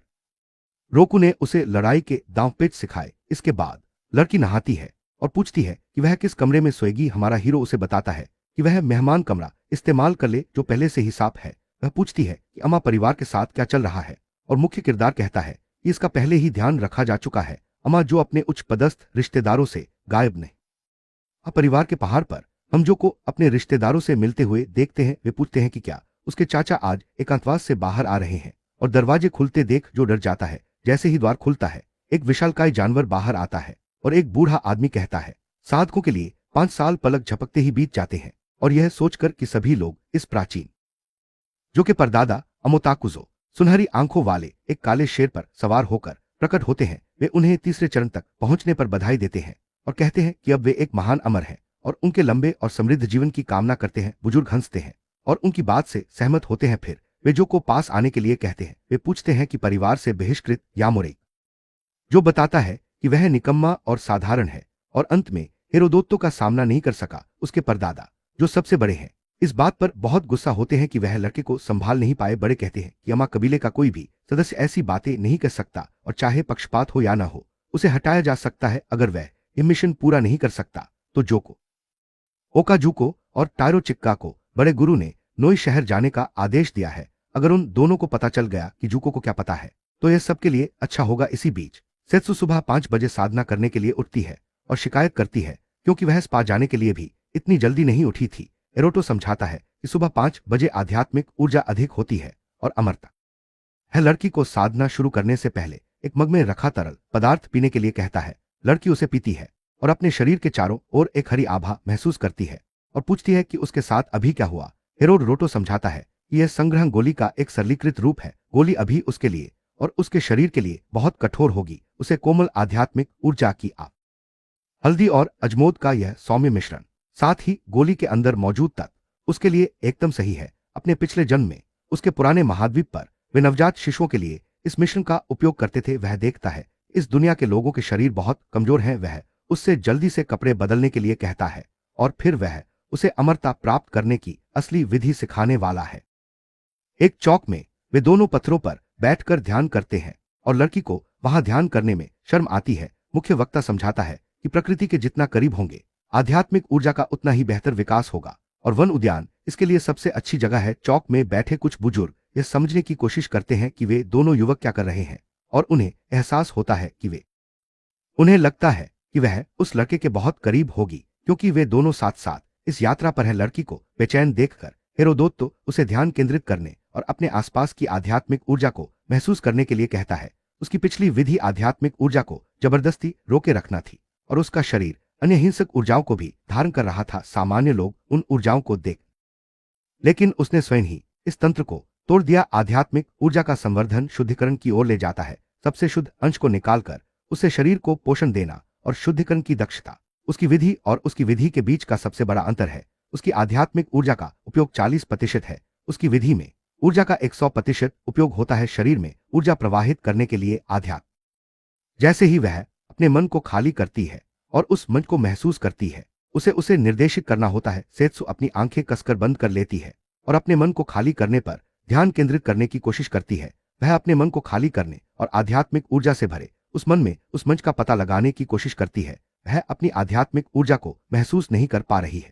रोकू ने उसे लड़ाई के दांवपेच सिखाए। इसके बाद लड़की नहाती है और पूछती है कि वह किस कमरे में सोएगी। हमारा हीरो उसे बताता है कि वह मेहमान कमरा इस्तेमाल कर ले जो पहले से ही साफ है। वह पूछती है कि अम्मा परिवार के साथ क्या चल रहा है और मुख्य किरदार कहता है कि इसका पहले ही ध्यान रखा जा चुका है। अम्मा जो अपने उच्च पदस्थ रिश्तेदारों से गायब नहीं। परिवार के पहाड़ पर हम जो को अपने रिश्तेदारों से मिलते हुए देखते हैं। वे पूछते हैं कि क्या उसके चाचा आज एकांतवास से बाहर आ रहे हैं और दरवाजे खुलते देख जो डर जाता है। जैसे ही द्वार खुलता है एक विशालकाय जानवर बाहर आता है और एक बूढ़ा आदमी कहता है साधकों के लिए 5 साल पलक झपकते ही बीत जाते हैं। और यह सोचकर कि सभी लोग इस प्राचीन जो के परदादा अमोताकुजो सुनहरी आंखों वाले एक काले शेर पर सवार होकर प्रकट होते हैं, वे उन्हें तीसरे चरण तक पहुंचने पर बधाई देते हैं और कहते हैं कि अब वे एक महान अमर हैं और उनके लंबे और समृद्ध जीवन की कामना करते हैं। बुजुर्ग हंसते हैं और उनकी बात से सहमत होते हैं। फिर वे जो को पास आने के लिए कहते हैं। वे पूछते हैं कि परिवार से बहिष्कृत यामुरेई, जो बताता है कि वह निकम्मा और साधारण है और अंत में हेरोदोत्तो का सामना नहीं कर सका। उसके परदादा जो सबसे बड़े हैं इस बात पर बहुत गुस्सा होते हैं कि वह लड़के को संभाल नहीं पाए। बड़े कहते हैं कि अमा कबीले का कोई भी सदस्य ऐसी बातें नहीं कर सकता और चाहे पक्षपात हो या ना हो उसे हटाया जा सकता है। अगर वह यह मिशन पूरा नहीं कर सकता तो जोको ओकाजुको और टायरो चिक्का को बड़े गुरु ने नोई शहर जाने का आदेश दिया है। अगर उन दोनों को पता चल गया कि जुको को क्या पता है तो यह सबके लिए अच्छा होगा। इसी बीच सेत्सु सुबह 5 बजे साधना करने के लिए उठती है और शिकायत करती है क्योंकि वह स्पा जाने के लिए भी इतनी जल्दी नहीं उठी थी। एरोटो समझाता है कि सुबह 5 बजे आध्यात्मिक ऊर्जा अधिक होती है और अमरता है। लड़की को साधना शुरू करने से पहले एक मग में रखा तरल पदार्थ पीने के लिए कहता है। लड़की उसे पीती है और अपने शरीर के चारों ओर एक हरी आभा महसूस करती है और पूछती है कि उसके साथ अभी क्या हुआ। हेरोडोटो समझाता है कि यह संग्रह गोली का एक सरलीकृत रूप है। गोली अभी उसके लिए और उसके शरीर के लिए बहुत कठोर होगी। उसे कोमल आध्यात्मिक ऊर्जा की हल्दी और अजमोद का यह सौम्य मिश्रण, साथ ही गोली के अंदर मौजूद तत्व उसके लिए एकदम सही है। अपने पिछले जन्म में उसके पुराने महाद्वीप पर वे नवजात शिशुओं के लिए इस मिश्रण का उपयोग करते थे। वह देखता है इस दुनिया के लोगों के शरीर बहुत कमजोर हैं। वह उससे जल्दी से कपड़े बदलने के लिए कहता है और फिर वह उसे अमरता प्राप्त करने की असली विधि सिखाने वाला है। एक चौक में वे दोनों पत्थरों पर बैठकर ध्यान करते हैं और लड़की को वहां ध्यान करने में शर्म आती है। मुख्य वक्ता समझाता है कि प्रकृति के जितना करीब होंगे आध्यात्मिक ऊर्जा का उतना ही बेहतर विकास होगा और वन उद्यान इसके लिए सबसे अच्छी जगह है। चौक में बैठे कुछ बुजुर्ग यह समझने की कोशिश करते हैं कि वे दोनों युवक क्या कर रहे हैं और उन्हें एहसास होता है कि उन्हें लगता है कि वह उस लड़के के बहुत करीब होगी क्योंकि वे दोनों साथ साथ इस यात्रा पर है। लड़की को बेचैन देखकर हेरोदोत उसे ध्यान केंद्रित करने और अपने आसपास की आध्यात्मिक ऊर्जा को महसूस करने के लिए कहता है। उसकी पिछली विधि आध्यात्मिक ऊर्जा को जबरदस्ती रोके रखना थी और उसका शरीर अन्य हिंसक ऊर्जाओं को भी धारण कर रहा था। सामान्य लोग उन ऊर्जाओं को देख, लेकिन उसने स्वयं ही इस तंत्र को तोड़ दिया। आध्यात्मिक ऊर्जा का संवर्धन शुद्धिकरण की ओर ले जाता है। सबसे शुद्ध अंश को निकालकर उसे शरीर को पोषण देना और शुद्धिकरण की दक्षता उसकी विधि और उसकी विधि के बीच का सबसे बड़ा अंतर है। उसकी आध्यात्मिक ऊर्जा का उपयोग 40% है, उसकी विधि में ऊर्जा का 100% उपयोग होता है। शरीर में ऊर्जा प्रवाहित करने के लिए आध्यात्म जैसे ही वह अपने मन को खाली करती है और उस मन को महसूस करती है उसे निर्देशित करना होता है। सेत्सु अपनी आंखें कसकर बंद कर लेती है और अपने मन को खाली करने पर ध्यान केंद्रित करने की कोशिश करती है। वह अपने मन को खाली करने और आध्यात्मिक ऊर्जा से भरे उस मन में उस मंच का पता लगाने की कोशिश करती है। वह अपनी आध्यात्मिक ऊर्जा को महसूस नहीं कर पा रही है।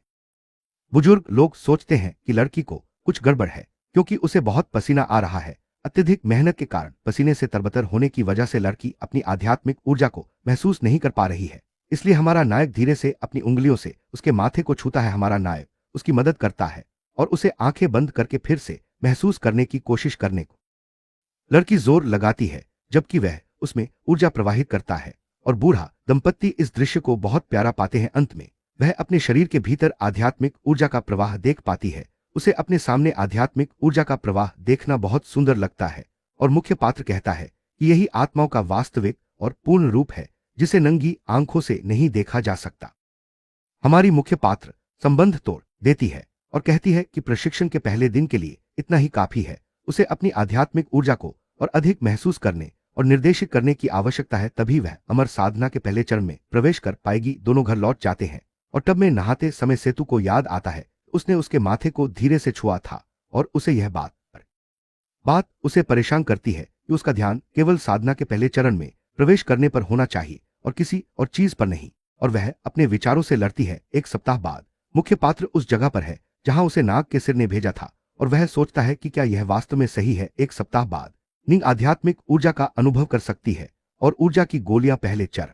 बुजुर्ग लोग सोचते हैं कि लड़की को कुछ गड़बड़ है क्योंकि उसे बहुत पसीना आ रहा है। अत्यधिक मेहनत के कारण पसीने से तरबतर होने की वजह से लड़की अपनी आध्यात्मिक ऊर्जा को महसूस नहीं कर पा रही है। इसलिए हमारा नायक धीरे से अपनी उंगलियों से उसके माथे को छूता है। हमारा नायक उसकी मदद करता है और उसे आंखें बंद करके फिर से महसूस करने की कोशिश करने को लड़की जोर लगाती है जबकि वह उसमें ऊर्जा प्रवाहित करता है और बूढ़ा दंपत्ति इस दृश्य को बहुत प्यारा पाते हैं। अंत में वह अपने शरीर के भीतर आध्यात्मिक ऊर्जा का प्रवाह देख पाती है। उसे अपने सामने आध्यात्मिक ऊर्जा का प्रवाह देखना बहुत सुंदर लगता है और मुख्य पात्र कहता है कि यही आत्माओं का वास्तविक और पूर्ण रूप है जिसे नंगी आंखों से नहीं देखा जा सकता। हमारी मुख्य पात्र संबंध तोड़ देती है और कहती है कि प्रशिक्षण के पहले दिन के लिए इतना ही काफी है। उसे अपनी आध्यात्मिक ऊर्जा को और अधिक महसूस करने और निर्देशित करने की आवश्यकता है, तभी वह अमर साधना के पहले चरण में प्रवेश कर पाएगी। दोनों घर लौट जाते हैं और टब में नहाते समय सेतु को याद आता है उसने उसके माथे को धीरे से छुआ था और उसे यह बात उसे परेशान करती है कि उसका ध्यान केवल साधना के पहले चरण में प्रवेश करने पर होना चाहिए और किसी और चीज पर नहीं, और वह अपने विचारों से लड़ती है। एक सप्ताह बाद मुख्य पात्र उस जगह पर है जहां उसे नाग के सिर ने भेजा था और वह सोचता है कि क्या यह वास्तव में सही है। एक सप्ताह बाद निंग आध्यात्मिक ऊर्जा का अनुभव कर सकती है और ऊर्जा की गोलियां पहले चरण।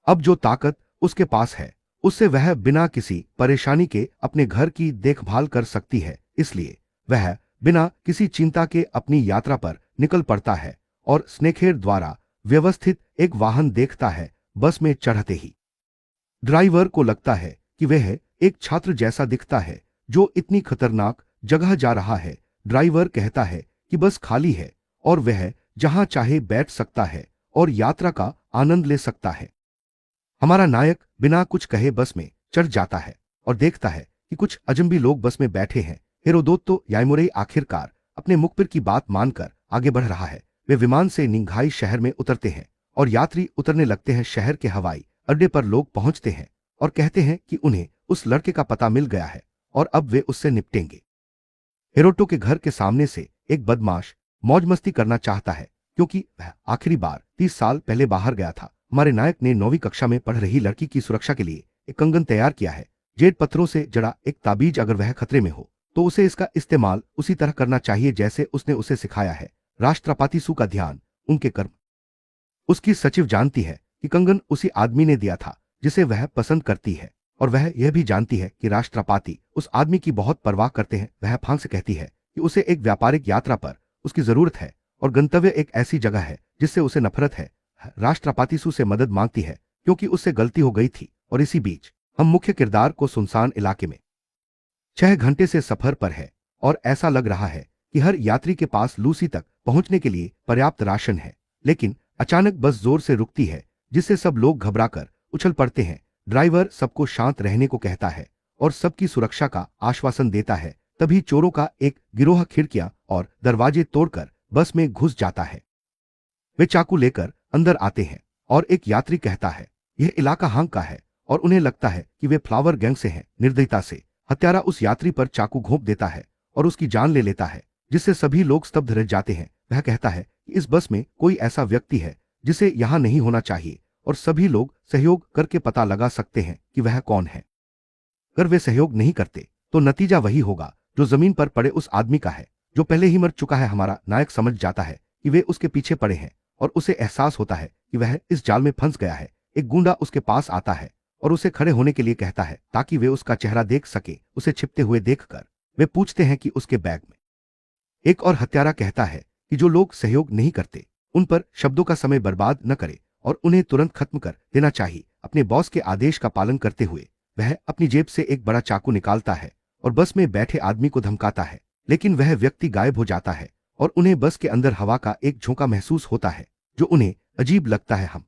अब जो ताकत उसके पास है उससे वह बिना किसी परेशानी के अपने घर की देखभाल कर सकती है। इसलिए वह बिना किसी चिंता के अपनी यात्रा पर निकल पड़ता है और स्नेखेर द्वारा व्यवस्थित एक वाहन देखता है। बस में चढ़ते ही ड्राइवर को लगता है कि वह एक छात्र जैसा दिखता है जो इतनी खतरनाक जगह जा रहा है। ड्राइवर कहता है कि बस खाली है और वह जहां चाहे बैठ सकता है और यात्रा का आनंद ले सकता है। हमारा नायक बिना कुछ कहे बस में चढ़ जाता है और देखता है कि कुछ अजनबी लोग बस में बैठे हैं। हेरोदोतो याइमुरे आखिरकार अपने मुखबिर की बात मानकर आगे बढ़ रहा है। वे विमान से निंघाई शहर में उतरते हैं और यात्री उतरने लगते हैं। शहर के हवाई अड्डे पर लोग पहुंचते हैं और कहते हैं कि उन्हें उस लड़के का पता मिल गया है और अब वे उससे निपटेंगे। हेरोटो के घर के सामने से एक बदमाश मौज मस्ती करना चाहता है क्योंकि वह आखिरी बार 30 साल पहले बाहर गया था। हमारे नायक ने 9वीं कक्षा में पढ़ रही लड़की की सुरक्षा के लिए एक कंगन तैयार किया है। जेड पत्थरों से जड़ा एक ताबीज। अगर वह खतरे में हो तो उसे इसका इस्तेमाल उसी तरह करना चाहिए जैसे उसने उसे सिखाया है। राष्ट्रपति सु का ध्यान उनके कर्म। उसकी सचिव जानती है कि कंगन उसी आदमी ने दिया था जिसे वह पसंद करती है और वह यह भी जानती है कि राष्ट्रपति उस आदमी की बहुत परवाह करते हैं। वह फांग से कहती है कि उसे एक व्यापारिक यात्रा पर उसकी जरूरत है और गंतव्य एक ऐसी जगह है जिससे उसे नफरत है। राष्ट्रपति सु से मदद मांगती है क्योंकि उससे गलती हो गई थी। और इसी बीच हम मुख्य किरदार को सुनसान इलाके में 6 घंटे से सफर पर है और ऐसा लग रहा है कि हर यात्री के पास लूसी तक पहुंचने के लिए पर्याप्त राशन है। लेकिन अचानक बस जोर से रुकती है, जिससे सब लोग घबराकर उछल पड़ते हैं। ड्राइवर सबको शांत रहने को कहता है और सबकी सुरक्षा का आश्वासन देता है। तभी चोरों का एक गिरोह खिड़कियां और दरवाजे तोड़कर बस में घुस जाता है। वे चाकू लेकर अंदर आते हैं और एक यात्री कहता है, यह इलाका हांग का है और उन्हें लगता है कि वे फ्लावर गैंग से हैं। निर्दयता से हत्यारा उस यात्री पर चाकू घोंप देता है और उसकी जान ले लेता है, जिससे सभी लोग स्तब्ध रह जाते हैं। वह कहता है कि इस बस में कोई ऐसा व्यक्ति है जिसे यहां नहीं होना चाहिए और सभी लोग सहयोग करके पता लगा सकते हैं कि वह कौन है। अगर वे सहयोग नहीं करते तो नतीजा वही होगा जो जमीन पर पड़े उस आदमी का है, जो पहले ही मर चुका है। हमारा नायक समझ जाता है कि वे उसके पीछे पड़े हैं और उसे एहसास होता है कि वह इस जाल में फंस गया है। एक गुंडा उसके पास आता है और उसे खड़े होने के लिए कहता है ताकि वे उसका चेहरा देख सके। उसे छिपते हुए देखकर वे पूछते हैं कि उसके बैग में। एक और हत्यारा कहता है कि जो लोग सहयोग नहीं करते उन पर शब्दों का समय बर्बाद न करे और उन्हें तुरंत खत्म कर देना चाहिए। अपने बॉस के आदेश का पालन करते हुए वह अपनी जेब से एक बड़ा चाकू निकालता है और बस में बैठे आदमी को धमकाता है, लेकिन वह व्यक्ति गायब हो जाता है और उन्हें बस के अंदर हवा का एक झोंका महसूस होता है जो उन्हें अजीब लगता है। हम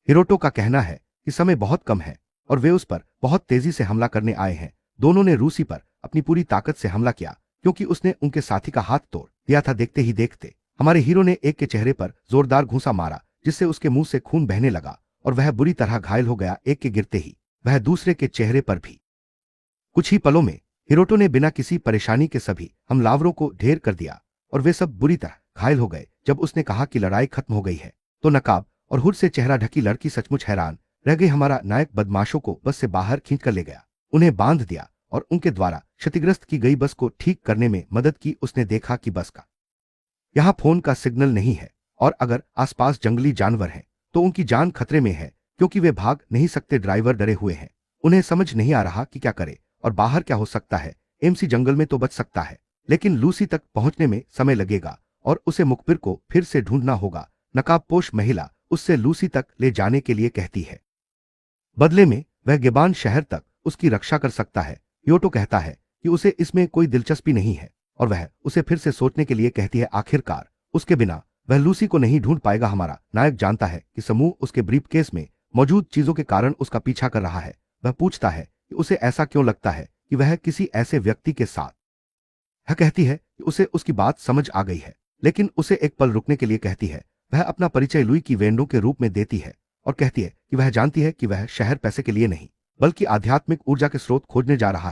हिरोटो का कहना है कि समय बहुत कम है और वे उस पर बहुत तेजी से हमला करने आए हैं। दोनों ने रूसी पर अपनी पूरी ताकत से हमला किया क्योंकि उसने उनके साथी का हाथ तोड़ दिया था। देखते ही देखते हमारे हीरो ने एक के चेहरे पर जोरदार घूंसा मारा, जिससे उसके मुंह से खून बहने लगा और वह बुरी तरह घायल हो गया। एक के गिरते ही वह दूसरे के चेहरे पर भी। कुछ ही पलों में हिरोटो ने बिना किसी परेशानी के सभी हमलावरों को ढेर कर दिया और वे सब बुरी तरह घायल हो गए। जब उसने कहा कि लड़ाई खत्म हो गई है तो नकाब और हुड से चेहरा ढकी लड़की सचमुच हैरान रह गई। हमारा नायक बदमाशों को बस से बाहर खींच कर ले गया, उन्हें बांध दिया और उनके द्वारा क्षतिग्रस्त की गई बस को ठीक करने में मदद की। उसने देखा कि बस का यहां फोन का सिग्नल नहीं है और अगर आसपास जंगली जानवर हैं तो उनकी जान खतरे में है क्योंकि वे भाग नहीं सकते। ड्राइवर डरे हुए हैं, उन्हें समझ नहीं आ रहा कि क्या करे और बाहर क्या हो सकता है। एमसी जंगल में तो बच सकता है, लेकिन लूसी तक पहुंचने में समय लगेगा और उसे मुखबिर को फिर से ढूंढना होगा। नकाबपोश महिला उससे लूसी तक ले जाने के लिए कहती है, बदले में वह गिबान शहर तक उसकी रक्षा कर सकता है। योटो कहता है कि उसे इसमें कोई दिलचस्पी नहीं है और वह उसे फिर से सोचने के लिए कहती है। आखिरकार उसके बिना वह लूसी को नहीं ढूंढ पाएगा। हमारा नायक जानता है कि समूह उसके ब्रीफकेस में मौजूद चीजों के कारण उसका पीछा कर रहा है। वह पूछता है कि उसे ऐसा क्यों लगता है कि वह किसी ऐसे व्यक्ति के साथ। वह कहती है कि उसे उसकी बात समझ आ गई है, लेकिन उसे एक पल रुकने के लिए कहती है। वह अपना परिचय लुई की वेंडो के रूप में देती है और कहती है कि वह जानती है कि वह शहर पैसे के लिए नहीं बल्कि आध्यात्मिक ऊर्जा के स्रोत खोजने जा रहा है।